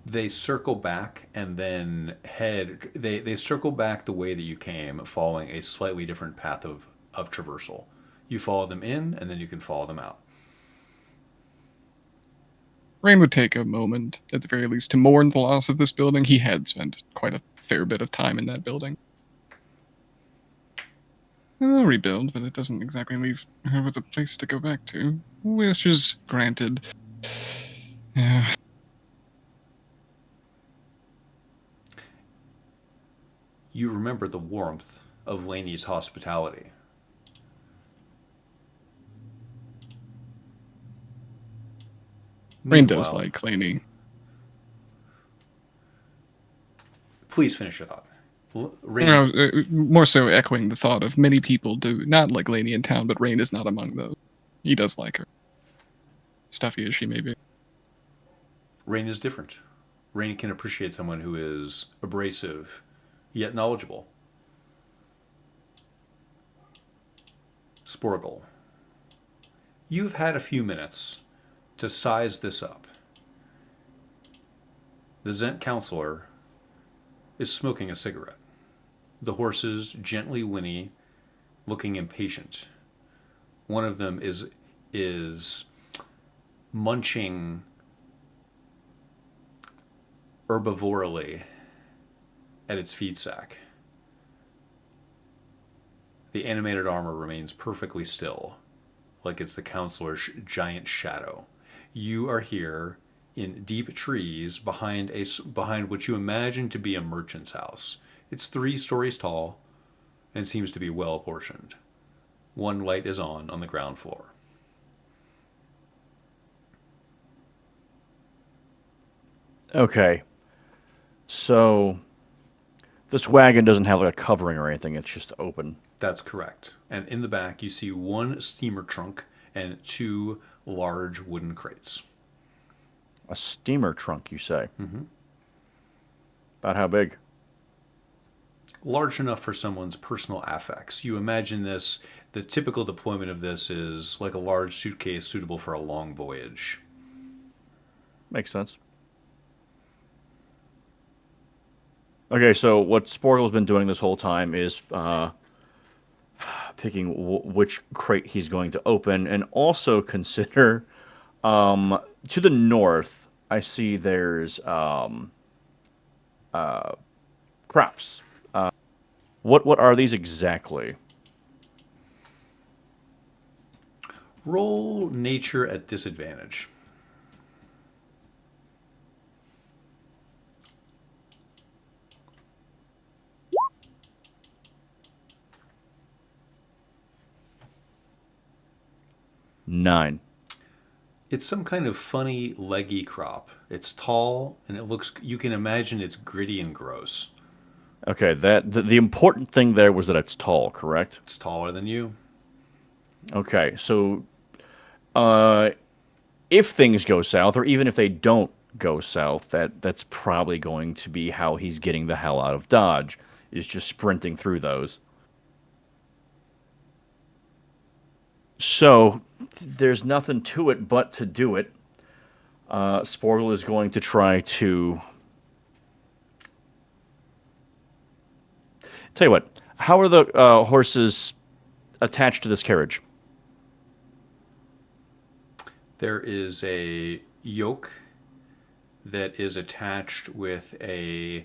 they circle back and then head. They circle back the way that you came, following a slightly different path of traversal. You follow them in, and then you can follow them out. Rain would take a moment, at the very least, to mourn the loss of this building. He had spent quite a fair bit of time in that building. I'll rebuild, but it doesn't exactly leave her with a place to go back to. Wishes granted. Yeah. You remember the warmth of Laney's hospitality. Rain does Meanwhile- like Laney. Please finish your thought. Rain, More so echoing the thought of many people do not like Laney in town, but Rain is not among those. He does like her. Stuffy as she may be. Rain is different. Rain can appreciate someone who is abrasive, yet knowledgeable. Sporgle, you've had a few minutes to size this up. The Zent counselor is smoking a cigarette. The horses gently whinny, looking impatient. One of them is munching herbivorally at its feed sack. The animated armor remains perfectly still, like it's the counselor's giant shadow. You are here in deep trees behind what you imagine to be a merchant's house. It's 3 stories tall and seems to be well apportioned. One light is on the ground floor. Okay. So this wagon doesn't have like a covering or anything. It's just open. That's correct. And in the back, you see 1 steamer trunk and 2 large wooden crates. A steamer trunk, you say? Mhm. About how big? Large enough for someone's personal affects. You imagine this, the typical deployment of this is like a large suitcase suitable for a long voyage. Makes sense. Okay, so what Sporgle's been doing this whole time is picking which crate he's going to open, and also consider to the north. I see there's crops. What are these exactly? Roll nature at disadvantage. Nine. It's some kind of funny leggy crop. It's tall and you can imagine it's gritty and gross. Okay, the important thing there was that it's tall, correct? It's taller than you. Okay, so if things go south, or even if they don't go south, that's probably going to be how he's getting the hell out of Dodge, is just sprinting through those. So there's nothing to it but to do it. Sporgle is going to try to... Tell you what, how are the horses attached to this carriage? There is a yoke that is attached with a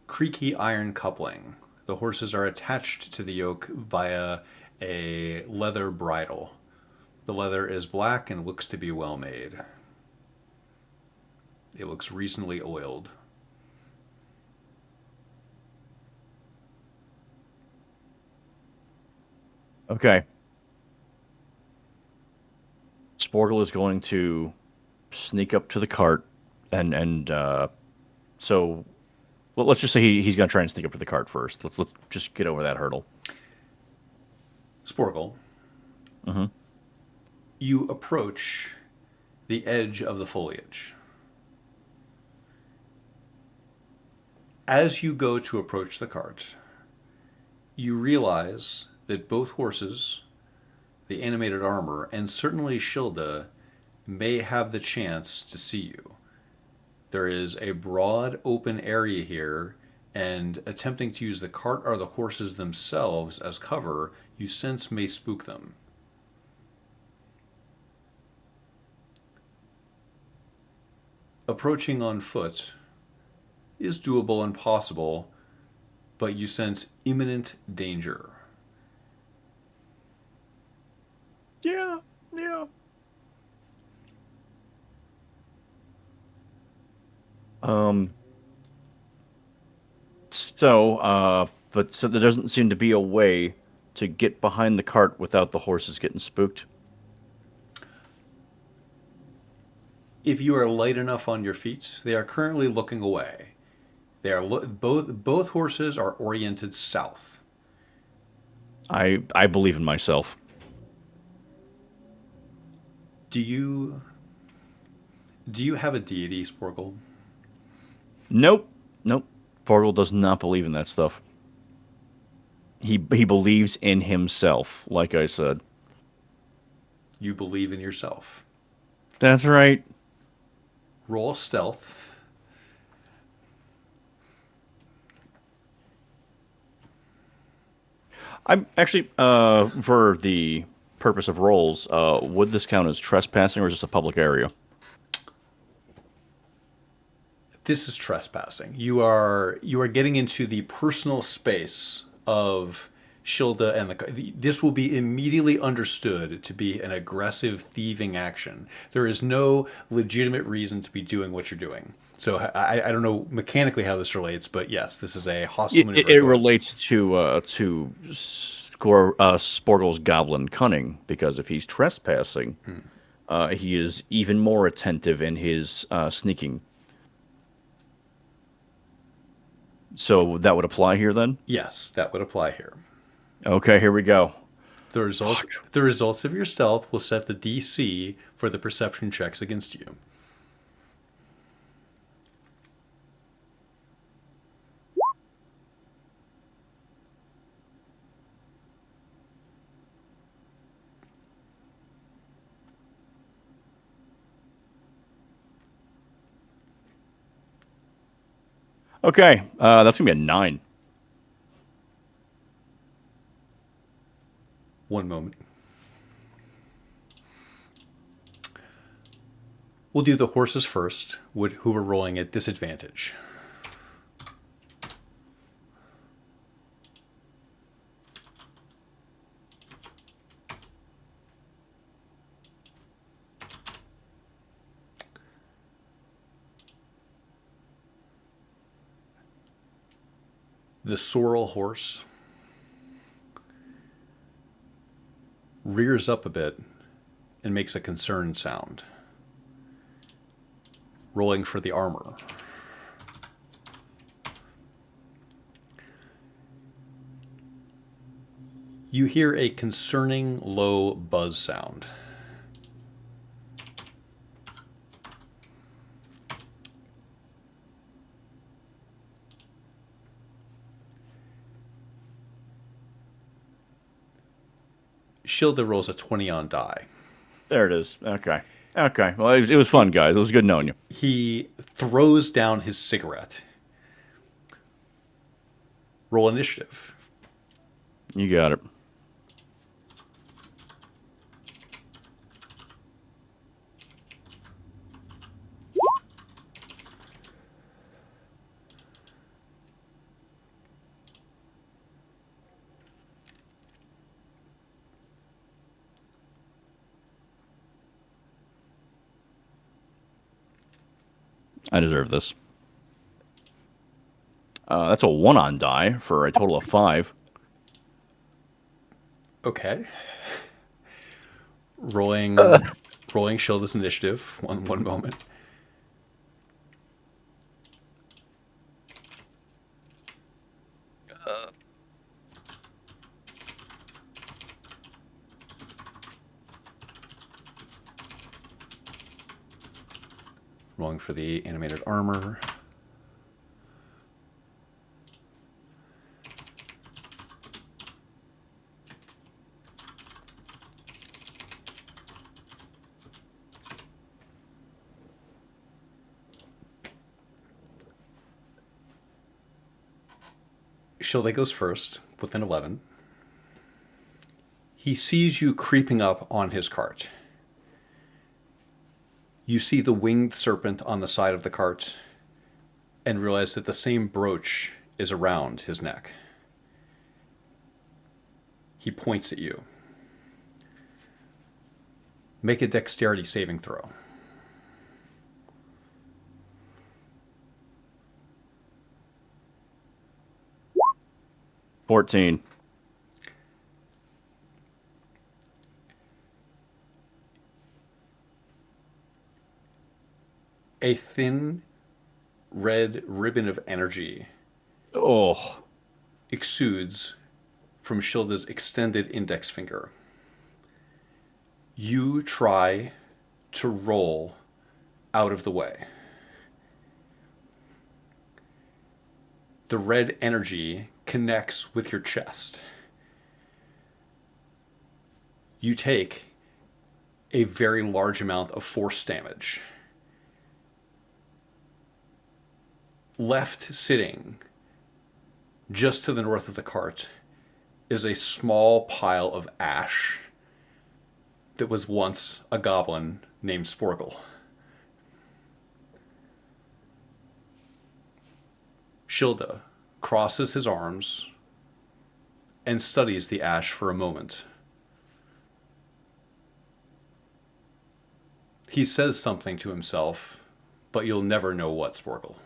creaky iron coupling. The horses are attached to the yoke via a leather bridle. The leather is black and looks to be well made. It looks recently oiled. Okay. Sporgle is going to sneak up to the cart, and so let's just say he's going to try and sneak up to the cart first. Let's just get over that hurdle. Sporgle, Mm-hmm. you approach the edge of the foliage. As you go to approach the cart, you realize that both horses, the animated armor, and certainly Shilda may have the chance to see you. There is a broad open area here, and attempting to use the cart or the horses themselves as cover, you sense may spook them. Approaching on foot is doable and possible, but you sense imminent danger. Yeah. So there doesn't seem to be a way to get behind the cart without the horses getting spooked. If you are light enough on your feet, they are currently looking away. They are both horses are oriented south. I believe in myself. Do you have a deity, Sporgle? Nope. Porgal does not believe in that stuff. He believes in himself, like I said. You believe in yourself. That's right. Roll stealth. I'm actually, for the purpose of rolls, would this count as trespassing or is this a public area? This is trespassing. You are getting into the personal space of Shilda and this will be immediately understood to be an aggressive thieving action. There is no legitimate reason to be doing what you're doing. So I don't know mechanically how this relates, but yes, this is a hostile maneuver. It relates to Sporgle's goblin cunning, because if he's trespassing, he is even more attentive in his sneaking. So that would apply here then? Yes, that would apply here. Okay, here we go. The results of your stealth will set the DC for the perception checks against you. Okay, that's gonna be a 9. One moment. We'll do the horses first, who are rolling at disadvantage. The sorrel horse rears up a bit and makes a concerned sound, rolling for the armor. You hear a concerning low buzz sound. Shilda rolls a 20 on die. There it is. Okay. Well, it was fun, guys. It was good knowing you. He throws down his cigarette. Roll initiative. You got it. I deserve this. That's a 1 on die for a total of 5. Okay. Rolling Shilda's initiative. One moment. Rolling for the animated armor. Shilde goes first with an 11. He sees you creeping up on his cart. You see the winged serpent on the side of the cart and realize that the same brooch is around his neck. He points at you. Make a dexterity saving throw. 14. A thin red ribbon of energy Oh, exudes from Shilda's extended index finger. You try to roll out of the way. The red energy connects with your chest. You take a very large amount of force damage. Left sitting just to the north of the cart is a small pile of ash that was once a goblin named Sporgle. Shilda crosses his arms and studies the ash for a moment. He says something to himself, but you'll never know what Sporgle.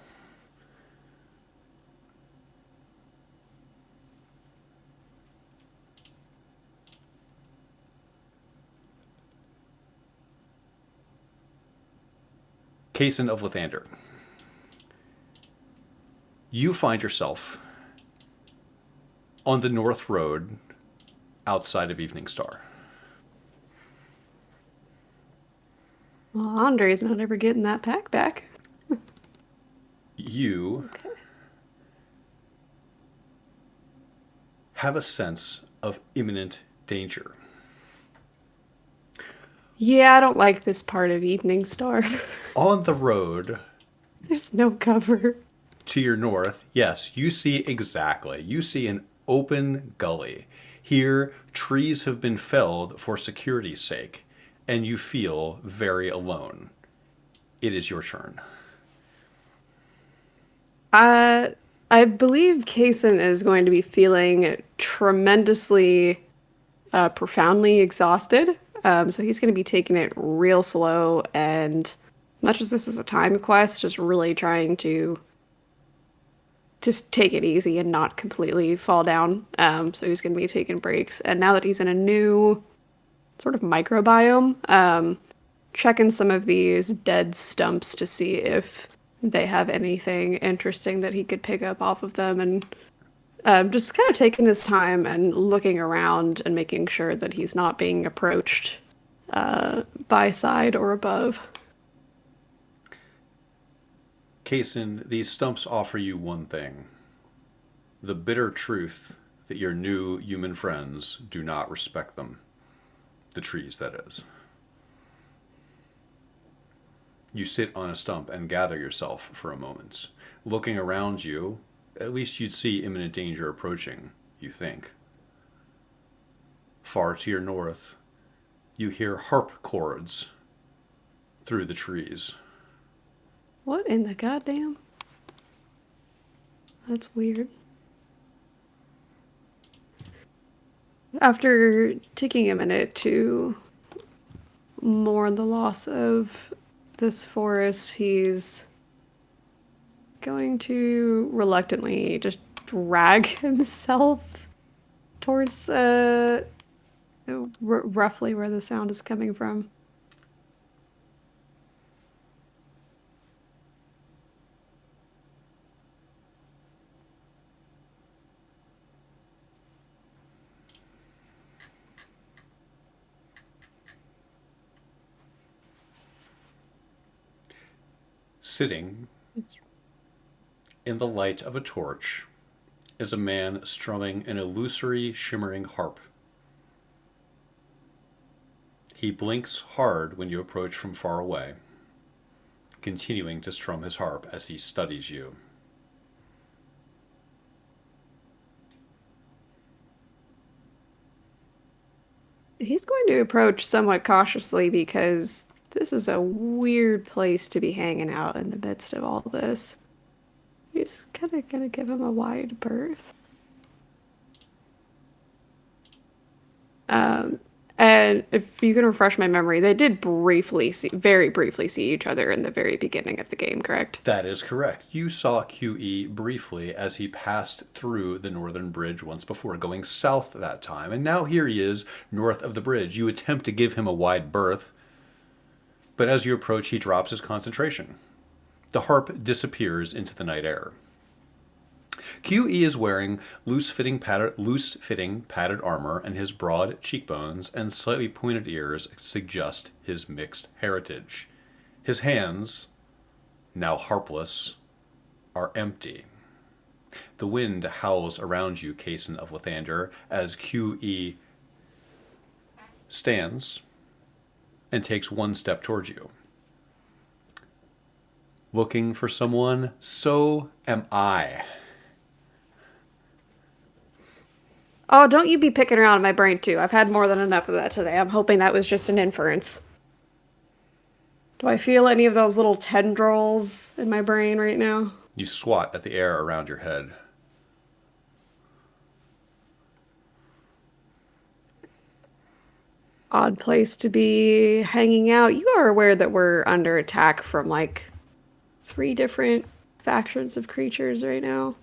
Kaysen of Lathander. You find yourself on the North Road outside of Evening Star. Well, Andre's not ever getting that pack back. You have a sense of imminent danger. Yeah, I don't like this part of Evening Star. On the road There's no cover. to your north, yes, you see exactly. You see an open gully. Here, trees have been felled for security's sake, and you feel very alone. It is your turn. I believe Kaysen is going to be feeling tremendously, profoundly exhausted. So he's going to be taking it real slow, and much as this is a time quest, just really trying to just take it easy and not completely fall down. So he's going to be taking breaks. And now that he's in a new sort of microbiome, checking some of these dead stumps to see if they have anything interesting that he could pick up off of them, and just kind of taking his time and looking around and making sure that he's not being approached by side or above. Kaysen, these stumps offer you one thing: the bitter truth that your new human friends do not respect them. The trees, that is. You sit on a stump and gather yourself for a moment. Looking around you, at least you'd see imminent danger approaching, you think. Far to your north, you hear harp chords through the trees. What in the goddamn? That's weird. After taking a minute to mourn the loss of this forest, he's going to reluctantly just drag himself towards roughly where the sound is coming from. Sitting in the light of a torch is a man strumming an illusory, shimmering harp. He blinks hard when you approach from far away, continuing to strum his harp as he studies you. He's going to approach somewhat cautiously because this is a weird place to be hanging out in the midst of all this. He's kind of going to give him a wide berth. And if you can refresh my memory, they did very briefly see each other in the very beginning of the game, correct? That is correct. You saw QE briefly as he passed through the northern bridge once before, going south that time. And now here he is, north of the bridge. You attempt to give him a wide berth, but as you approach, he drops his concentration. The harp disappears into the night air. QE is wearing loose-fitting padded armor, and his broad cheekbones and slightly pointed ears suggest his mixed heritage. His hands, now harpless, are empty. The wind howls around you, Kaysen of Lathander, as QE stands and takes one step towards you. Looking for someone? So am I. Oh, don't you be picking around in my brain, too. I've had more than enough of that today. I'm hoping that was just an inference. Do I feel any of those little tendrils in my brain right now? You swat at the air around your head. Odd place to be hanging out. You are aware that we're under attack from, like, 3 different factions of creatures right now?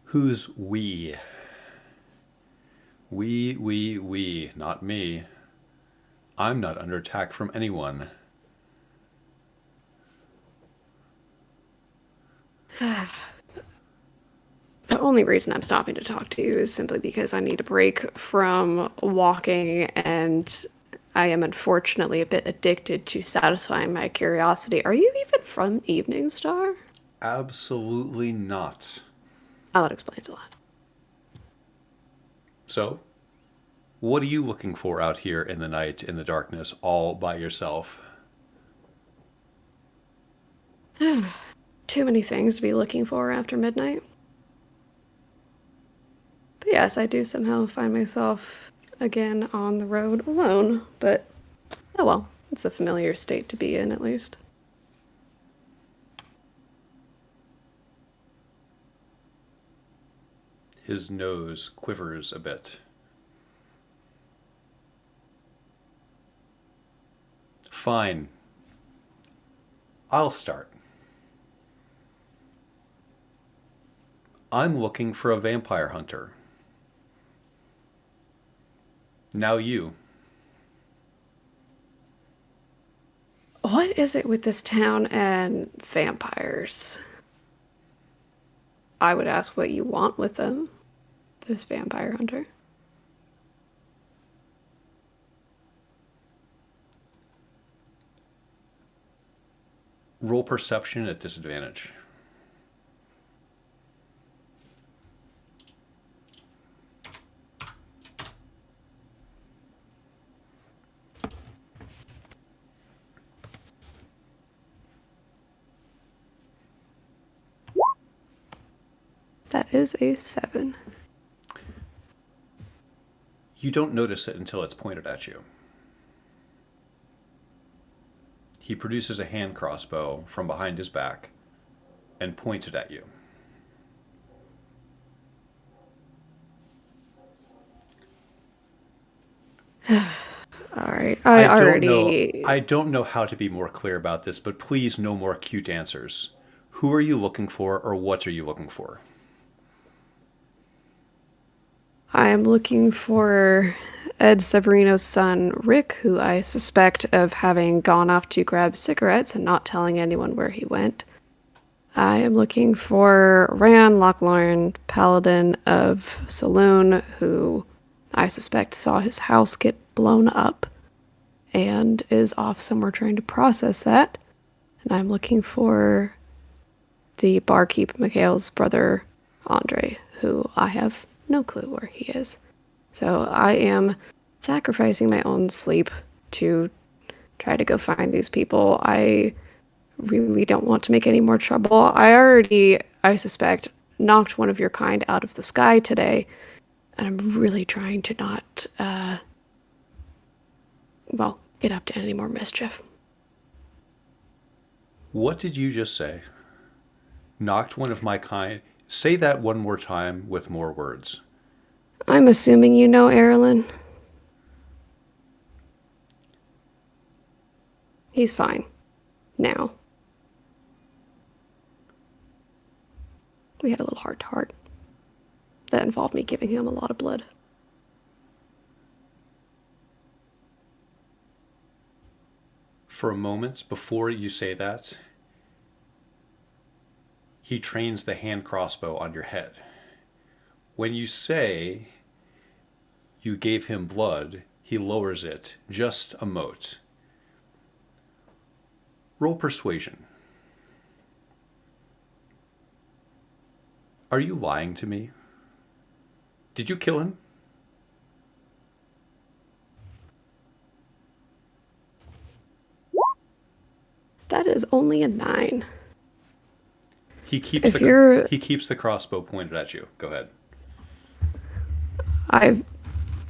Who's we? We, not me. I'm not under attack from anyone. The only reason I'm stopping to talk to you is simply because I need a break from walking, and I am unfortunately a bit addicted to satisfying my curiosity. Are you even from Evening Star? Absolutely not. Oh, that explains a lot. So, what are you looking for out here in the night, in the darkness, all by yourself? Too many things to be looking for after midnight. But yes, I do somehow find myself again on the road alone, but oh well, it's a familiar state to be in at least. His nose quivers a bit. Fine. I'll start. I'm looking for a vampire hunter. Now you. What is it with this town and vampires? I would ask what you want with them, this vampire hunter. Roll perception at disadvantage. That is a 7. You don't notice it until it's pointed at you. He produces a hand crossbow from behind his back and points it at you. Alright, I don't know how to be more clear about this, but please no more cute answers. Who are you looking for, or what are you looking for? I am looking for Ed Severino's son, Rick, who I suspect of having gone off to grab cigarettes and not telling anyone where he went. I am looking for Rand Lochlorn, Paladin of Saloon, who I suspect saw his house get blown up and is off somewhere trying to process that. and I'm looking for the barkeep Mikhail's brother, Andre, who I have no clue where he is. So I am sacrificing my own sleep to try to go find these people. I really don't want to make any more trouble. I already, I suspect, knocked one of your kind out of the sky today, and I'm really trying to not, get up to any more mischief. What did you just say? Knocked one of my kind. Say that one more time with more words. I'm assuming you know Erlen. He's fine. Now. We had a little heart-to-heart. That involved me giving him a lot of blood. For a moment before you say that, he trains the hand crossbow on your head. When you say you gave him blood, he lowers it just a mote. Roll persuasion. Are you lying to me? Did you kill him? That is only a 9. He keeps the crossbow pointed at you. Go ahead. I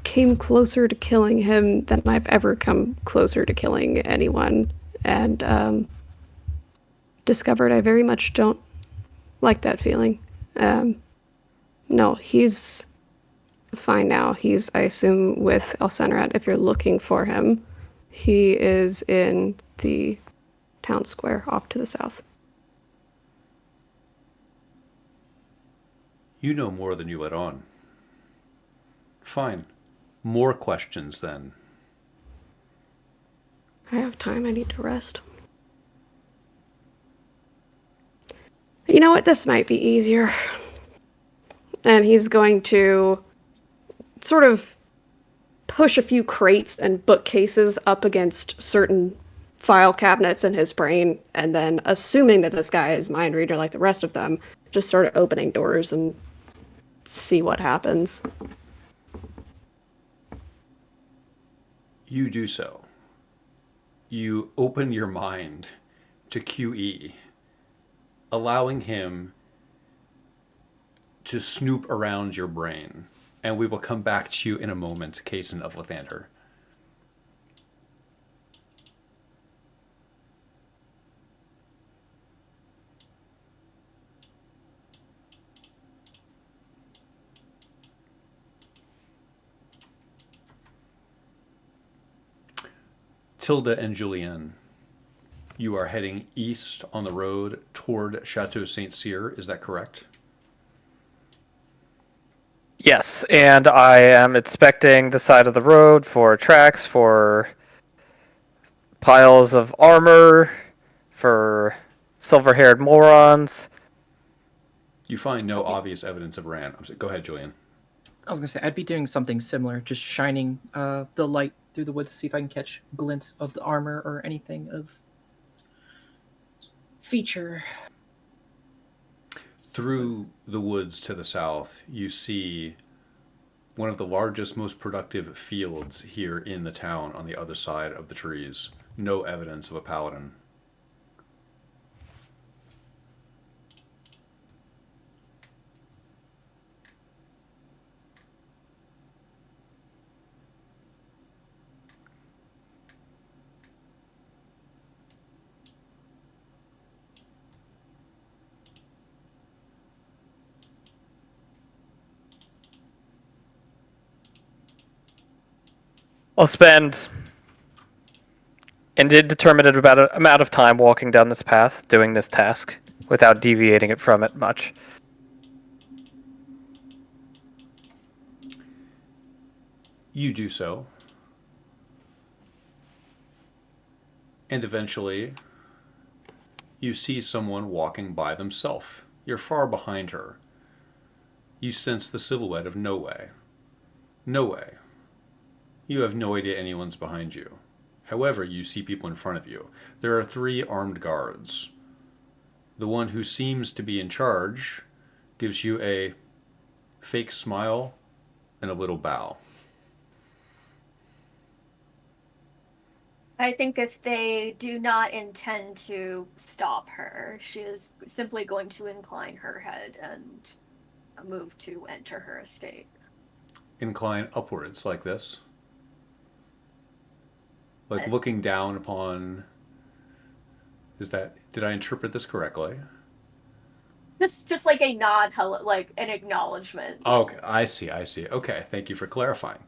came closer to killing him than I've ever come closer to killing anyone, and discovered I very much don't like that feeling. No, he's fine now. He's, I assume, with Elsenrat. If you're looking for him, he is in the town square off to the south. You know more than you let on. Fine. More questions then. I have time. I need to rest. You know what? This might be easier. And he's going to sort of push a few crates and bookcases up against certain file cabinets in his brain, and then, assuming that this guy is mind reader like the rest of them, just sort of opening doors and see what happens. You do so. You open your mind to QE, allowing him to snoop around your brain. And we will come back to you in a moment, Kaysen of Lathander. Tilda and Julienne, you are heading east on the road toward Chateau Saint Cyr, is that correct? Yes, and I am inspecting the side of the road for tracks, for piles of armor, for silver-haired morons. You find no obvious evidence of Ran. Go ahead, Julian. I was gonna say I'd be doing something similar, just shining the light through the woods to see if I can catch glints of the armor or anything of feature. Through the woods to the south, you see one of the largest, most productive fields here in the town on the other side of the trees. No evidence of a paladin. I'll spend an indeterminate amount of time walking down this path, doing this task, without deviating it from it much. You do so. And eventually, you see someone walking by themselves. You're far behind her. You sense the silhouette of No Way. No Way. You have no idea anyone's behind you. However, you see people in front of you. There are 3 armed guards. The one who seems to be in charge gives you a fake smile and a little bow. I think if they do not intend to stop her, she is simply going to incline her head and move to enter her estate. Incline upwards like this. Like looking down upon... Did I interpret this correctly? Just like a nod, like an acknowledgement. Okay, I see. Okay, thank you for clarifying.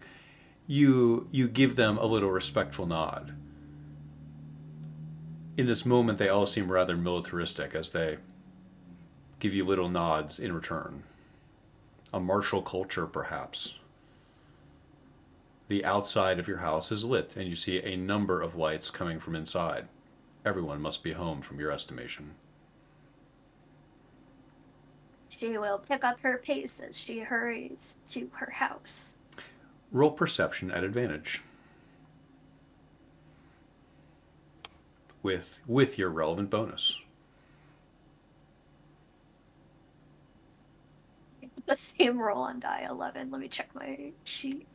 You give them a little respectful nod. In this moment, they all seem rather militaristic as they give you little nods in return. A martial culture, perhaps. The outside of your house is lit, and you see a number of lights coming from inside. Everyone must be home from your estimation. She will pick up her pace as she hurries to her house. Roll perception at advantage. With your relevant bonus. The same roll on die 11. Let me check my sheet.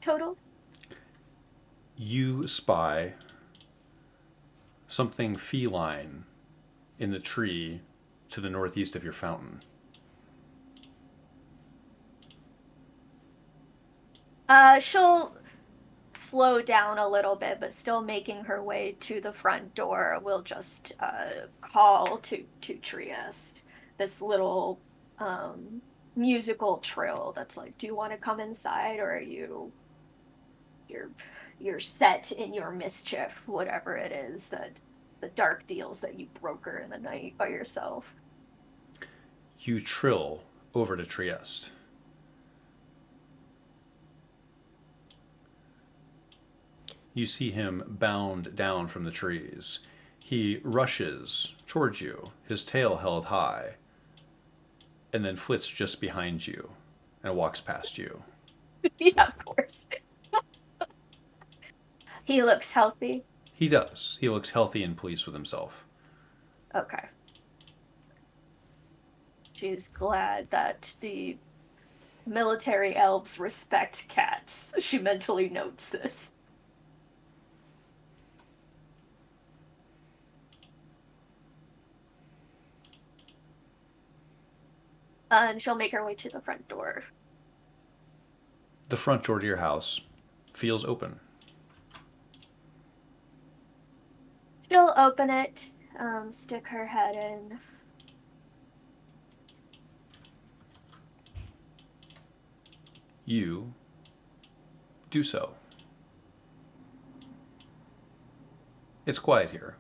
Total. You spy something feline in the tree to the northeast of your fountain. She'll slow down a little bit, but still making her way to the front door, will just call to Trieste. This little musical trill that's like, do you want to come inside, or are you're set in your mischief, whatever it is, that the dark deals that you broker in the night by yourself. You trill over to Trieste. You see him bound down from the trees. He rushes towards you, his tail held high, and then flits just behind you and walks past you. Yeah, of course. He looks healthy. He does. He looks healthy and pleased with himself. Okay. She's glad that the military elves respect cats. She mentally notes this. And she'll make her way to the front door. The front door to your house feels open. She'll open it, stick her head in. You do so. It's quiet here.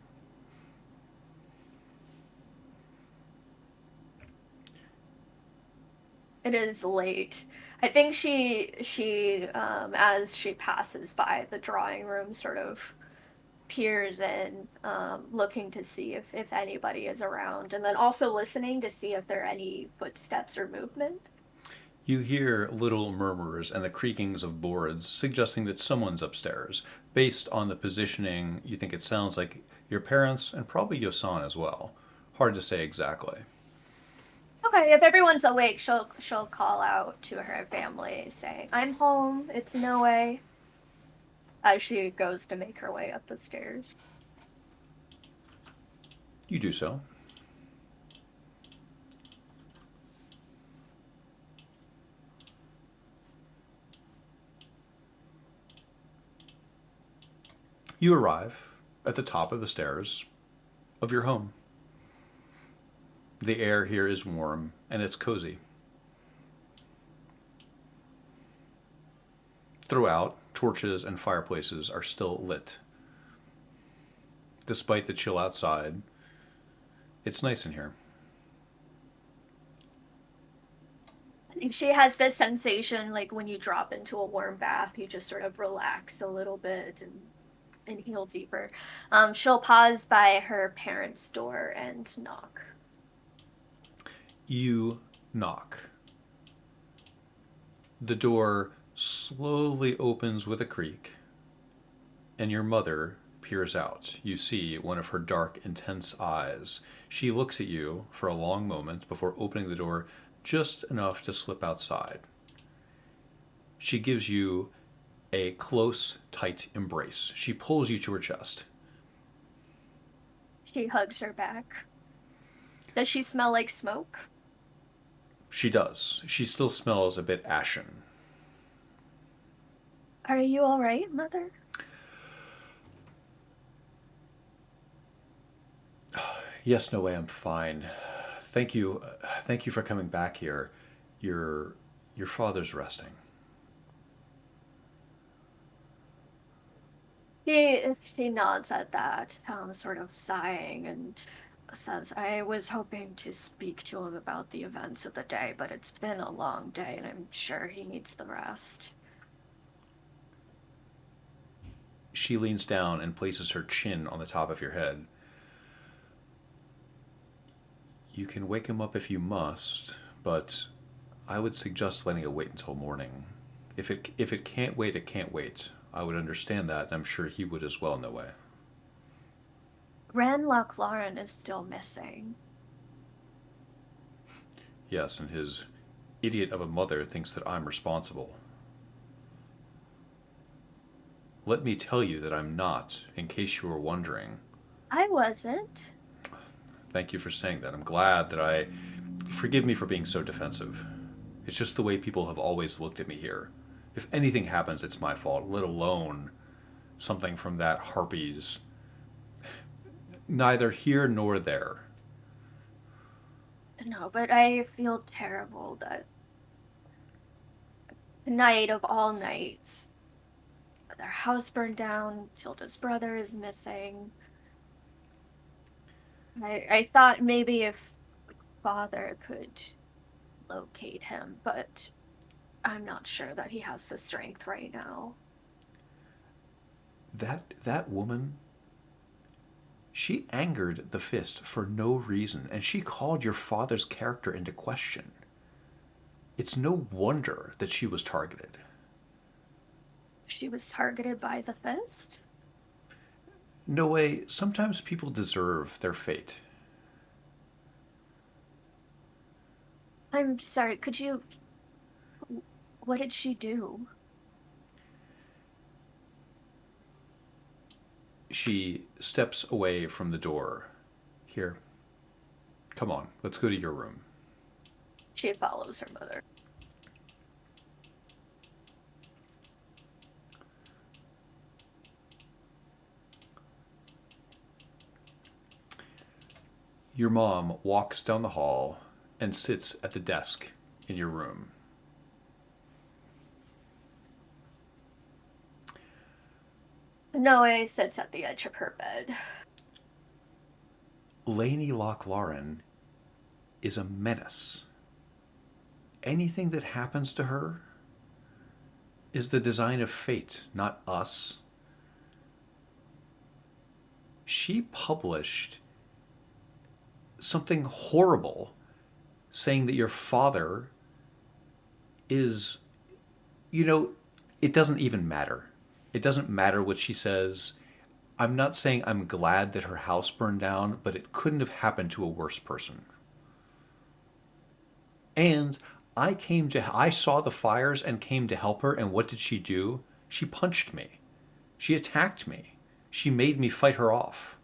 It is late. I think she as she passes by the drawing room, sort of peers in, looking to see if anybody is around, and then also listening to see if there are any footsteps or movement. You hear little murmurs and the creakings of boards, suggesting that someone's upstairs. Based on the positioning, you think it sounds like your parents and probably Yosan as well. Hard to say exactly. Okay, if everyone's awake, she'll call out to her family, saying, "I'm home. It's Noe," as she goes to make her way up the stairs. You do so. You arrive at the top of the stairs of your home. The air here is warm and it's cozy. Throughout, torches and fireplaces are still lit. Despite the chill outside, it's nice in here. I think she has this sensation like when you drop into a warm bath, you just sort of relax a little bit and inhale deeper. She'll pause by her parents' door and knock. You knock. The door slowly opens with a creak, and your mother peers out. You see one of her dark, intense eyes. She looks at you for a long moment before opening the door just enough to slip outside. She gives you a close, tight embrace. She pulls you to her chest. She hugs her back. Does she smell like smoke? She does. She still smells a bit ashen. Are you all right, Mother? Yes, no way, I'm fine. Thank you. Thank you for coming back here. Your father's resting. She nods at that, sort of sighing, and says, I was hoping to speak to him about the events of the day, but it's been a long day, and I'm sure he needs the rest. She leans down and places her chin on the top of your head. You can wake him up if you must, but I would suggest letting it wait until morning. If it can't wait, it can't wait. I would understand that, and I'm sure he would as well in a way. Ren Lochlauren is still missing. Yes, and his idiot of a mother thinks that I'm responsible. Let me tell you that I'm not, in case you were wondering. I wasn't. Thank you for saying that. I'm glad that I... Forgive me for being so defensive. It's just the way people have always looked at me here. If anything happens, it's my fault, let alone something from that harpies. Neither here nor there. No, but I feel terrible that the night of all nights, their house burned down, Tilda's brother is missing. I thought maybe if father could locate him, but I'm not sure that he has the strength right now. That woman, she angered the Fist for no reason, and she called your father's character into question. It's no wonder that she was targeted. She was targeted by the Fist? No way, sometimes people deserve their fate. I'm sorry, could you... What did she do? She steps away from the door. Here. Come on, let's go to your room. She follows her mother. Your mom walks down the hall and sits at the desk in your room. Noe sits at the edge of her bed. Lainey Lochlauren is a menace. Anything that happens to her is the design of fate, not us. She published something horrible saying that your father is, it doesn't even matter. It doesn't matter what she says. I'm not saying I'm glad that her house burned down, but it couldn't have happened to a worse person. And I saw the fires and came to help her, and what did she do? She punched me. She attacked me. She made me fight her off.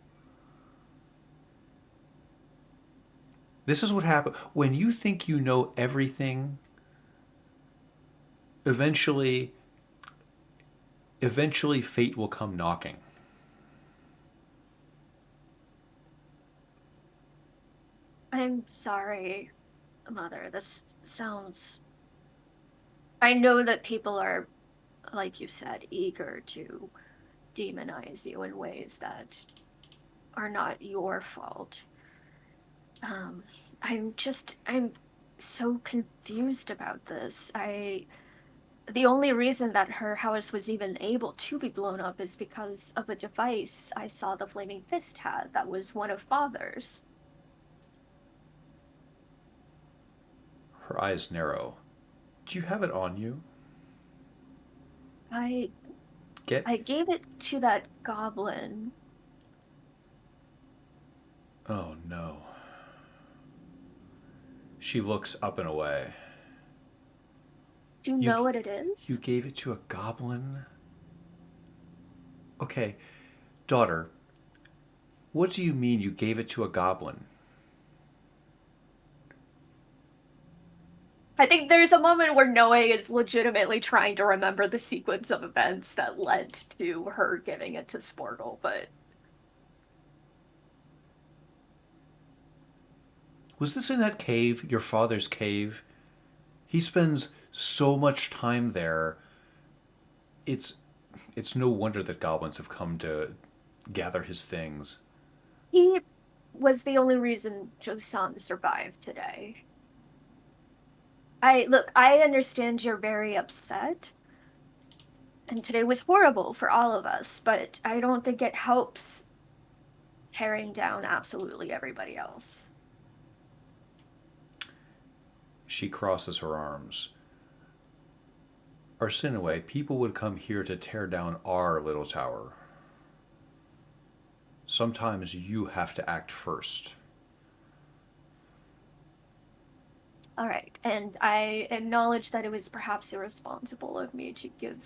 This is what happened. When you think you know everything, eventually fate will come knocking. I'm sorry, Mother. This sounds... I know that people are, like you said, eager to demonize you in ways that are not your fault. I'm so confused about this. The only reason that her house was even able to be blown up is because of a device I saw the Flaming Fist had that was one of Father's. Her eyes narrow. Do you have it on you? I Get gave it to that goblin. Oh no. She looks up and away. Do you know what it is? You gave it to a goblin? Okay, daughter, what do you mean you gave it to a goblin? I think there's a moment where Noe is legitimately trying to remember the sequence of events that led to her giving it to Sportle, but Was this in that cave, your father's cave? He spends so much time there. It's no wonder that goblins have come to gather his things. he was the only reason Joseon survived today. I understand you're very upset. And today was horrible for all of us, but I don't think it helps tearing down absolutely everybody else. She crosses her arms. Arsinoe, people would come here to tear down our little tower. Sometimes you have to act first. All right, and I acknowledge that it was perhaps irresponsible of me to give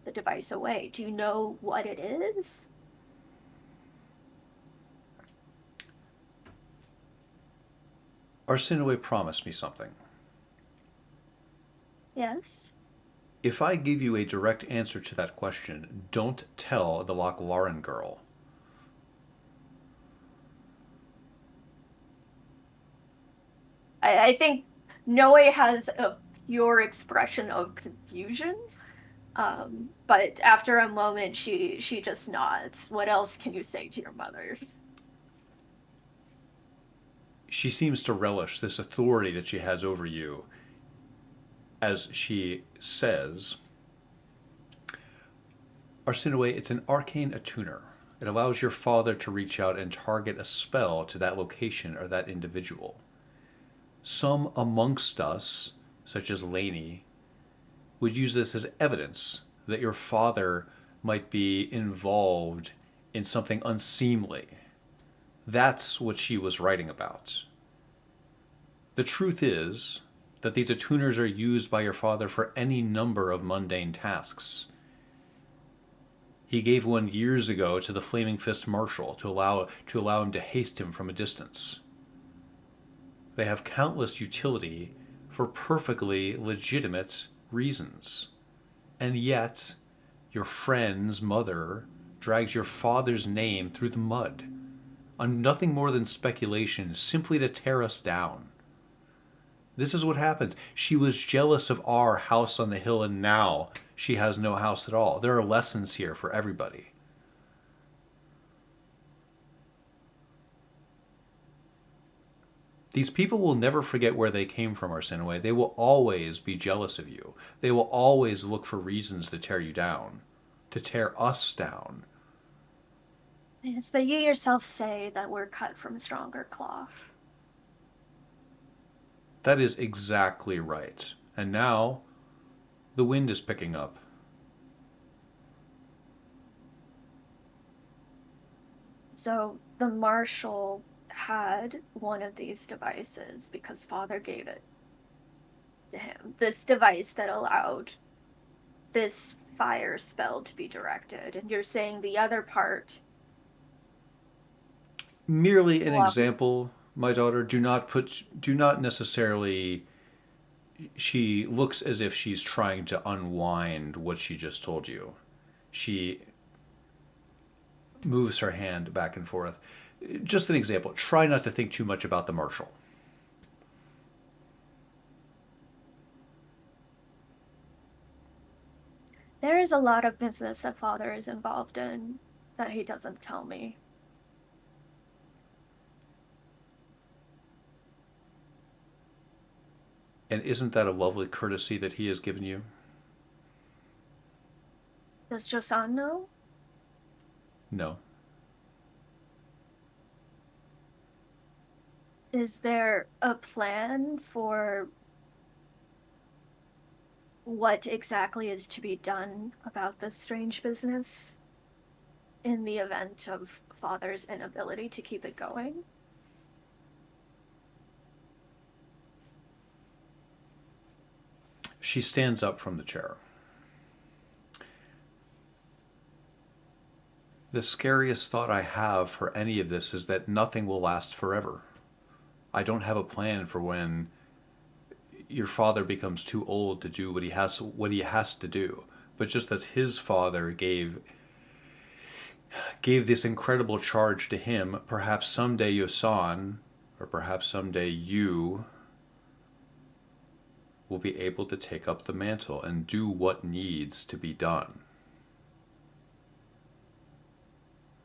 the device away. Do you know what it is? Arsinoe promised me something. Yes. If I give you a direct answer to that question, don't tell the Loch Laren girl. I think Noe has a pure expression of confusion. But after a moment, she just nods. What else can you say to your mother? She seems to relish this authority that she has over you. As she says, Arsinoe, it's an arcane attuner. It allows your father to reach out and target a spell to that location or that individual. Some amongst us, such as Lainey, would use this as evidence that your father might be involved in something unseemly. That's what she was writing about. The truth is that these attuners are used by your father for any number of mundane tasks. He gave one years ago to the Flaming Fist Marshal to allow him to haste him from a distance. They have countless utility for perfectly legitimate reasons. And yet, your friend's mother drags your father's name through the mud on nothing more than speculation, simply to tear us down. This is what happens. She was jealous of our house on the hill, and now she has no house at all. There are lessons here for everybody. These people will never forget where they came from, Arsinoe. They will always be jealous of you. They will always look for reasons to tear you down, to tear us down. Yes, but you yourself say that we're cut from stronger cloth. That is exactly right. And now, the wind is picking up. So the Marshal had one of these devices because Father gave it to him. This device that allowed this fire spell to be directed. And you're saying the other part. Merely an example, my daughter. Do not necessarily. She looks as if she's trying to unwind what she just told you. She moves her hand back and forth. Just an example. Try not to think too much about the Marshal. There is a lot of business that Father is involved in that he doesn't tell me. And isn't that a lovely courtesy that he has given you? Does Josan know? No. Is there a plan for what exactly is to be done about this strange business in the event of Father's inability to keep it going? She stands up from the chair. The scariest thought I have for any of this is that nothing will last forever. I don't have a plan for when your father becomes too old to do what he has to do. But just as his father gave this incredible charge to him, perhaps someday Yosan, or perhaps someday you, will be able to take up the mantle and do what needs to be done.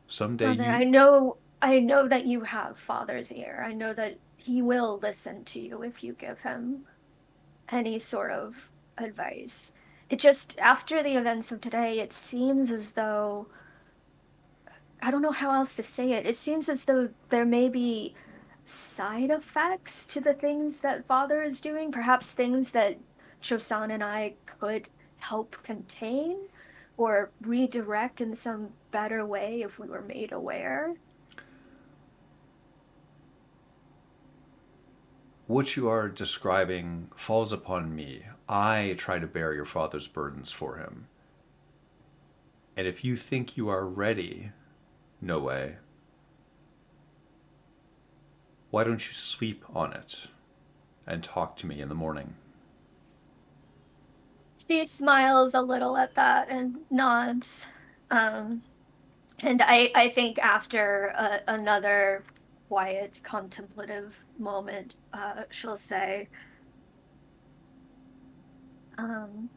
Someday Mother, you... I know that you have Father's ear. I know that he will listen to you if you give him any sort of advice. It just, after the events of today, it seems as though, I don't know how else to say it. It seems as though there may be side effects to the things that Father is doing, perhaps things that Chosan and I could help contain or redirect in some better way if we were made aware. What you are describing falls upon me. I try to bear your father's burdens for him. And if you think you are ready, no way, why don't you sleep on it and talk to me in the morning? She smiles a little at that and nods. Um, and I think after another quiet, contemplative moment, she'll say, um,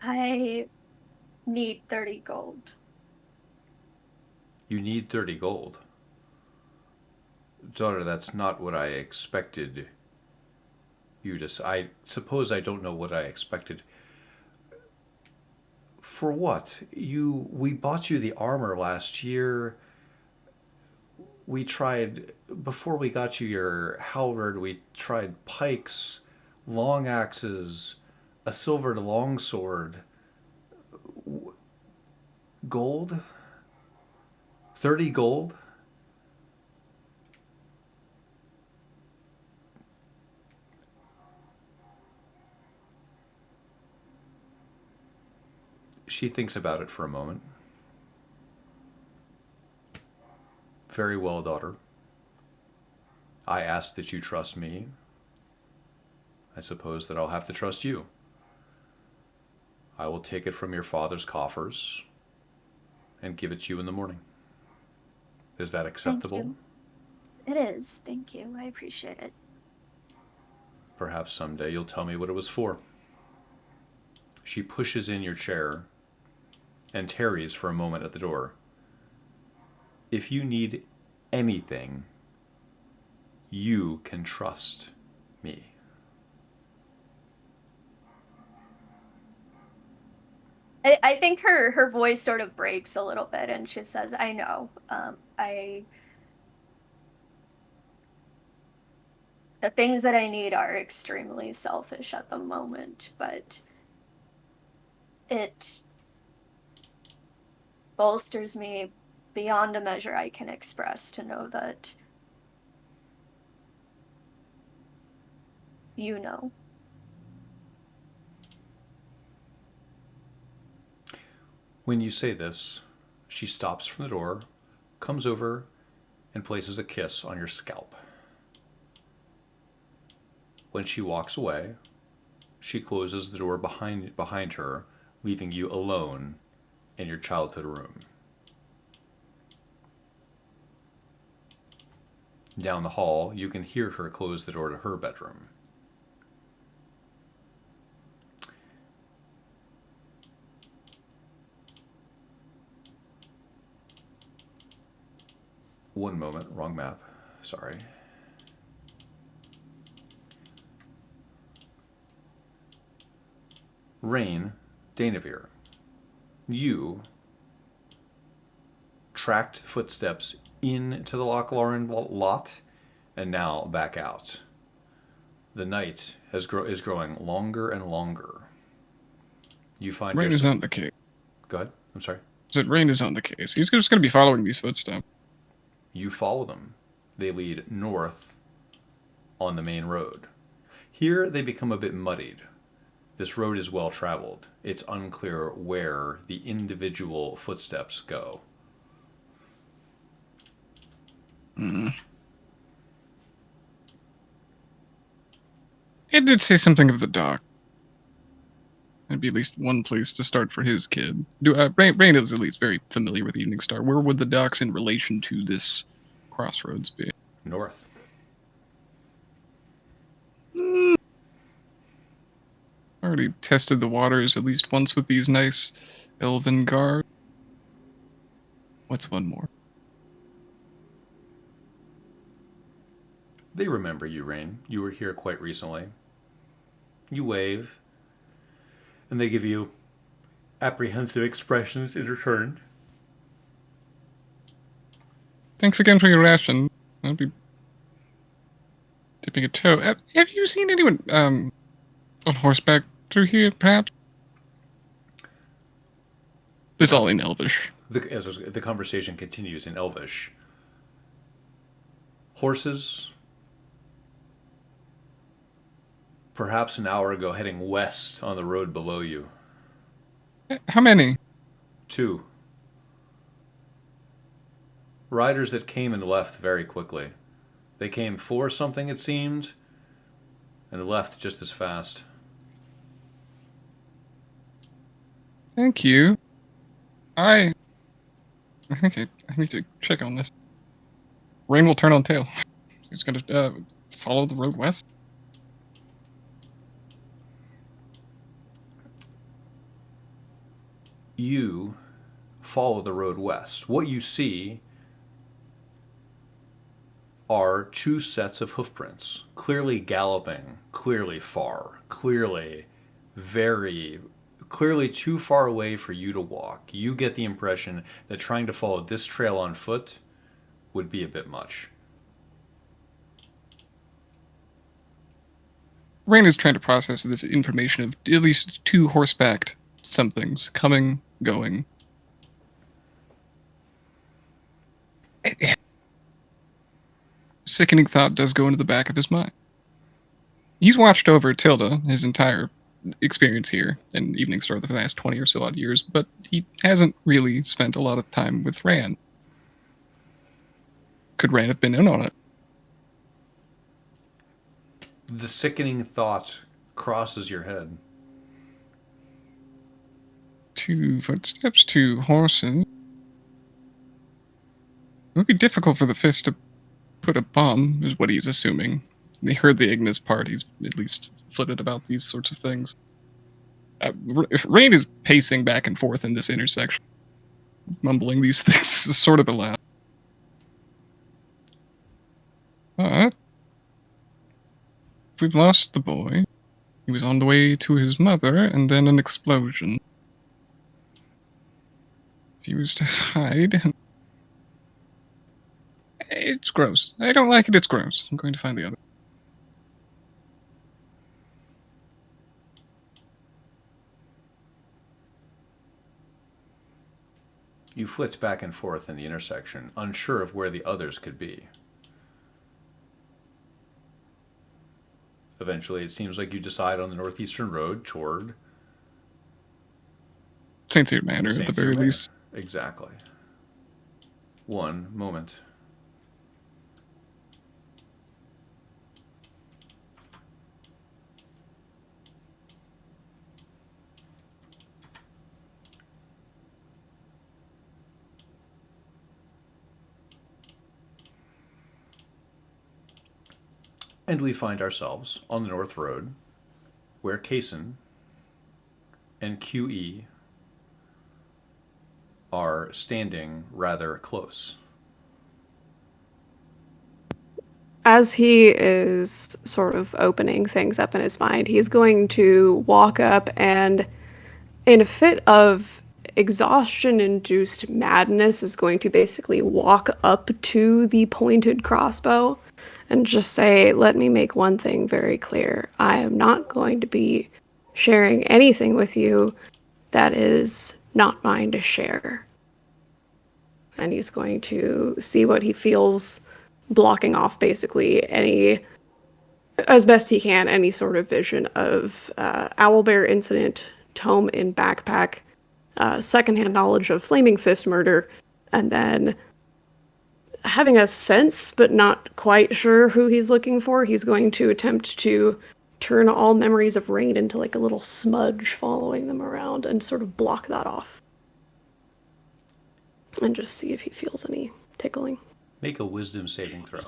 I need 30 gold. You need 30 gold. Daughter, that's not what I expected you to say. I suppose I don't know what I expected. For what? We bought you the armor last year. We tried, before we got you your halberd, we tried pikes, long axes, a silvered longsword. Gold? 30 gold? She thinks about it for a moment. Very well, daughter. I ask that you trust me. I suppose that I'll have to trust you. I will take it from your father's coffers and give it to you in the morning. Is that acceptable? Thank you. It is. Thank you. I appreciate it. Perhaps someday you'll tell me what it was for. She pushes in your chair and tarries for a moment at the door. If you need anything, you can trust me. I think her voice sort of breaks a little bit and she says, I know. The things that I need are extremely selfish at the moment, but it bolsters me beyond a measure I can express to know that you know. When you say this, she stops from the door, comes over, and places a kiss on your scalp. When she walks away, she closes the door behind her, leaving you alone in your childhood room. Down the hall, you can hear her close the door to her bedroom. One moment, wrong map. Sorry. Rain, Danavir, you tracked footsteps into the Lochlauren lot and now back out. The night is growing longer and longer. You find Rain is yourself... not the case. Go ahead. I'm sorry. Said Rain is not the case. He's just going to be following these footsteps. You follow them. They lead north on the main road. Here they become a bit muddied. This road is well traveled. It's unclear where the individual footsteps go. It did say something of the dock. That'd be at least one place to start for his kid. Rain is at least very familiar with Evening Star. Where would the docks in relation to this crossroads be? North. Already tested the waters at least once with these nice elven guards. What's one more? They remember you, Rain. You were here quite recently. You wave, and they give you apprehensive expressions in return. Thanks again for your ration. I'll be dipping a toe. Have you seen anyone on horseback through here, perhaps? It's all in Elvish. The conversation continues in Elvish. Horses, perhaps an hour ago, heading west on the road below you. How many? 2. Riders that came and left very quickly. They came for something, it seemed, and left just as fast. Thank you. I think I need to check on this. Rain will turn on tail. He's going to follow the road west. You follow the road west. What you see are 2 sets of hoofprints, clearly galloping, clearly far, clearly too far away for you to walk. You get the impression that trying to follow this trail on foot would be a bit much. Rain is trying to process this information of at least 2 horsebacked somethings coming, going. Sickening thought does go into the back of his mind. He's watched over Tilda his entire experience here in Evening Star for the last 20 or so odd years, but he hasn't really spent a lot of time with Ran. Could Ran have been in on it? The sickening thought crosses your head. 2 footsteps, 2 horses. It would be difficult for the Fist to put a bomb, is what he's assuming. He heard the Ignis part. He's at least flitted about these sorts of things. Rain is pacing back and forth in this intersection, mumbling these things sort of aloud. But we've lost the boy. He was on the way to his mother, and then an explosion. If he was to hide... It's gross. I don't like it, it's gross. I'm going to find the other. You flit back and forth in the intersection, unsure of where the others could be. Eventually, it seems like you decide on the northeastern road toward St. Cyr Manor, at the very least. Exactly. One moment. And we find ourselves on the North Road, where Kaysen and QE are standing rather close. as he is sort of opening things up in his mind, he's going to walk up and, in a fit of exhaustion-induced madness, is going to basically walk up to the pointed crossbow and just say, "Let me make one thing very clear. I am not going to be sharing anything with you that is not mine to share." And he's going to see what he feels, blocking off basically any, as best he can, any sort of vision of owlbear incident, tome in backpack, secondhand knowledge of Flaming Fist murder, and then having a sense but not quite sure who he's looking for, he's going to attempt to turn all memories of Rain into like a little smudge following them around and sort of block that off. And just see if he feels any tickling. Make a wisdom saving throw.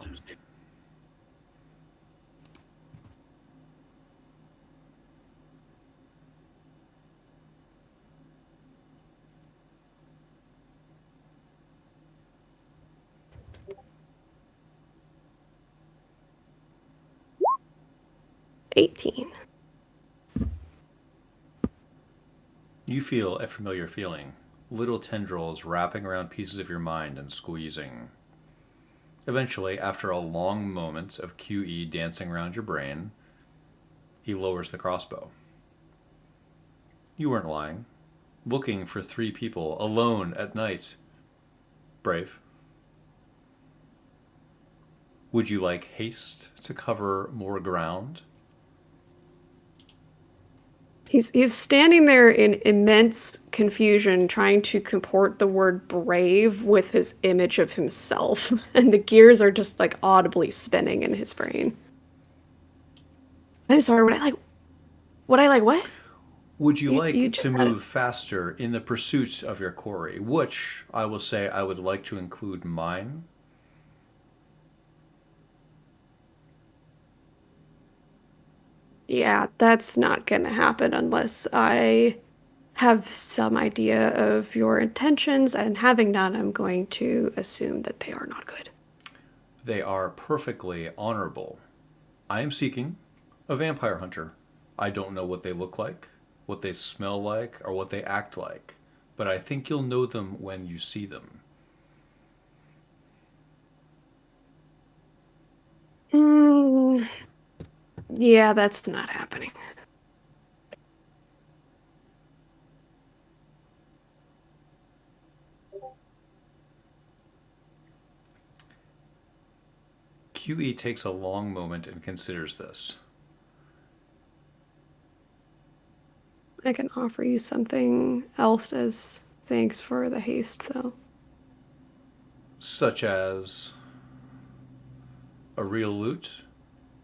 $18. You feel a familiar feeling. Little tendrils wrapping around pieces of your mind and squeezing. Eventually, after a long moment of QE dancing around your brain, he lowers the crossbow. You weren't lying. Looking for 3 people alone at night. Brave. Would you like haste to cover more ground? He's standing there in immense confusion, trying to comport the word brave with his image of himself, and the gears are just like audibly spinning in his brain. I'm sorry, would I like what? Would you You like just to had it. move faster in the pursuit of your quarry, which I will say I would like to include mine? Yeah, that's not gonna happen unless I have some idea of your intentions, and having none, I'm going to assume that they are not good. They are perfectly honorable. I am seeking a vampire hunter. I don't know what they look like, what they smell like, or what they act like, but I think you'll know them when you see them. Mm, yeah, that's not happening. QE takes a long moment and considers this. I can offer you something else as thanks for the haste, though. Such as a real loot,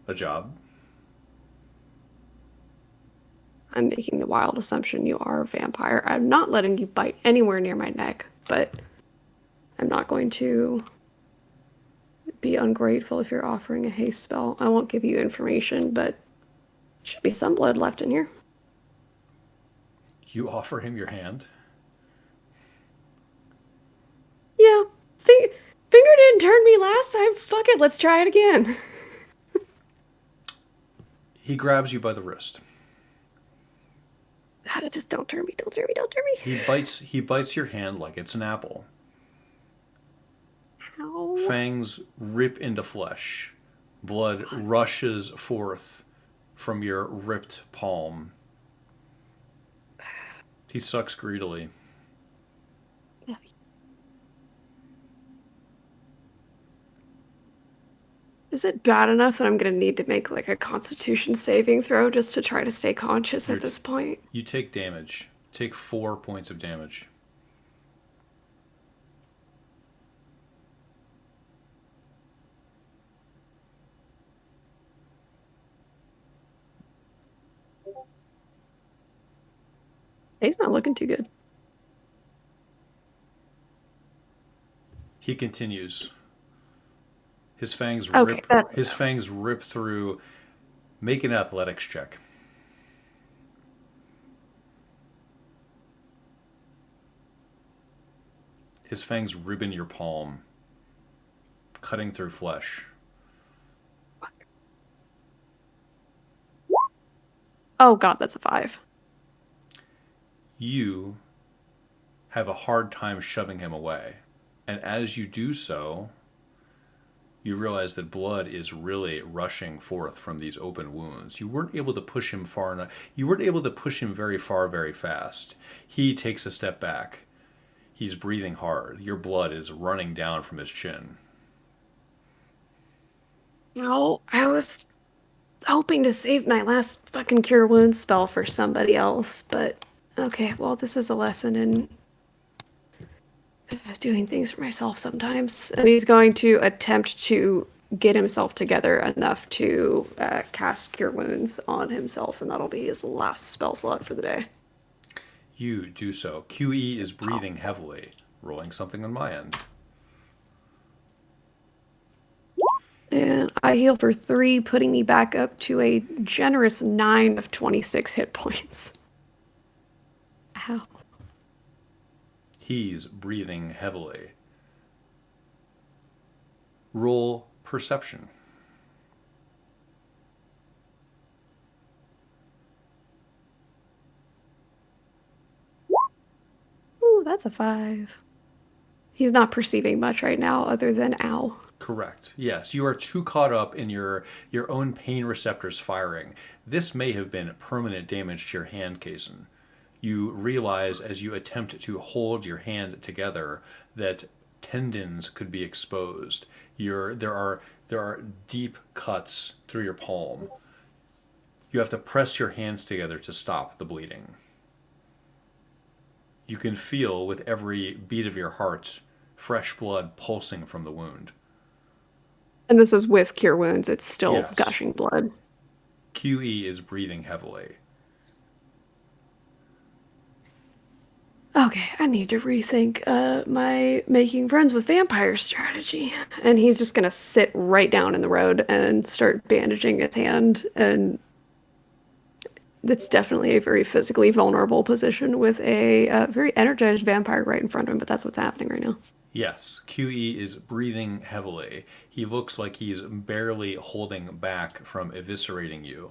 a job. I'm making the wild assumption you are a vampire. I'm not letting you bite anywhere near my neck, but I'm not going to be ungrateful if you're offering a haste spell. I won't give you information, but should be some blood left in here. You offer him your hand. Yeah, Finger didn't turn me last time. Fuck it, let's try it again. He grabs you by the wrist. Just don't turn me, don't turn me, don't turn me. He bites your hand like it's an apple. How? Fangs rip into flesh. Blood rushes forth from your ripped palm. He sucks greedily. Is it bad enough that I'm gonna need to make like a Constitution saving throw just to try to stay conscious at this point? You take damage. Take 4 points of damage. He's not looking too good. He continues. His fangs Okay, rip. His fangs rip through. Make an athletics check. His fangs ribbon your palm, cutting through flesh. Oh god, that's a 5. You have a hard time shoving him away. And as you do so, you realize that blood is really rushing forth from these open wounds. You weren't able to push him far enough. You weren't able to push him very far, very fast. He takes a step back. He's breathing hard. Your blood is running down from his chin. No, I was hoping to save my last fucking cure wounds spell for somebody else, but okay, well, this is a lesson in doing things for myself sometimes. And he's going to attempt to get himself together enough to cast cure wounds on himself, and that'll be his last spell slot for the day. You do so. QE is breathing heavily, rolling something on my end. And I heal for 3, putting me back up to a generous 9 of 26 hit points. Ow. He's breathing heavily. Roll perception. Ooh, that's a 5. He's not perceiving much right now other than ow. Correct. Yes, you are too caught up in your own pain receptors firing. This may have been permanent damage to your hand, Kaysen. You realize as you attempt to hold your hand together that tendons could be exposed. There are deep cuts through your palm. You have to press your hands together to stop the bleeding. You can feel with every beat of your heart fresh blood pulsing from the wound. And this is with cure wounds, it's still Yes. gushing blood. QE is breathing heavily. Okay, I need to rethink my making friends with vampires strategy. And he's just gonna sit right down in the road and start bandaging his hand. And it's definitely a very physically vulnerable position with a very energized vampire right in front of him, but that's what's happening right now. Yes, QE is breathing heavily. He looks like he's barely holding back from eviscerating you.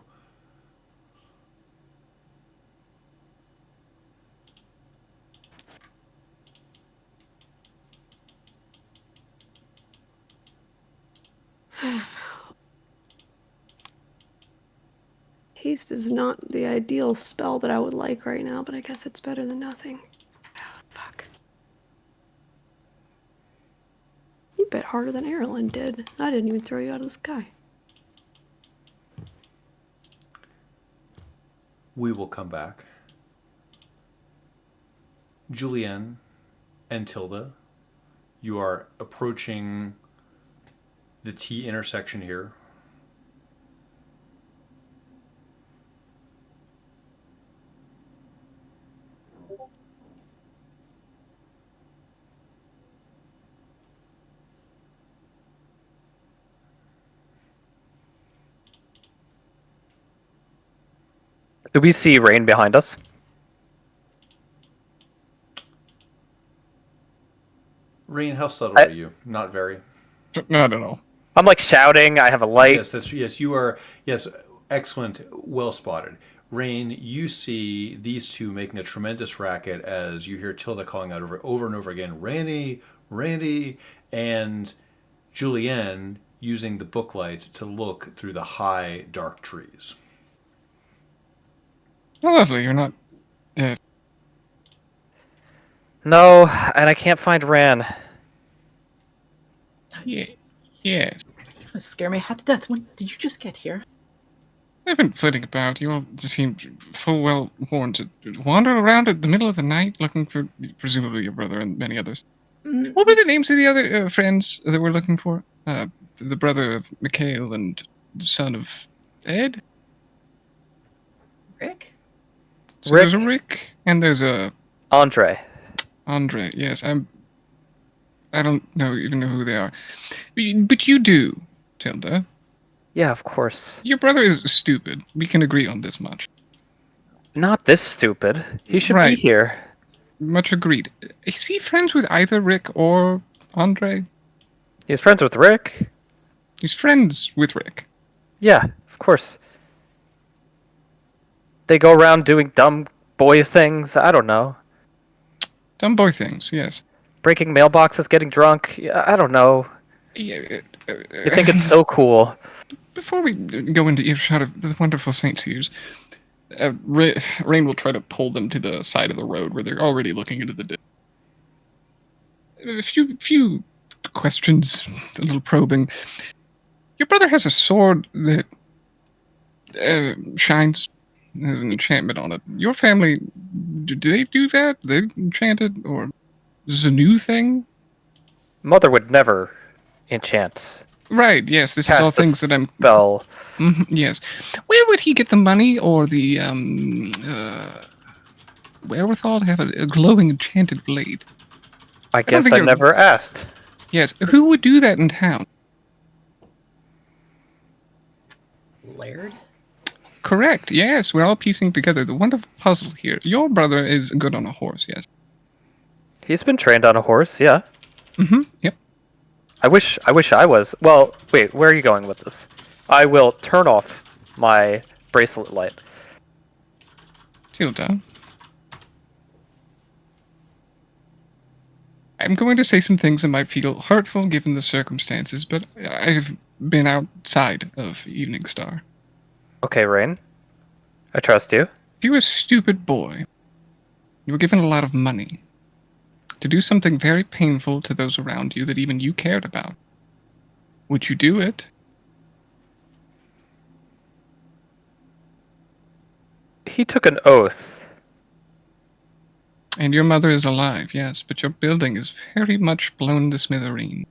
Haste is not the ideal spell that I would like right now, but I guess it's better than nothing. Fuck. You bit harder than Erlen did. I didn't even throw you out of the sky. We will come back. Julienne and Tilda, you are approaching the T intersection here. Do we see Rain behind us? Rain, how subtle are you? Not very. Not at all. I'm like shouting. I have a light. Yes, you are. Yes, excellent. Well spotted. Rain, you see these two making a tremendous racket as you hear Tilda calling out over and over again, Randy, Randy, and Julienne using the booklight to look through the high, dark trees. Oh, lovely. You're not dead. No, and I can't find Ran. Yeah. Yes. You scare me half to death. When did you just get here? I've been flitting about. You all just seem full well warned to wander around at the middle of the night looking for presumably your brother and many others. What were the names of the other friends that we're looking for? The brother of Mikhail and son of Ed? Rick? So there's a Rick and there's a Andre. Andre. Yes, I don't even know who they are. But you do, Tilda. Yeah, of course. Your brother is stupid. We can agree on this much. Not this stupid. He should Right. be here. Much agreed. Is he friends with either Rick or Andre? He's friends with Rick. He's friends with Rick. Yeah, of course. They go around doing dumb boy things. I don't know. Dumb boy things, yes. Breaking mailboxes, getting drunk. Yeah, I don't know. Yeah, You think it's so cool. Before we go into earshot of the wonderful St. Cyr's, Rain will try to pull them to the side of the road where they're already looking into the ditch. A few questions, a little probing. Your brother has a sword that shines, has an enchantment on it. Your family, do they do that? They enchant it, or is this a new thing? Mother would never enchant. Right. Yes. This is all things that I'm. Spell. Yes. Where would he get the money or the wherewithal to have a glowing enchanted blade? I don't guess think I you're- never asked. Yes. Who would do that in town? Laird? Correct. Yes. We're all piecing together the wonderful puzzle here. Your brother is good on a horse. Yes. He's been trained on a horse, yeah. Yep. I wish I was. Well, wait, where are you going with this? I will turn off my bracelet light. Tilda. I'm going to say some things that might feel hurtful given the circumstances, but I've been outside of Evening Star. Okay, Rain. I trust you. If you were a stupid boy, you were given a lot of money to do something very painful to those around you that even you cared about. Would you do it? He took an oath. And your mother is alive, yes, but your building is very much blown to smithereens.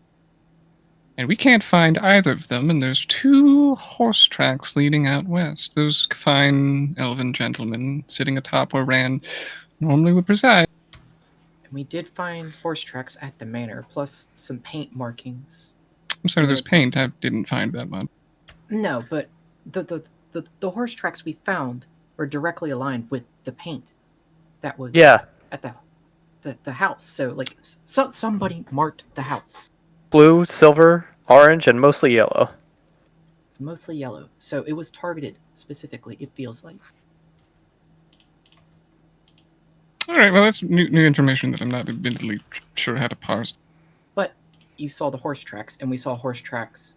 And we can't find either of them, and there's 2 horse tracks leading out west. Those fine elven gentlemen sitting atop where Ran normally would preside. And we did find horse tracks at the manor, plus some paint markings. I'm sorry, there's paint. I didn't find that much. No, but the horse tracks we found were directly aligned with the paint that was Yeah. at the house. So like somebody marked the house. Blue, silver, orange, and mostly yellow. It's mostly yellow, so it was targeted specifically. It feels like. All right, well, that's new information that I'm not admittedly sure how to parse. But you saw the horse tracks, and we saw horse tracks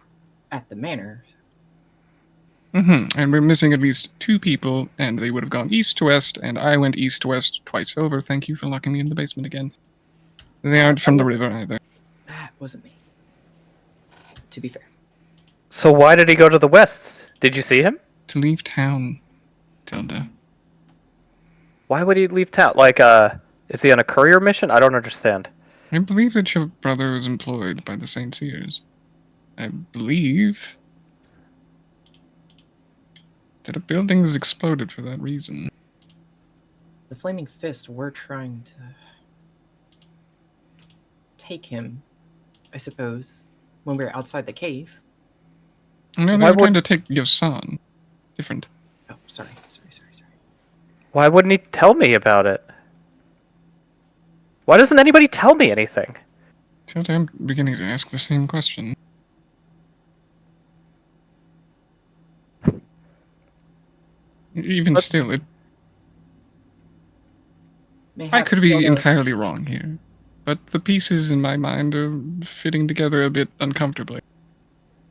at the manor. And we're missing at least 2 people, and they would have gone east to west, and I went east to west twice over. Thank you for locking me in the basement again. They aren't from the river either. That wasn't me. To be fair. So why did he go to the west? Did you see him? To leave town, Tilda. Why would he leave town? Like, is he on a courier mission? I don't understand. I believe that your brother was employed by the St. Cyr's. I believe that a building has exploded for that reason. The Flaming Fist were trying to take him, I suppose, when we were outside the cave. No, they Why were trying to take Yosan. Different. Oh, sorry. Why wouldn't he tell me about it? Why doesn't anybody tell me anything? Tilda, I'm beginning to ask the same question. Even But- still, I Mayhap could be Tilda- entirely wrong here, but the pieces in my mind are fitting together a bit uncomfortably.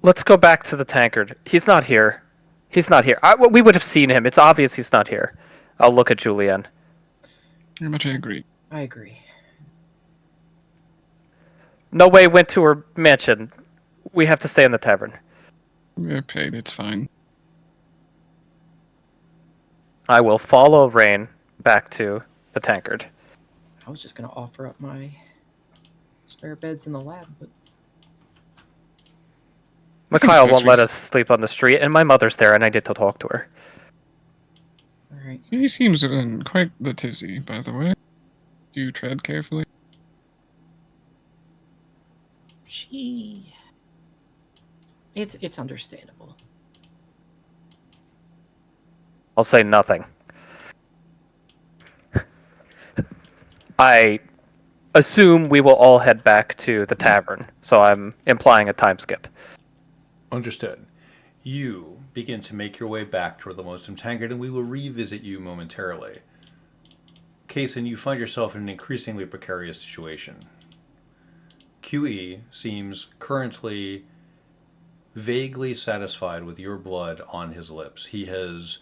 Let's go back to the tankard. He's not here. He's not here. We would have seen him. It's obvious he's not here. I'll look at Julianne. Very much I agree. I agree. No way went to her mansion. We have to stay in the tavern. We're paid, it's fine. I will follow Rain back to the tankard. I was just gonna offer up my spare beds in the lab, but I think Mikhail best won't we let s- us sleep on the street, and my mother's there, and I need to talk to her. alright. He seems in quite the tizzy, by the way. Do you tread carefully? It's understandable. I'll say nothing. I assume we will all head back to the tavern, so I'm implying a time skip. Understood. You begin to make your way back toward the Lonesome Tankard, and we will revisit you momentarily. Kaysen, you find yourself in an increasingly precarious situation. QE seems currently vaguely satisfied with your blood on his lips. He has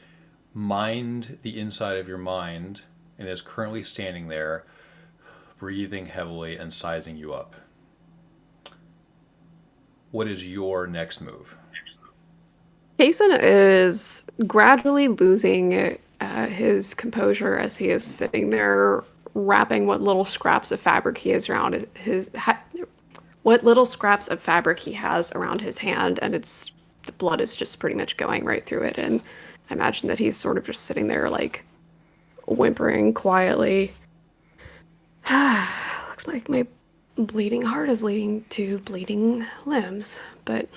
mined the inside of your mind and is currently standing there, breathing heavily and sizing you up. What is your next move? Jason is gradually losing his composure as he is sitting there wrapping what little scraps of fabric he has around what little scraps of fabric he has around his hand, and the blood is just pretty much going right through it. And I imagine that he's sort of just sitting there like whimpering quietly. Looks like my bleeding heart is leading to bleeding limbs, but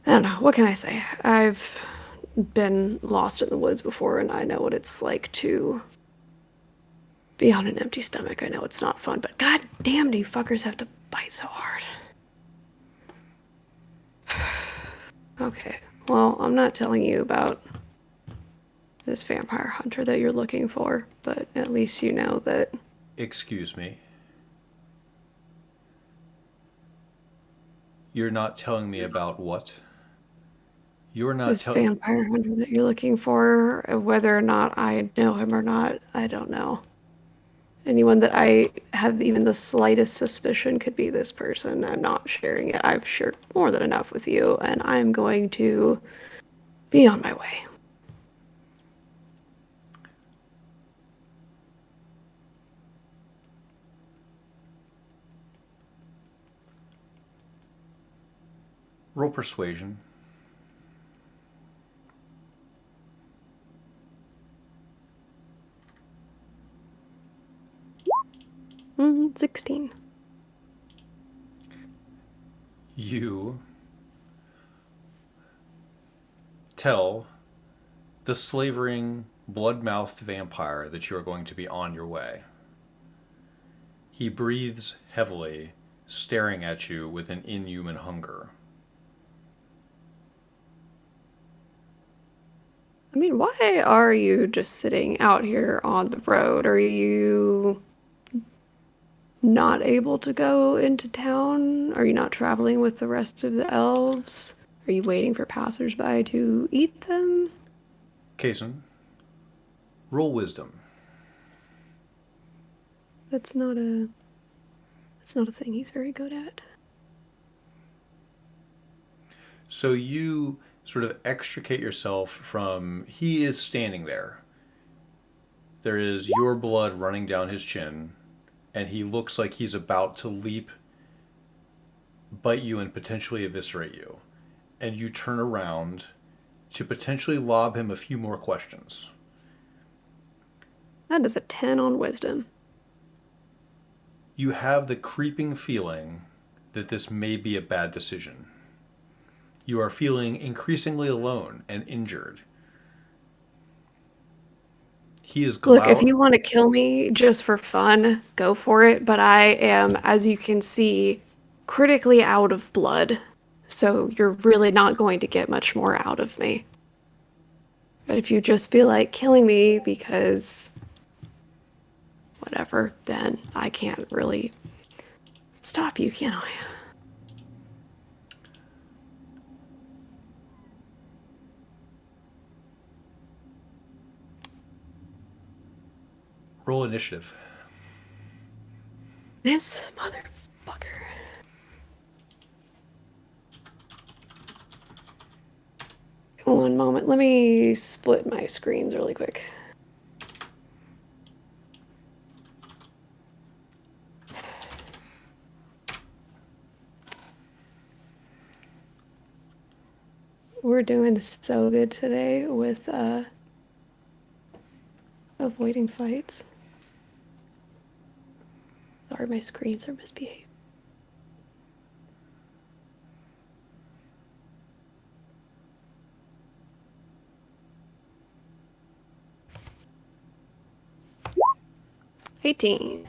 I don't know. What can I say? I've been lost in the woods before, and I know what it's like to be on an empty stomach. I know it's not fun, but god damn, do you fuckers have to bite so hard? Okay, well, I'm not telling you about this vampire hunter that you're looking for, but at least you know that... Excuse me. You're not telling me about what? You're not This telling... vampire hunter that you're looking for, whether or not I know him or not, I don't know. Anyone that I have even the slightest suspicion could be this person. I'm not sharing it. I've shared more than enough with you, and I'm going to be on my way. Roll persuasion. 16. You tell the slavering, blood-mouthed vampire that you are going to be on your way. He breathes heavily, staring at you with an inhuman hunger. I mean, why are you just sitting out here on the road? Are you not able to go into town? Are you not traveling with the rest of the elves? Are you waiting for passersby to eat them? Kaysen, roll wisdom. That's not a thing he's very good at. So you sort of extricate yourself from... He is standing there. There is your blood running down his chin, and he looks like he's about to leap, bite you, and potentially eviscerate you. And you turn around to potentially lob him a few more questions. That is a 10 on wisdom. You have the creeping feeling that this may be a bad decision. You are feeling increasingly alone and injured. He is Look, if you want to kill me just for fun, go for it. But I am, as you can see, critically out of blood. So you're really not going to get much more out of me. But if you just feel like killing me because whatever, then I can't really stop you, can I? Roll initiative. This motherfucker. One moment. Let me split my screens really quick. We're doing so good today with avoiding fights. Sorry, my screens are misbehaving. $18.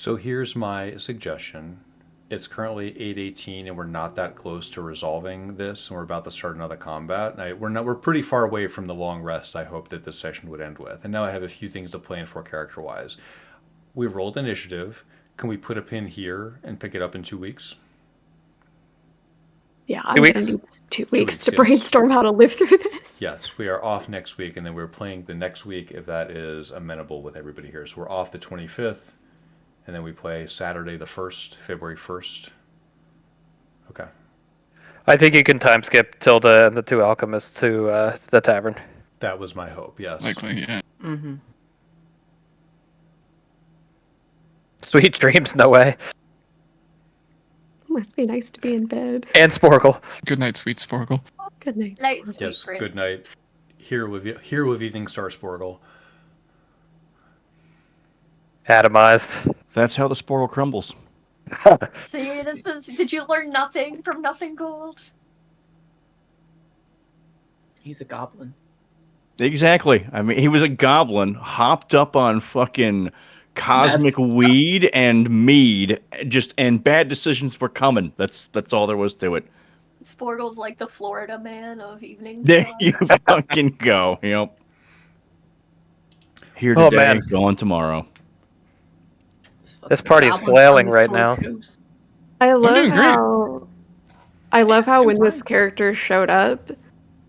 So here's my suggestion. It's currently 8:18, and we're not that close to resolving this, and we're about to start another combat. And we're pretty far away from the long rest I hoped that this session would end with. And now I have a few things to plan for character-wise. We've rolled initiative. Can we put a pin here and pick it up in 2 weeks? Yeah, 2 I'm weeks? gonna need 2 weeks weeks, to yes. brainstorm how to live through this. Yes, we are off next week, and then we're playing the next week if that is amenable with everybody here. So we're off the 25th, and then we play Saturday the 1st, February 1st. Okay. I think you can time skip Tilda and the two alchemists to the tavern. That was my hope, yes. Likely, yeah. Mm-hmm. Sweet dreams, no way. Must be nice to be in bed. And Sporgle. Good night, sweet Sporgle. Good night. Night, Sporgle. sweet Yes, dream. good night. Here with Evening Star Sporgle. Atomized. That's how the Sportle crumbles. See, did you learn nothing from Nothing Gold? He's a goblin. Exactly. I mean, he was a goblin, hopped up on fucking cosmic weed and mead, and bad decisions were coming. That's all there was to it. Sporgle's like the Florida man of Evening There Star. you fucking go. Yep. Here Oh, today, man. gone tomorrow. This party is Goblin flailing from right the now. Sword Coast. I love doing great. how when I'm this fine. character showed up,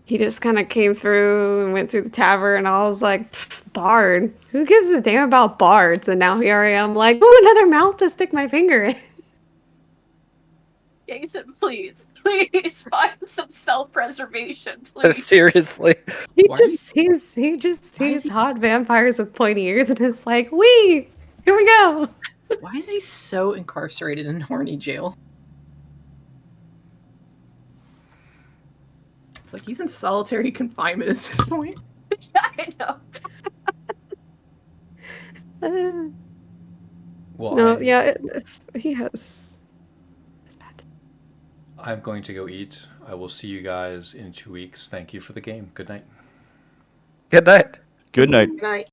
he just kind of came through and went through the tavern, and I was like, "Pff, Bard, who gives a damn about bards?" And now here I am, like, oh, another mouth to stick my finger in. Jason, please find some self-preservation, Uh, please. Seriously. He Why just sees why is he- hot vampires with pointy ears, and is like, "Wee, here we go." Why is he so incarcerated in horny jail? It's like he's in solitary confinement at this point. I know. Uh, Well, no, yeah, he has. It's bad. I'm going to go eat. I will see you guys in 2 weeks. Thank you for the game. Good night. Good night. Good night. Good night.